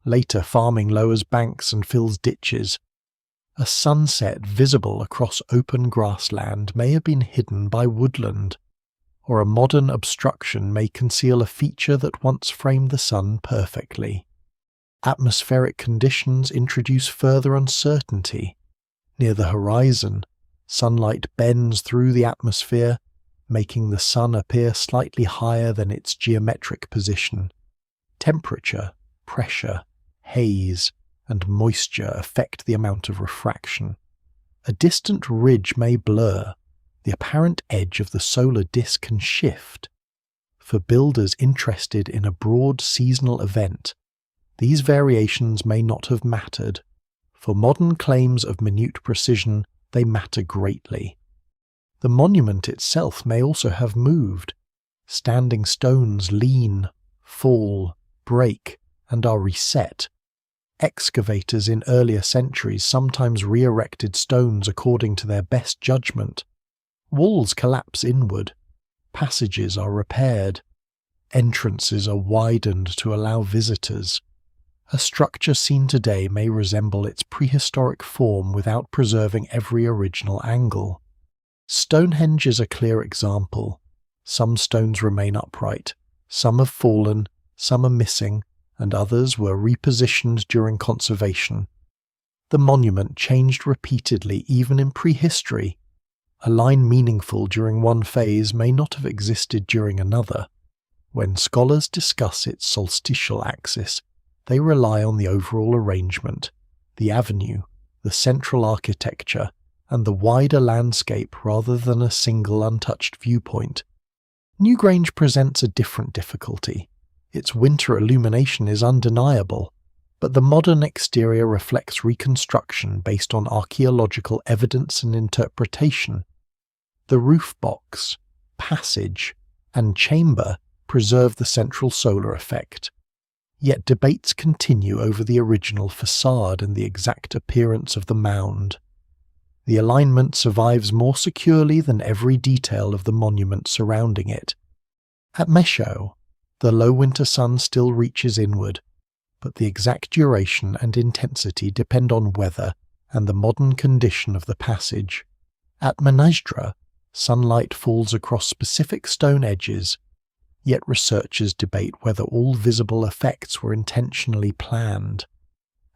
[SPEAKER 1] Later, farming lowers banks and fills ditches. A sunset visible across open grassland may have been hidden by woodland, or a modern obstruction may conceal a feature that once framed the sun perfectly. Atmospheric conditions introduce further uncertainty. Near the horizon, sunlight bends through the atmosphere, making the sun appear slightly higher than its geometric position. Temperature, pressure, haze, and moisture affect the amount of refraction. A distant ridge may blur. The apparent edge of the solar disk can shift. For builders interested in a broad seasonal event, these variations may not have mattered. For modern claims of minute precision, they matter greatly. The monument itself may also have moved. Standing stones lean, fall, break, and are reset. Excavators in earlier centuries sometimes re-erected stones according to their best judgment. Walls collapse inward. Passages are repaired. Entrances are widened to allow visitors. A structure seen today may resemble its prehistoric form without preserving every original angle. Stonehenge is a clear example. Some stones remain upright, some have fallen, some are missing, and others were repositioned during conservation. The monument changed repeatedly even in prehistory. A line meaningful during one phase may not have existed during another. When scholars discuss its solstitial axis, they rely on the overall arrangement, the avenue, the central architecture, and the wider landscape rather than a single untouched viewpoint. Newgrange presents a different difficulty. Its winter illumination is undeniable, but the modern exterior reflects reconstruction based on archaeological evidence and interpretation. The roof box, passage, and chamber preserve the central solar effect. Yet debates continue over the original facade and the exact appearance of the mound. The alignment survives more securely than every detail of the monument surrounding it. At Maeshowe, the low winter sun still reaches inward, but the exact duration and intensity depend on weather and the modern condition of the passage. At Mnajdra, sunlight falls across specific stone edges, yet researchers debate whether all visible effects were intentionally planned.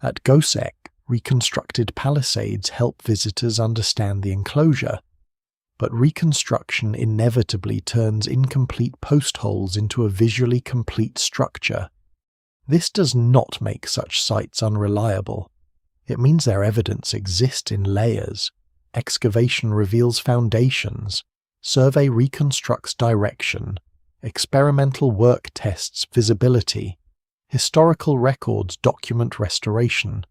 [SPEAKER 1] At Goseck, reconstructed palisades help visitors understand the enclosure, but reconstruction inevitably turns incomplete post holes into a visually complete structure. This does not make such sites unreliable. It means their evidence exists in layers. Excavation reveals foundations. Survey reconstructs direction. Experimental work tests visibility. Historical records document restoration.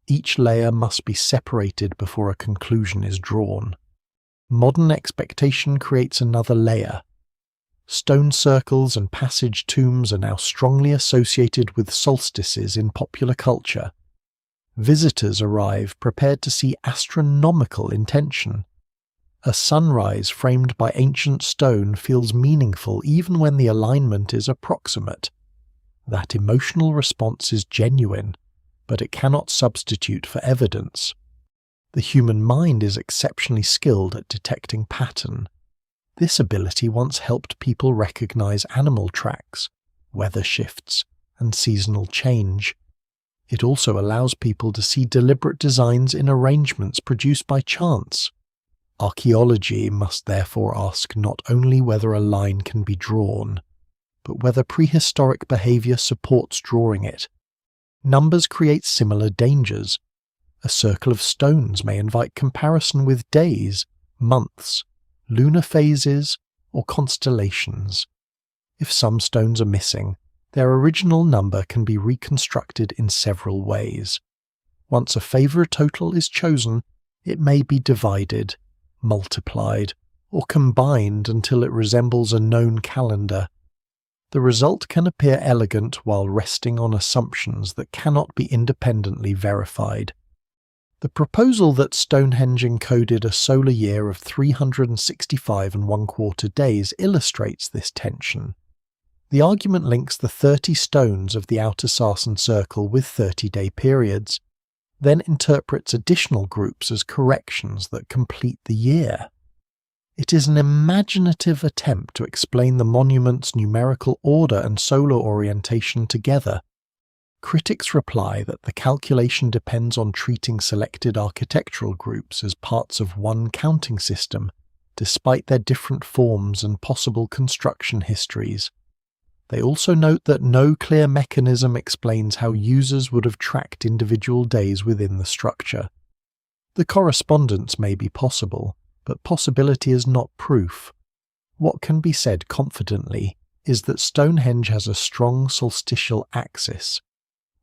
[SPEAKER 1] Each layer must be separated before a conclusion is drawn. Modern expectation creates another layer. Stone circles and passage tombs are now strongly associated with solstices in popular culture. Visitors arrive prepared to see astronomical intention. A sunrise framed by ancient stone feels meaningful even when the alignment is approximate. That emotional response is genuine, but it cannot substitute for evidence. The human mind is exceptionally skilled at detecting pattern. This ability once helped people recognize animal tracks, weather shifts, and seasonal change. It also allows people to see deliberate designs in arrangements produced by chance. Archaeology must therefore ask not only whether a line can be drawn, but whether prehistoric behavior supports drawing it. Numbers create similar dangers. A circle of stones may invite comparison with days, months, lunar phases, or constellations. If some stones are missing, their original number can be reconstructed in several ways. Once a favor total is chosen, it may be divided, multiplied, or combined until it resembles a known calendar. The result can appear elegant while resting on assumptions that cannot be independently verified. The proposal that Stonehenge encoded a solar year of 365 1/4 days illustrates this tension. The argument links the 30 stones of the outer Sarsen circle with 30-day periods, then interprets additional groups as corrections that complete the year. It is an imaginative attempt to explain the monument's numerical order and solar orientation together. Critics reply that the calculation depends on treating selected architectural groups as parts of one counting system, despite their different forms and possible construction histories. They also note that no clear mechanism explains how users would have tracked individual days within the structure. The correspondence may be possible, but possibility is not proof. What can be said confidently is that Stonehenge has a strong solstitial axis.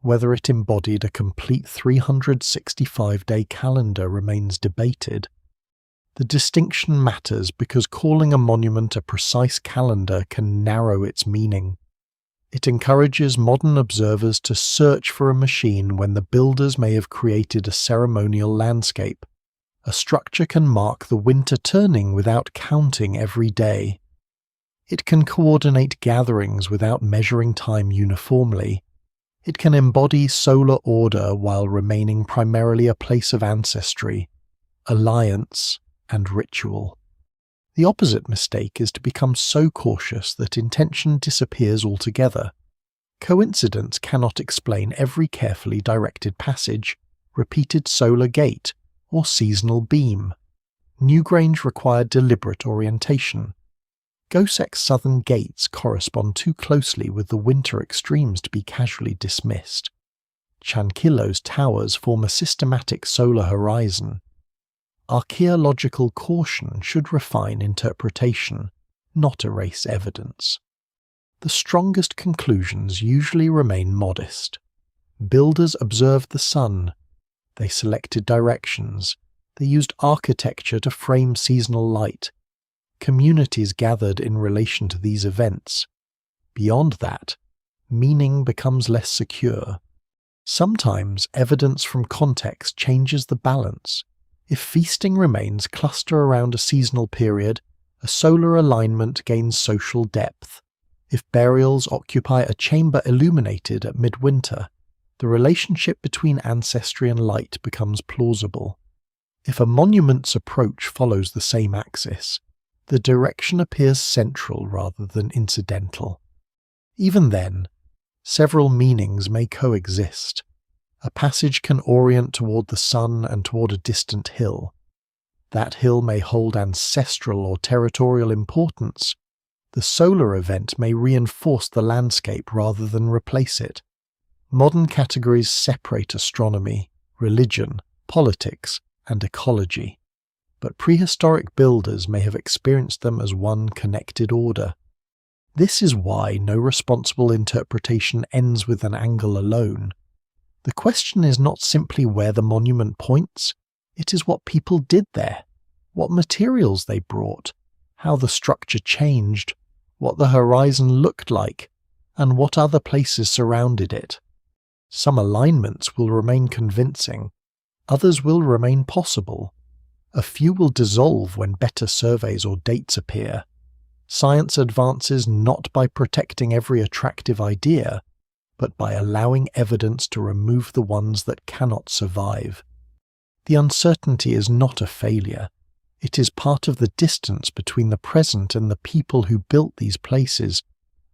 [SPEAKER 1] Whether it embodied a complete 365-day calendar remains debated. The distinction matters because calling a monument a precise calendar can narrow its meaning. It encourages modern observers to search for a machine when the builders may have created a ceremonial landscape. A structure can mark the winter turning without counting every day. It can coordinate gatherings without measuring time uniformly. It can embody solar order while remaining primarily a place of ancestry, alliance, and ritual. The opposite mistake is to become so cautious that intention disappears altogether. Coincidence cannot explain every carefully directed passage, repeated solar gate, or seasonal beam. Newgrange required deliberate orientation. Goseck's southern gates correspond too closely with the winter extremes to be casually dismissed. Chankillo's towers form a systematic solar horizon. Archaeological caution should refine interpretation, not erase evidence. The strongest conclusions usually remain modest. Builders observed the sun. They selected directions. They used architecture to frame seasonal light. Communities gathered in relation to these events. Beyond that, meaning becomes less secure. Sometimes evidence from context changes the balance. If feasting remains cluster around a seasonal period, a solar alignment gains social depth. If burials occupy a chamber illuminated at midwinter, the relationship between ancestry and light becomes plausible. If a monument's approach follows the same axis, the direction appears central rather than incidental. Even then, several meanings may coexist. A passage can orient toward the sun and toward a distant hill. That hill may hold ancestral or territorial importance. The solar event may reinforce the landscape rather than replace it. Modern categories separate astronomy, religion, politics, and ecology. But prehistoric builders may have experienced them as one connected order. This is why no responsible interpretation ends with an angle alone. The question is not simply where the monument points, it is what people did there, what materials they brought, how the structure changed, what the horizon looked like, and what other places surrounded it. Some alignments will remain convincing, others will remain possible. A few will dissolve when better surveys or dates appear. Science advances not by protecting every attractive idea, but by allowing evidence to remove the ones that cannot survive. The uncertainty is not a failure. It is part of the distance between the present and the people who built these places.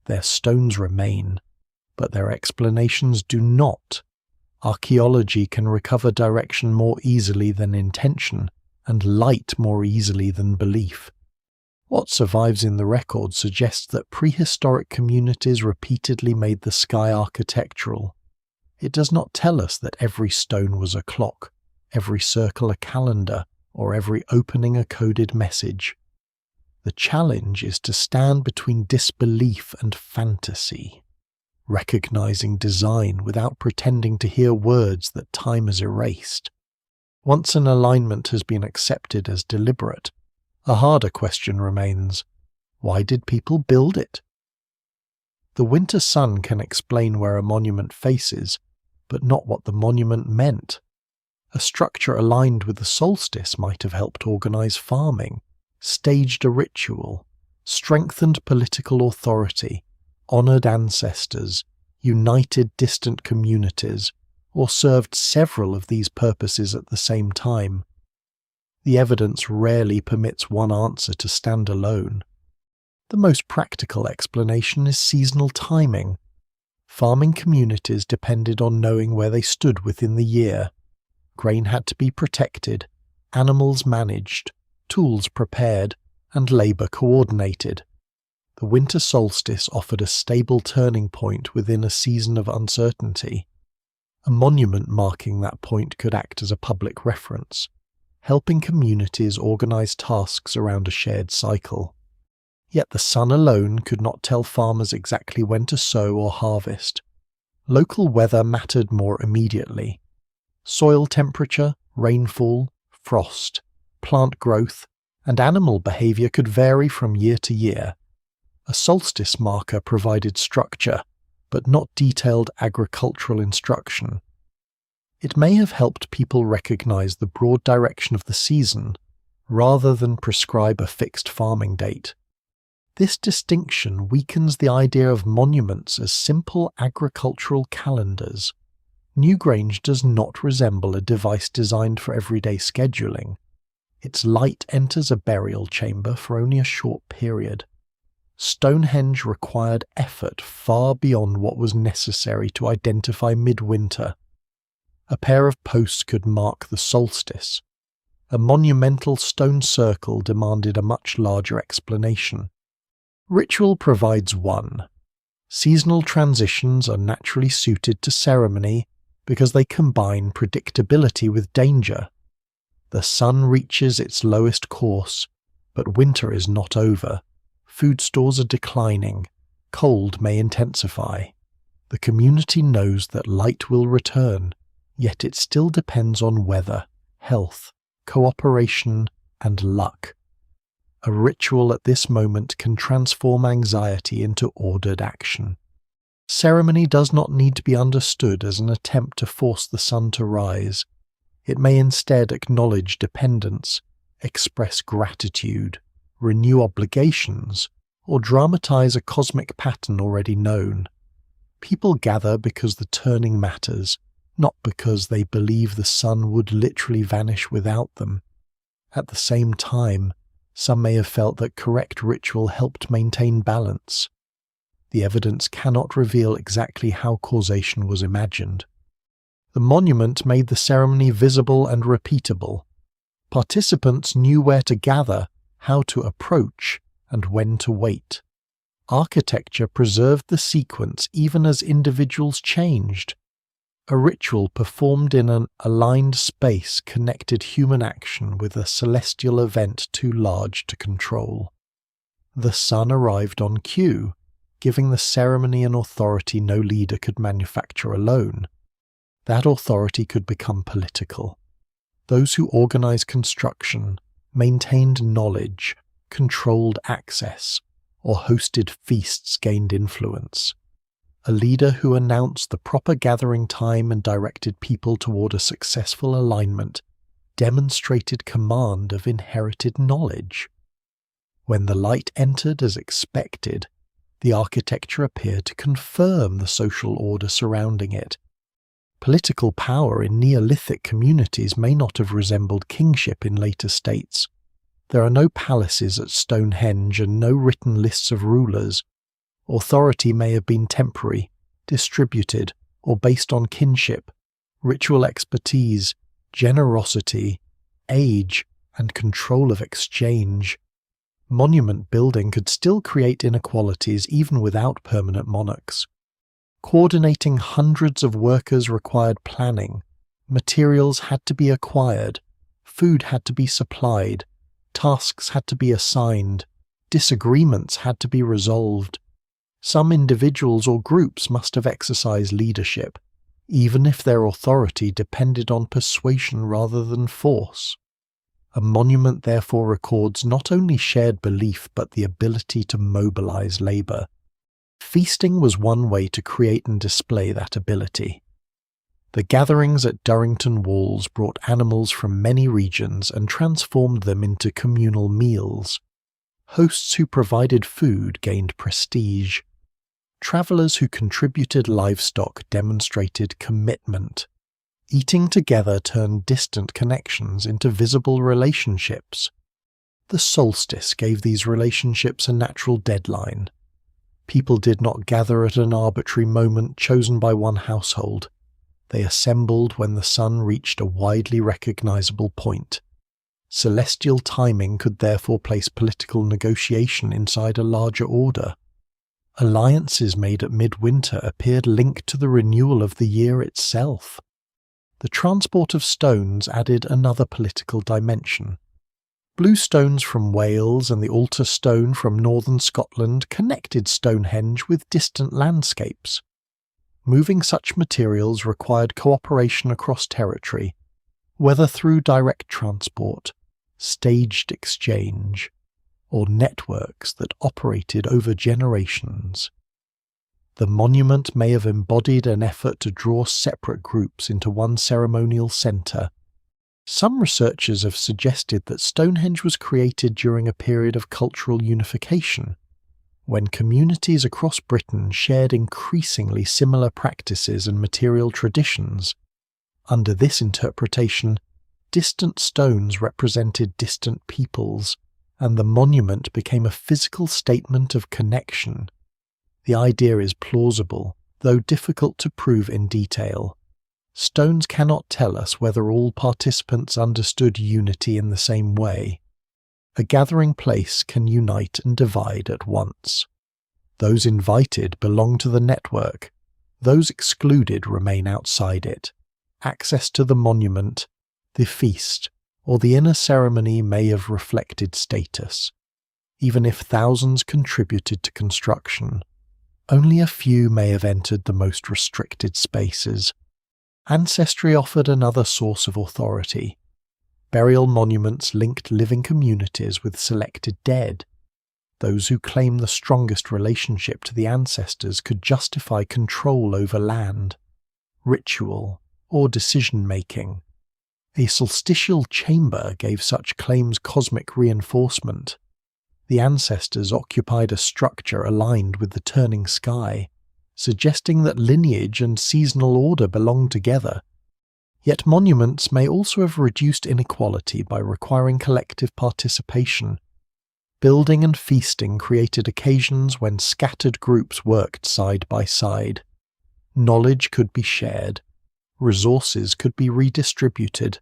[SPEAKER 1] Their stones remain, but their explanations do not. Archaeology can recover direction more easily than intention, and light more easily than belief. What survives in the record suggests that prehistoric communities repeatedly made the sky architectural. It does not tell us that every stone was a clock, every circle a calendar, or every opening a coded message. The challenge is to stand between disbelief and fantasy, recognizing design without pretending to hear words that time has erased. Once an alignment has been accepted as deliberate, a harder question remains: why did people build it? The winter sun can explain where a monument faces, but not what the monument meant. A structure aligned with the solstice might have helped organize farming, staged a ritual, strengthened political authority, honored ancestors, united distant communities, or served several of these purposes at the same time. The evidence rarely permits one answer to stand alone. The most practical explanation is seasonal timing. Farming communities depended on knowing where they stood within the year. Grain had to be protected, animals managed, tools prepared, and labour coordinated. The winter solstice offered a stable turning point within a season of uncertainty. A monument marking that point could act as a public reference, helping communities organise tasks around a shared cycle. Yet the sun alone could not tell farmers exactly when to sow or harvest. Local weather mattered more immediately. Soil temperature, rainfall, frost, plant growth, and animal behaviour could vary from year to year. A solstice marker provided structure, but not detailed agricultural instruction. It may have helped people recognise the broad direction of the season, rather than prescribe a fixed farming date. This distinction weakens the idea of monuments as simple agricultural calendars. Newgrange does not resemble a device designed for everyday scheduling. Its light enters a burial chamber for only a short period. Stonehenge required effort far beyond what was necessary to identify midwinter. A pair of posts could mark the solstice. A monumental stone circle demanded a much larger explanation. Ritual provides one. Seasonal transitions are naturally suited to ceremony because they combine predictability with danger. The sun reaches its lowest course, but winter is not over. Food stores are declining. Cold may intensify. The community knows that light will return, yet it still depends on weather, health, cooperation, and luck. A ritual at this moment can transform anxiety into ordered action. Ceremony does not need to be understood as an attempt to force the sun to rise. It may instead acknowledge dependence, express gratitude, renew obligations, or dramatize a cosmic pattern already known. People gather because the turning matters, not because they believe the sun would literally vanish without them. At the same time, some may have felt that correct ritual helped maintain balance. The evidence cannot reveal exactly how causation was imagined. The monument made the ceremony visible and repeatable. Participants knew where to gather, how to approach, and when to wait. Architecture preserved the sequence even as individuals changed. A ritual performed in an aligned space connected human action with a celestial event too large to control. The sun arrived on cue, giving the ceremony an authority no leader could manufacture alone. That authority could become political. Those who organized construction, maintained knowledge, controlled access, or hosted feasts gained influence. A leader who announced the proper gathering time and directed people toward a successful alignment demonstrated command of inherited knowledge. When the light entered as expected, the architecture appeared to confirm the social order surrounding it. Political power in Neolithic communities may not have resembled kingship in later states. There are no palaces at Stonehenge and no written lists of rulers. Authority may have been temporary, distributed, or based on kinship, ritual expertise, generosity, age, and control of exchange. Monument building could still create inequalities even without permanent monarchs. Coordinating hundreds of workers required planning. Materials had to be acquired, food had to be supplied, tasks had to be assigned, disagreements had to be resolved. Some individuals or groups must have exercised leadership, even if their authority depended on persuasion rather than force. A monument therefore records not only shared belief but the ability to mobilize labor. Feasting was one way to create and display that ability. The gatherings at Durrington Walls brought animals from many regions and transformed them into communal meals. Hosts who provided food gained prestige. Travellers who contributed livestock demonstrated commitment. Eating together turned distant connections into visible relationships. The solstice gave these relationships a natural deadline. People did not gather at an arbitrary moment chosen by one household. They assembled when the sun reached a widely recognizable point. Celestial timing could therefore place political negotiation inside a larger order. Alliances made at midwinter appeared linked to the renewal of the year itself. The transport of stones added another political dimension. Blue stones from Wales and the altar stone from northern Scotland connected Stonehenge with distant landscapes. Moving such materials required cooperation across territory, whether through direct transport, staged exchange, or networks that operated over generations. The monument may have embodied an effort to draw separate groups into one ceremonial centre. Some researchers have suggested that Stonehenge was created during a period of cultural unification, when communities across Britain shared increasingly similar practices and material traditions. Under this interpretation, distant stones represented distant peoples, and the monument became a physical statement of connection. The idea is plausible, though difficult to prove in detail. Stones cannot tell us whether all participants understood unity in the same way. A gathering place can unite and divide at once. Those invited belong to the network. Those excluded remain outside it. Access to the monument, the feast, or the inner ceremony may have reflected status. Even if thousands contributed to construction, only a few may have entered the most restricted spaces. Ancestry offered another source of authority. Burial monuments linked living communities with selected dead. Those who claimed the strongest relationship to the ancestors could justify control over land, ritual, or decision-making. A solstitial chamber gave such claims cosmic reinforcement. The ancestors occupied a structure aligned with the turning sky, suggesting that lineage and seasonal order belong together. Yet monuments may also have reduced inequality by requiring collective participation. Building and feasting created occasions when scattered groups worked side by side. Knowledge could be shared, resources could be redistributed,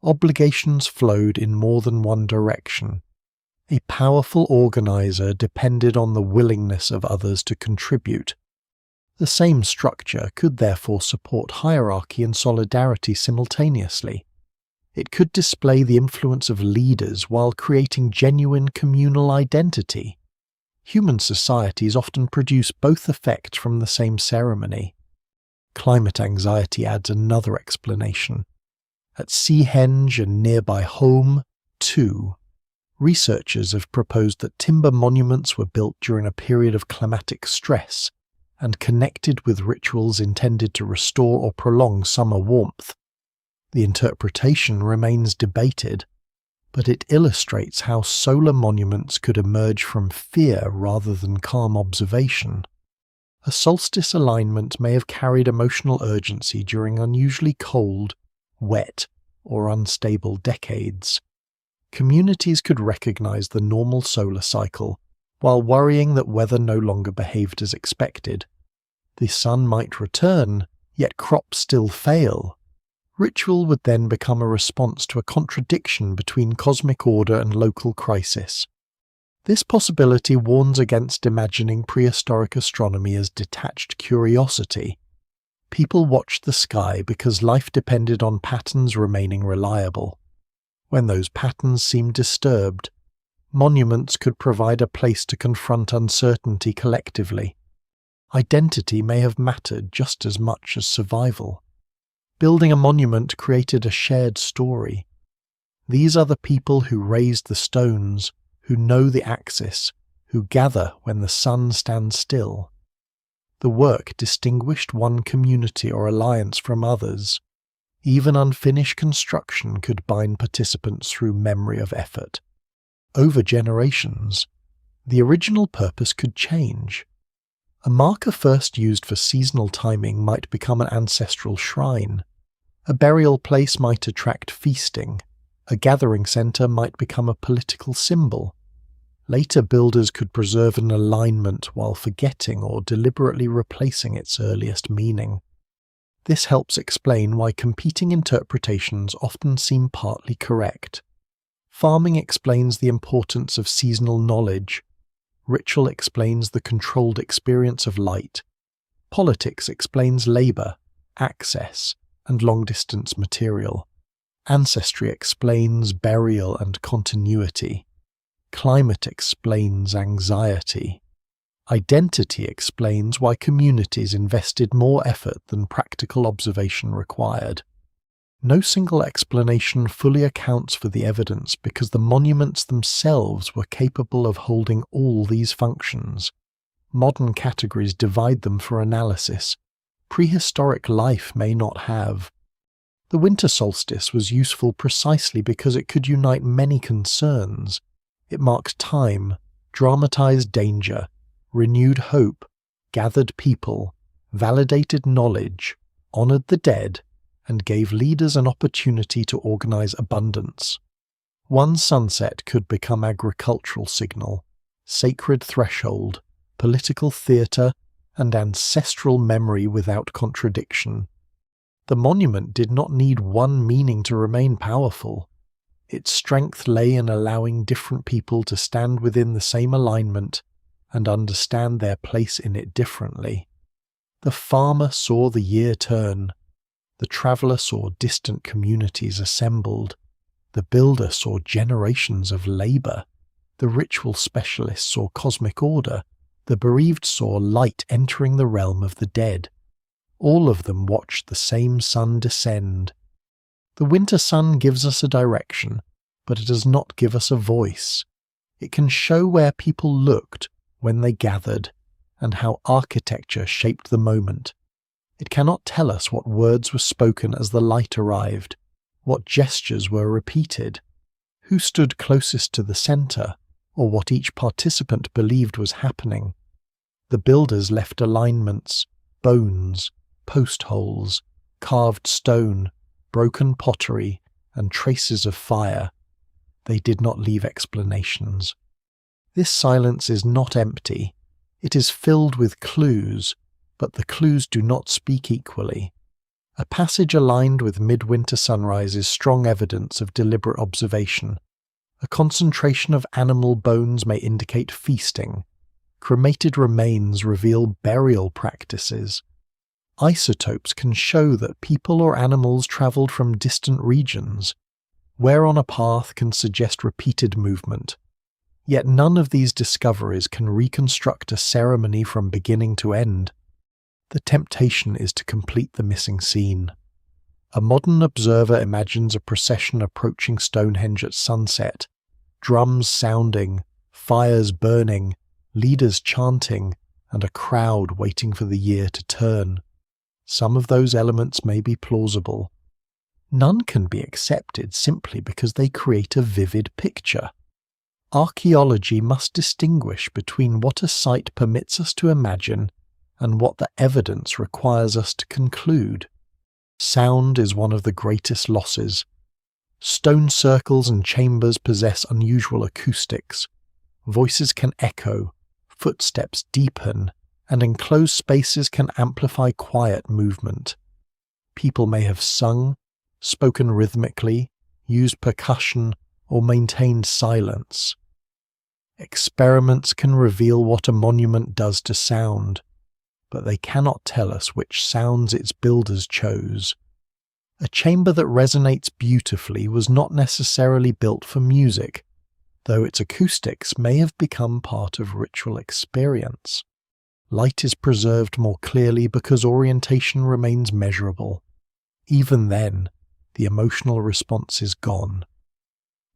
[SPEAKER 1] obligations flowed in more than one direction. A powerful organizer depended on the willingness of others to contribute. The same structure could therefore support hierarchy and solidarity simultaneously. It could display the influence of leaders while creating genuine communal identity. Human societies often produce both effects from the same ceremony. Climate anxiety adds another explanation. At Stonehenge and nearby Home, too, researchers have proposed that timber monuments were built during a period of climatic stress and connected with rituals intended to restore or prolong summer warmth. The interpretation remains debated, but it illustrates how solar monuments could emerge from fear rather than calm observation. A solstice alignment may have carried emotional urgency during unusually cold, wet, or unstable decades. Communities could recognize the normal solar cycle, while worrying that weather no longer behaved as expected. The sun might return, yet crops still fail. Ritual would then become a response to a contradiction between cosmic order and local crisis. This possibility warns against imagining prehistoric astronomy as detached curiosity. People watched the sky because life depended on patterns remaining reliable. When those patterns seemed disturbed, monuments could provide a place to confront uncertainty collectively. Identity may have mattered just as much as survival. Building a monument created a shared story. These are the people who raised the stones, who know the axis, who gather when the sun stands still. The work distinguished one community or alliance from others. Even unfinished construction could bind participants through memory of effort. Over generations, the original purpose could change. A marker first used for seasonal timing might become an ancestral shrine. A burial place might attract feasting. A gathering centre might become a political symbol. Later builders could preserve an alignment while forgetting or deliberately replacing its earliest meaning. This helps explain why competing interpretations often seem partly correct. Farming explains the importance of seasonal knowledge. Ritual explains the controlled experience of light. Politics explains labour, access, and long-distance material. Ancestry explains burial and continuity. Climate explains anxiety. Identity explains why communities invested more effort than practical observation required. No single explanation fully accounts for the evidence because the monuments themselves were capable of holding all these functions. Modern categories divide them for analysis. Prehistoric life may not have. The winter solstice was useful precisely because it could unite many concerns. It marked time, dramatized danger, renewed hope, gathered people, validated knowledge, honored the dead, and gave leaders an opportunity to organize abundance. One sunset could become agricultural signal, sacred threshold, political theatre, and ancestral memory without contradiction. The monument did not need one meaning to remain powerful. Its strength lay in allowing different people to stand within the same alignment and understand their place in it differently. The farmer saw the year turn. The traveller saw distant communities assembled. The builder saw generations of labour. The ritual specialist saw cosmic order. The bereaved saw light entering the realm of the dead. All of them watched the same sun descend. The winter sun gives us a direction, but it does not give us a voice. It can show where people looked when they gathered, and how architecture shaped the moment. It cannot tell us what words were spoken as the light arrived, what gestures were repeated, who stood closest to the centre, or what each participant believed was happening. The builders left alignments, bones, post holes, carved stone, broken pottery, and traces of fire. They did not leave explanations. This silence is not empty. It is filled with clues, but the clues do not speak equally. A passage aligned with midwinter sunrise is strong evidence of deliberate observation. A concentration of animal bones may indicate feasting. Cremated remains reveal burial practices. Isotopes can show that people or animals travelled from distant regions. Wear on a path can suggest repeated movement. Yet none of these discoveries can reconstruct a ceremony from beginning to end. The temptation is to complete the missing scene. A modern observer imagines a procession approaching Stonehenge at sunset, drums sounding, fires burning, leaders chanting, and a crowd waiting for the year to turn. Some of those elements may be plausible. None can be accepted simply because they create a vivid picture. Archaeology must distinguish between what a site permits us to imagine and what the evidence requires us to conclude. Sound is one of the greatest losses. Stone circles and chambers possess unusual acoustics. Voices can echo, footsteps deepen, and enclosed spaces can amplify quiet movement. People may have sung, spoken rhythmically, used percussion, or maintained silence. Experiments can reveal what a monument does to sound, but they cannot tell us which sounds its builders chose. A chamber that resonates beautifully was not necessarily built for music, though its acoustics may have become part of ritual experience. Light is preserved more clearly because orientation remains measurable. Even then, the emotional response is gone.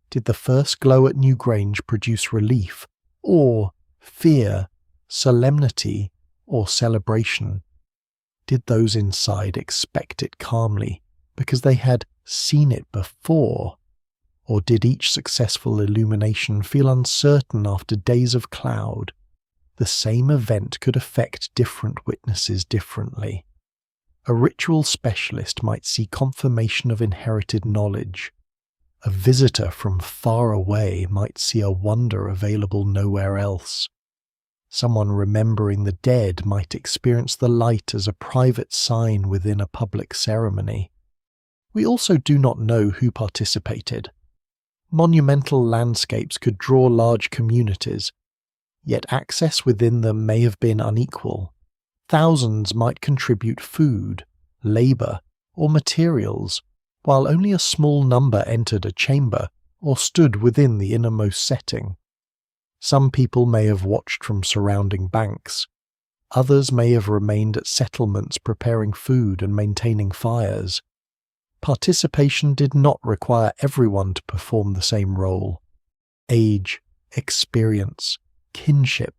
[SPEAKER 1] Did the first glow at Newgrange produce relief, awe, fear, solemnity, or celebration? Did those inside expect it calmly because they had seen it before? Or did each successful illumination feel uncertain after days of cloud? The same event could affect different witnesses differently. A ritual specialist might see confirmation of inherited knowledge. A visitor from far away might see a wonder available nowhere else. Someone remembering the dead might experience the light as a private sign within a public ceremony. We also do not know who participated. Monumental landscapes could draw large communities, yet access within them may have been unequal. Thousands might contribute food, labour, or materials, while only a small number entered a chamber or stood within the innermost setting. Some people may have watched from surrounding banks. Others may have remained at settlements preparing food and maintaining fires. Participation did not require everyone to perform the same role. Age, experience, kinship,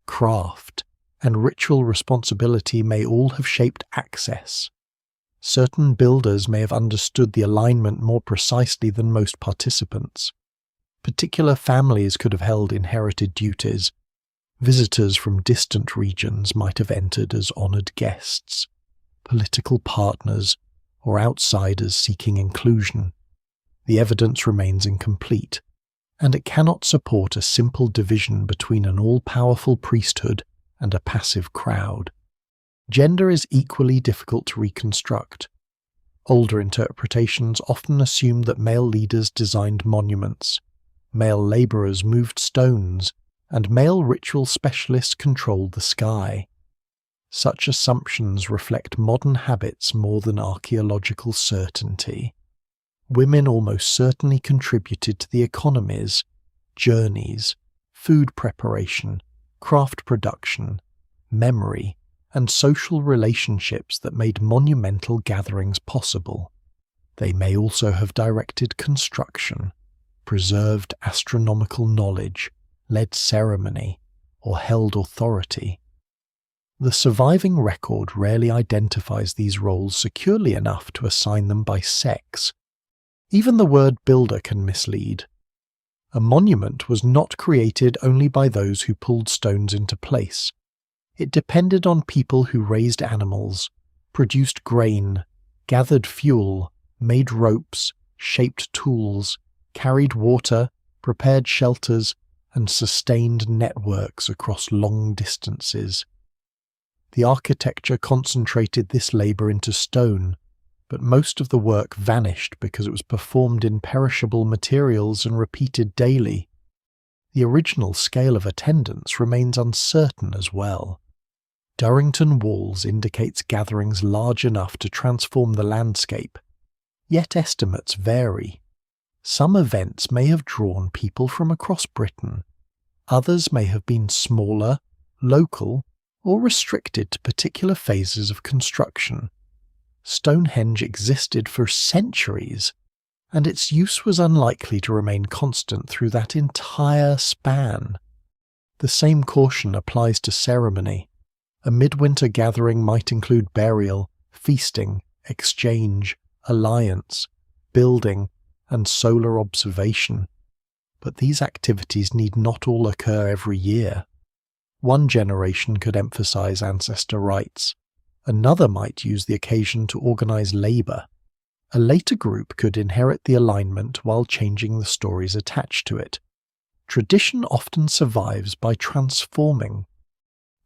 [SPEAKER 1] craft, and ritual responsibility may all have shaped access. Certain builders may have understood the alignment more precisely than most participants. Particular families could have held inherited duties. Visitors from distant regions might have entered as honoured guests, political partners, or outsiders seeking inclusion. The evidence remains incomplete, and it cannot support a simple division between an all-powerful priesthood and a passive crowd. Gender is equally difficult to reconstruct. Older interpretations often assumed that male leaders designed monuments, male labourers moved stones, and male ritual specialists controlled the sky. Such assumptions reflect modern habits more than archaeological certainty. Women almost certainly contributed to the economies, journeys, food preparation, craft production, memory, and social relationships that made monumental gatherings possible. They may also have directed construction, preserved astronomical knowledge, led ceremony, or held authority. The surviving record rarely identifies these roles securely enough to assign them by sex. Even the word builder can mislead. A monument was not created only by those who pulled stones into place. It depended on people who raised animals, produced grain, gathered fuel, made ropes, shaped tools, carried water, prepared shelters, and sustained networks across long distances. The architecture concentrated this labour into stone, but most of the work vanished because it was performed in perishable materials and repeated daily. The original scale of attendance remains uncertain as well. Durrington Walls indicates gatherings large enough to transform the landscape, yet estimates vary. Some events may have drawn people from across Britain. Others may have been smaller, local, or restricted to particular phases of construction. Stonehenge existed for centuries, and its use was unlikely to remain constant through that entire span. The same caution applies to ceremony. A midwinter gathering might include burial, feasting, exchange, alliance, building, and solar observation. But these activities need not all occur every year. One generation could emphasize ancestor rites. Another might use the occasion to organize labour. A later group could inherit the alignment while changing the stories attached to it. Tradition often survives by transforming.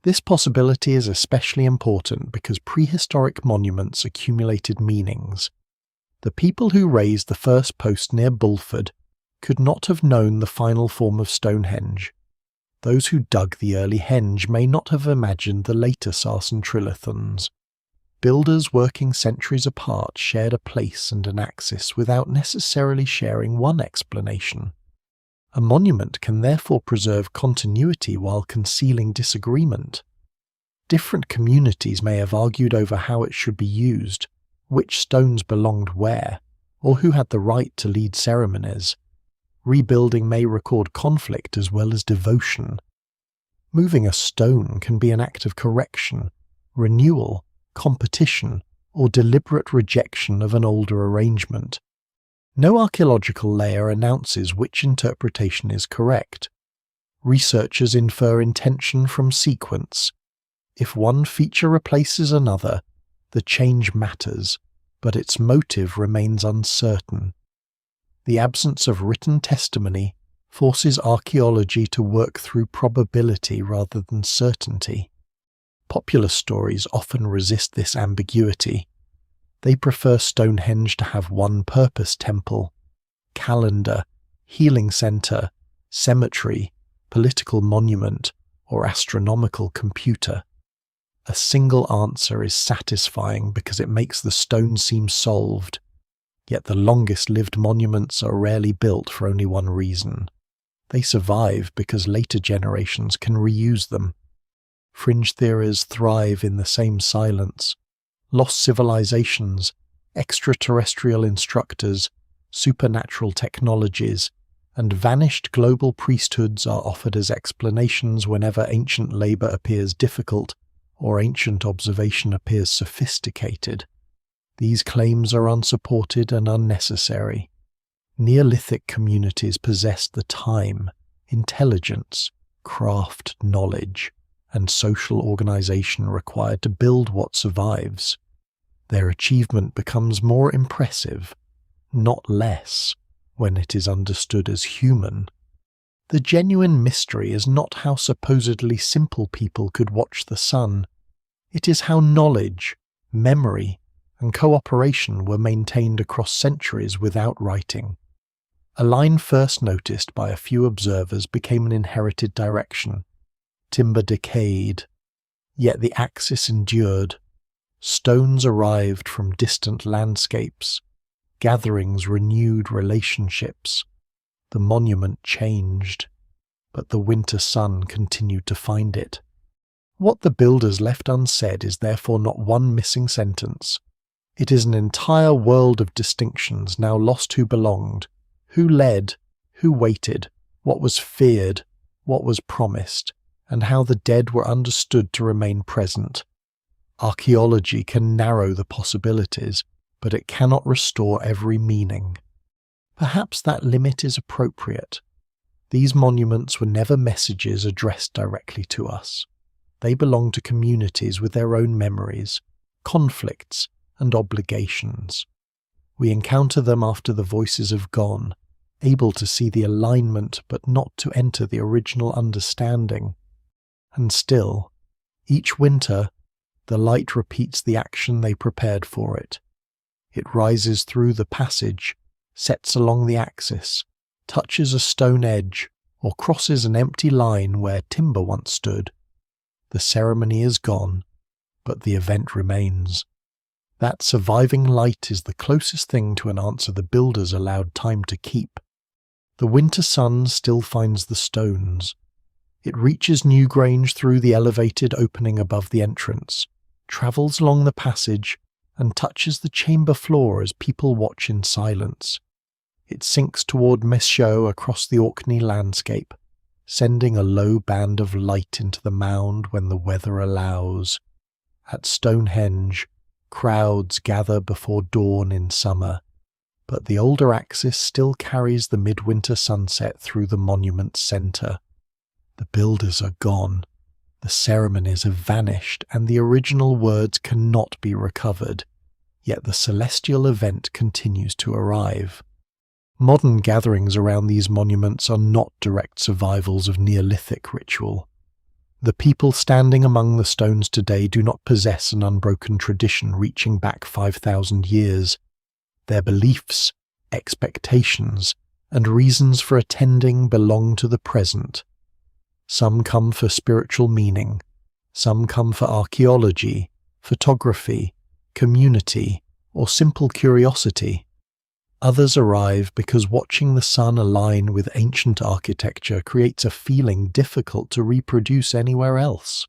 [SPEAKER 1] This possibility is especially important because prehistoric monuments accumulated meanings. The people who raised the first post near Bulford could not have known the final form of Stonehenge. Those who dug the early henge may not have imagined the later sarsen trilithons. Builders working centuries apart shared a place and an axis without necessarily sharing one explanation. A monument can therefore preserve continuity while concealing disagreement. Different communities may have argued over how it should be used, which stones belonged where, or who had the right to lead ceremonies. Rebuilding may record conflict as well as devotion. Moving a stone can be an act of correction, renewal, competition, or deliberate rejection of an older arrangement. No archaeological layer announces which interpretation is correct. Researchers infer intention from sequence. If one feature replaces another, the change matters, but its motive remains uncertain. The absence of written testimony forces archaeology to work through probability rather than certainty. Popular stories often resist this ambiguity. They prefer Stonehenge to have one-purpose temple, calendar, healing centre, cemetery, political monument, or astronomical computer. A single answer is satisfying because it makes the stone seem solved, yet the longest-lived monuments are rarely built for only one reason. They survive because later generations can reuse them. Fringe theories thrive in the same silence. Lost civilizations, extraterrestrial instructors, supernatural technologies, and vanished global priesthoods are offered as explanations whenever ancient labour appears difficult or ancient observation appears sophisticated. These claims are unsupported and unnecessary. Neolithic communities possessed the time, intelligence, craft knowledge, and social organisation required to build what survives. Their achievement becomes more impressive, not less, when it is understood as human. The genuine mystery is not how supposedly simple people could watch the sun. It is how knowledge, memory, and cooperation were maintained across centuries without writing. A line first noticed by a few observers became an inherited direction. Timber decayed, yet the axis endured. Stones arrived from distant landscapes. Gatherings renewed relationships. The monument changed, but the winter sun continued to find it. What the builders left unsaid is therefore not one missing sentence. It is an entire world of distinctions now lost who belonged, who led, who waited, what was feared, what was promised, and how the dead were understood to remain present. Archaeology can narrow the possibilities, but it cannot restore every meaning. Perhaps that limit is appropriate. These monuments were never messages addressed directly to us. They belong to communities with their own memories, conflicts, and obligations. We encounter them after the voices have gone, able to see the alignment but not to enter the original understanding. And still, each winter, the light repeats the action they prepared for it. It rises through the passage, sets along the axis, touches a stone edge, or crosses an empty line where timber once stood. The ceremony is gone, but the event remains. That surviving light is the closest thing to an answer the builders allowed time to keep. The winter sun still finds the stones. It reaches Newgrange through the elevated opening above the entrance, travels along the passage, and touches the chamber floor as people watch in silence. It sinks toward Maeshowe across the Orkney landscape, sending a low band of light into the mound when the weather allows. At Stonehenge, crowds gather before dawn in summer, but the older axis still carries the midwinter sunset through the monument's centre. The builders are gone. The ceremonies have vanished, and the original words cannot be recovered, yet the celestial event continues to arrive. Modern gatherings around these monuments are not direct survivals of Neolithic ritual. The people standing among the stones today do not possess an unbroken tradition reaching back 5,000 years. Their beliefs, expectations, and reasons for attending belong to the present. Some come for spiritual meaning, some come for archaeology, photography, community, or simple curiosity. Others arrive because watching the sun align with ancient architecture creates a feeling difficult to reproduce anywhere else.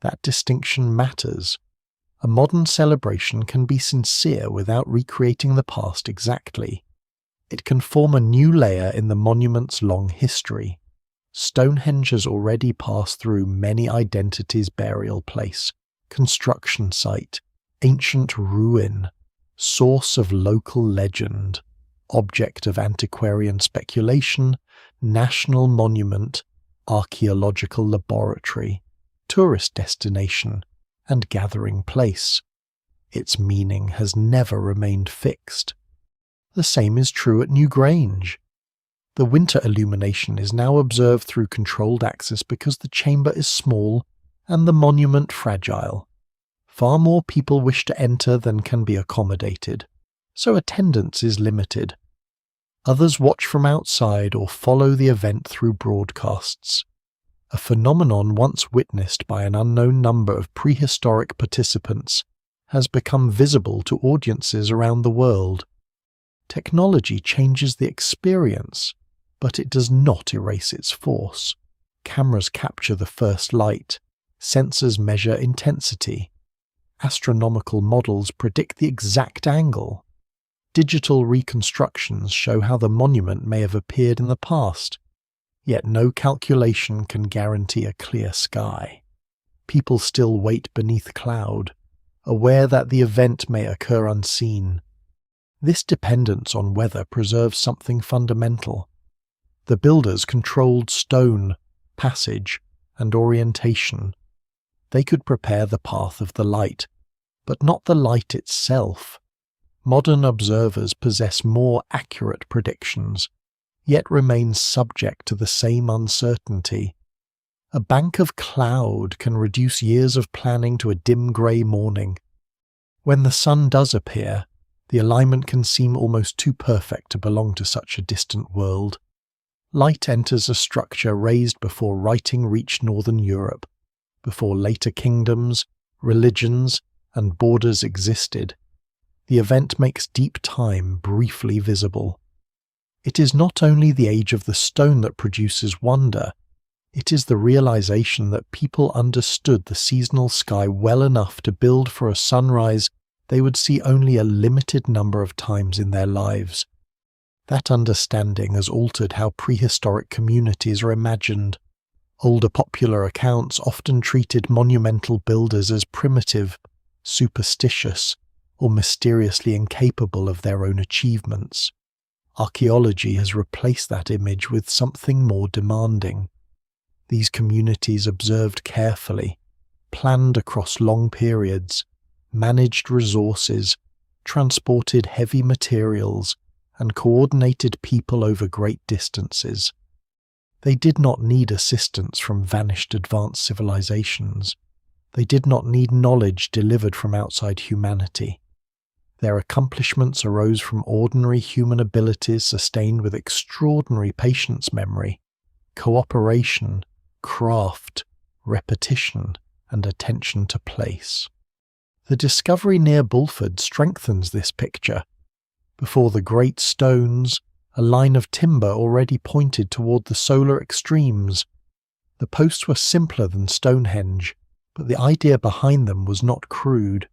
[SPEAKER 1] That distinction matters. A modern celebration can be sincere without recreating the past exactly. It can form a new layer in the monument's long history. Stonehenge has already passed through many identities: burial place, construction site, ancient ruin, source of local legend, object of antiquarian speculation, national monument, archaeological laboratory, tourist destination, and gathering place. Its meaning has never remained fixed. The same is true at Newgrange. The winter illumination is now observed through controlled access because the chamber is small and the monument fragile. Far more people wish to enter than can be accommodated, so attendance is limited. Others watch from outside or follow the event through broadcasts. A phenomenon once witnessed by an unknown number of prehistoric participants has become visible to audiences around the world. Technology changes the experience, but it does not erase its force. Cameras capture the first light, sensors measure intensity, astronomical models predict the exact angle. Digital reconstructions show how the monument may have appeared in the past, yet no calculation can guarantee a clear sky. People still wait beneath cloud, aware that the event may occur unseen. This dependence on weather preserves something fundamental. The builders controlled stone, passage, and orientation. They could prepare the path of the light, but not the light itself. Modern observers possess more accurate predictions, yet remain subject to the same uncertainty. A bank of cloud can reduce years of planning to a dim grey morning. When the sun does appear, the alignment can seem almost too perfect to belong to such a distant world. Light enters a structure raised before writing reached northern Europe, before later kingdoms, religions, and borders existed. The event makes deep time briefly visible. It is not only the age of the stone that produces wonder, it is the realization that people understood the seasonal sky well enough to build for a sunrise they would see only a limited number of times in their lives. That understanding has altered how prehistoric communities are imagined. Older popular accounts often treated monumental builders as primitive, superstitious, or mysteriously incapable of their own achievements. Archaeology has replaced that image with something more demanding. These communities observed carefully, planned across long periods, managed resources, transported heavy materials, and coordinated people over great distances. They did not need assistance from vanished advanced civilizations. They did not need knowledge delivered from outside humanity. Their accomplishments arose from ordinary human abilities sustained with extraordinary patience memory, cooperation, craft, repetition, and attention to place. The discovery near Bulford strengthens this picture. Before the great stones, a line of timber already pointed toward the solar extremes. The posts were simpler than Stonehenge, but the idea behind them was not crude.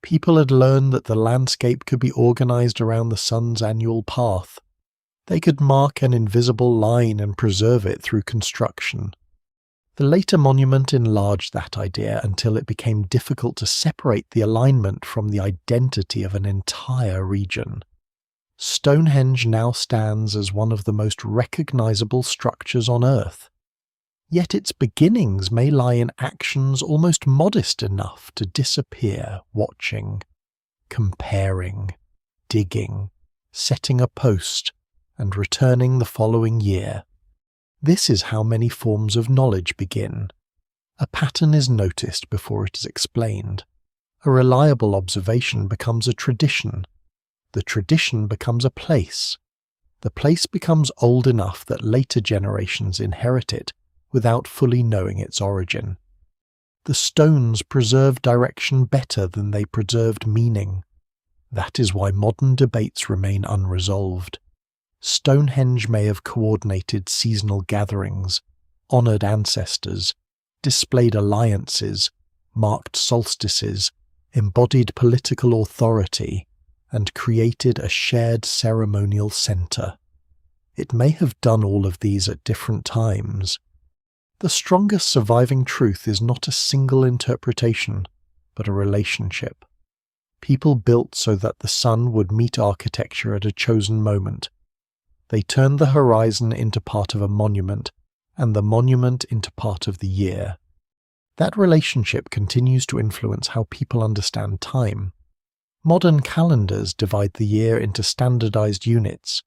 [SPEAKER 1] People had learned that the landscape could be organized around the sun's annual path. They could mark an invisible line and preserve it through construction. The later monument enlarged that idea until it became difficult to separate the alignment from the identity of an entire region. Stonehenge now stands as one of the most recognizable structures on Earth. Yet its beginnings may lie in actions almost modest enough to disappear watching, comparing, digging, setting a post, and returning the following year. This is how many forms of knowledge begin. A pattern is noticed before it is explained. A reliable observation becomes a tradition. The tradition becomes a place. The place becomes old enough that later generations inherit it without fully knowing its origin. The stones preserve direction better than they preserved meaning. That is why modern debates remain unresolved. Stonehenge may have coordinated seasonal gatherings, honoured ancestors, displayed alliances, marked solstices, embodied political authority, and created a shared ceremonial centre. It may have done all of these at different times. The strongest surviving truth is not a single interpretation, but a relationship. People built so that the sun would meet architecture at a chosen moment. They turned the horizon into part of a monument, and the monument into part of the year. That relationship continues to influence how people understand time. Modern calendars divide the year into standardized units,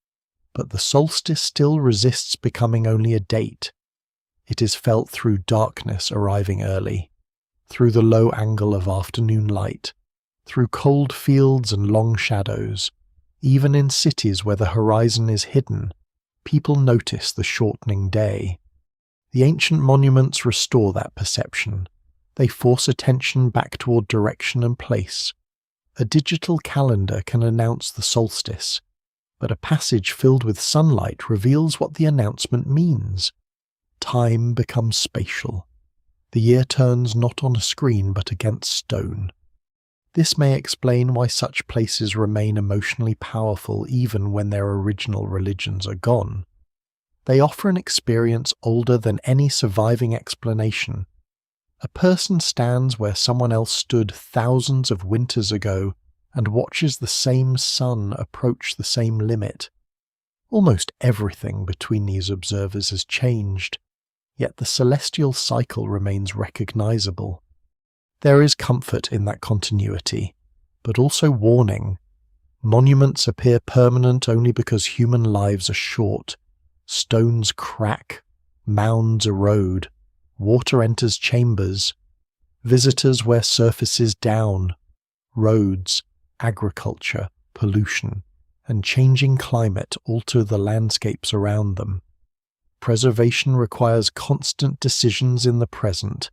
[SPEAKER 1] but the solstice still resists becoming only a date. It is felt through darkness arriving early, through the low angle of afternoon light, through cold fields and long shadows. Even in cities where the horizon is hidden, people notice the shortening day. The ancient monuments restore that perception. They force attention back toward direction and place. A digital calendar can announce the solstice, but a passage filled with sunlight reveals what the announcement means. Time becomes spatial. The year turns not on a screen but against stone. This may explain why such places remain emotionally powerful even when their original religions are gone. They offer an experience older than any surviving explanation. A person stands where someone else stood thousands of winters ago and watches the same sun approach the same limit. Almost everything between these observers has changed, yet the celestial cycle remains recognizable. There is comfort in that continuity, but also warning. Monuments appear permanent only because human lives are short. Stones crack, mounds erode, water enters chambers, visitors wear surfaces down, roads, agriculture, pollution, and changing climate alter the landscapes around them. Preservation requires constant decisions in the present.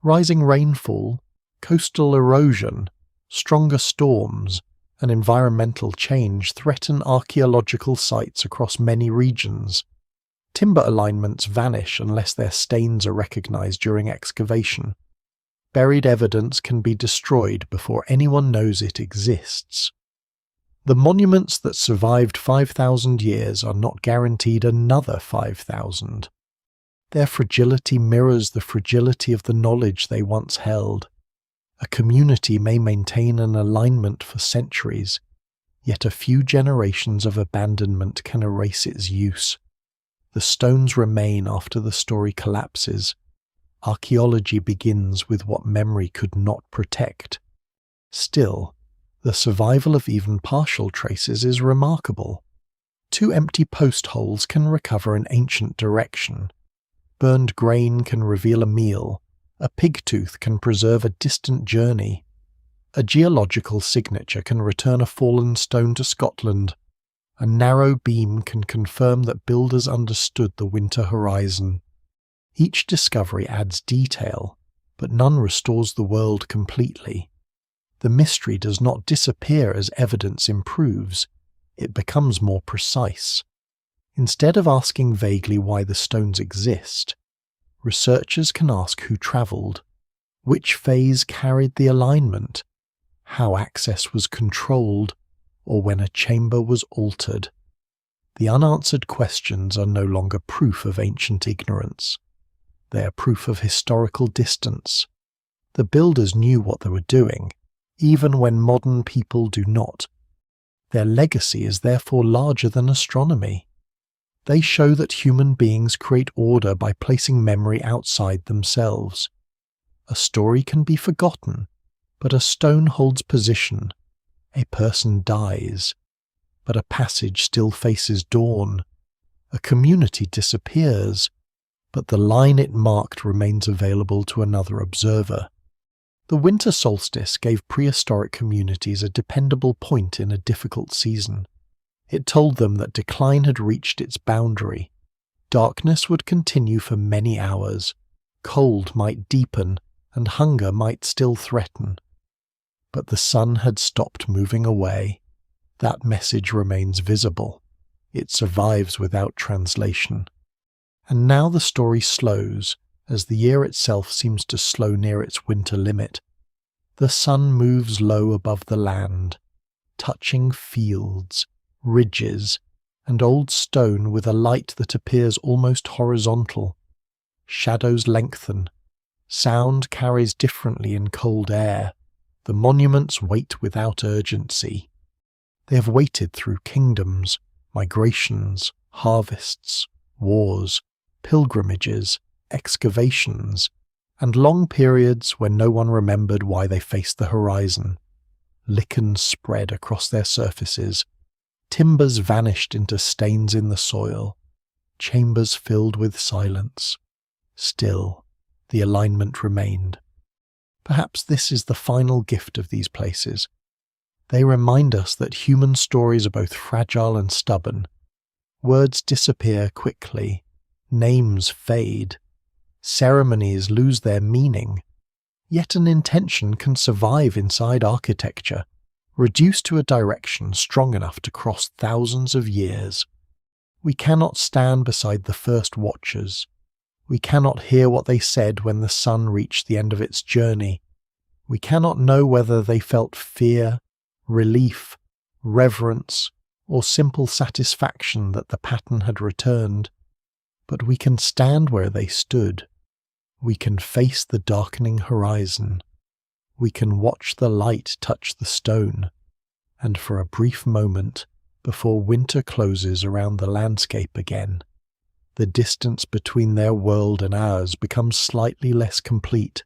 [SPEAKER 1] Rising rainfall, coastal erosion, stronger storms, and environmental change threaten archaeological sites across many regions. Timber alignments vanish unless their stains are recognized during excavation. Buried evidence can be destroyed before anyone knows it exists. The monuments that survived 5,000 years are not guaranteed another 5,000. Their fragility mirrors the fragility of the knowledge they once held. A community may maintain an alignment for centuries, yet a few generations of abandonment can erase its use. The stones remain after the story collapses. Archaeology begins with what memory could not protect. Still, the survival of even partial traces is remarkable. 2 empty post holes can recover an ancient direction. Burned grain can reveal a meal. A pig tooth can preserve a distant journey. A geological signature can return a fallen stone to Scotland. A narrow beam can confirm that builders understood the winter horizon. Each discovery adds detail, but none restores the world completely. The mystery does not disappear as evidence improves. It becomes more precise. Instead of asking vaguely why the stones exist, researchers can ask who travelled, which phase carried the alignment, how access was controlled, or when a chamber was altered. The unanswered questions are no longer proof of ancient ignorance. They are proof of historical distance. The builders knew what they were doing, even when modern people do not. Their legacy is therefore larger than astronomy. They show that human beings create order by placing memory outside themselves. A story can be forgotten, but a stone holds position. A person dies, but a passage still faces dawn. A community disappears, but the line it marked remains available to another observer. The winter solstice gave prehistoric communities a dependable point in a difficult season. It told them that decline had reached its boundary. Darkness would continue for many hours. Cold might deepen, and hunger might still threaten. But the sun had stopped moving away. That message remains visible. It survives without translation. And now the story slows, as the year itself seems to slow near its winter limit. The sun moves low above the land, touching fields, ridges, and old stone with a light that appears almost horizontal. Shadows lengthen. Sound carries differently in cold air. The monuments wait without urgency. They have waited through kingdoms, migrations, harvests, wars, pilgrimages, excavations, and long periods when no one remembered why they faced the horizon. lichens spread across their surfaces, timbers vanished into stains in the soil, chambers filled with silence. Still, the alignment remained. Perhaps this is the final gift of these places. They remind us that human stories are both fragile and stubborn. Words disappear quickly, names fade, ceremonies lose their meaning, yet an intention can survive inside architecture, reduced to a direction strong enough to cross thousands of years. We cannot stand beside the first watchers. We cannot hear what they said when the sun reached the end of its journey. We cannot know whether they felt fear, relief, reverence, or simple satisfaction that the pattern had returned. But we can stand where they stood. We can face the darkening horizon. We can watch the light touch the stone, and for a brief moment, before winter closes around the landscape again, the distance between their world and ours becomes slightly less complete,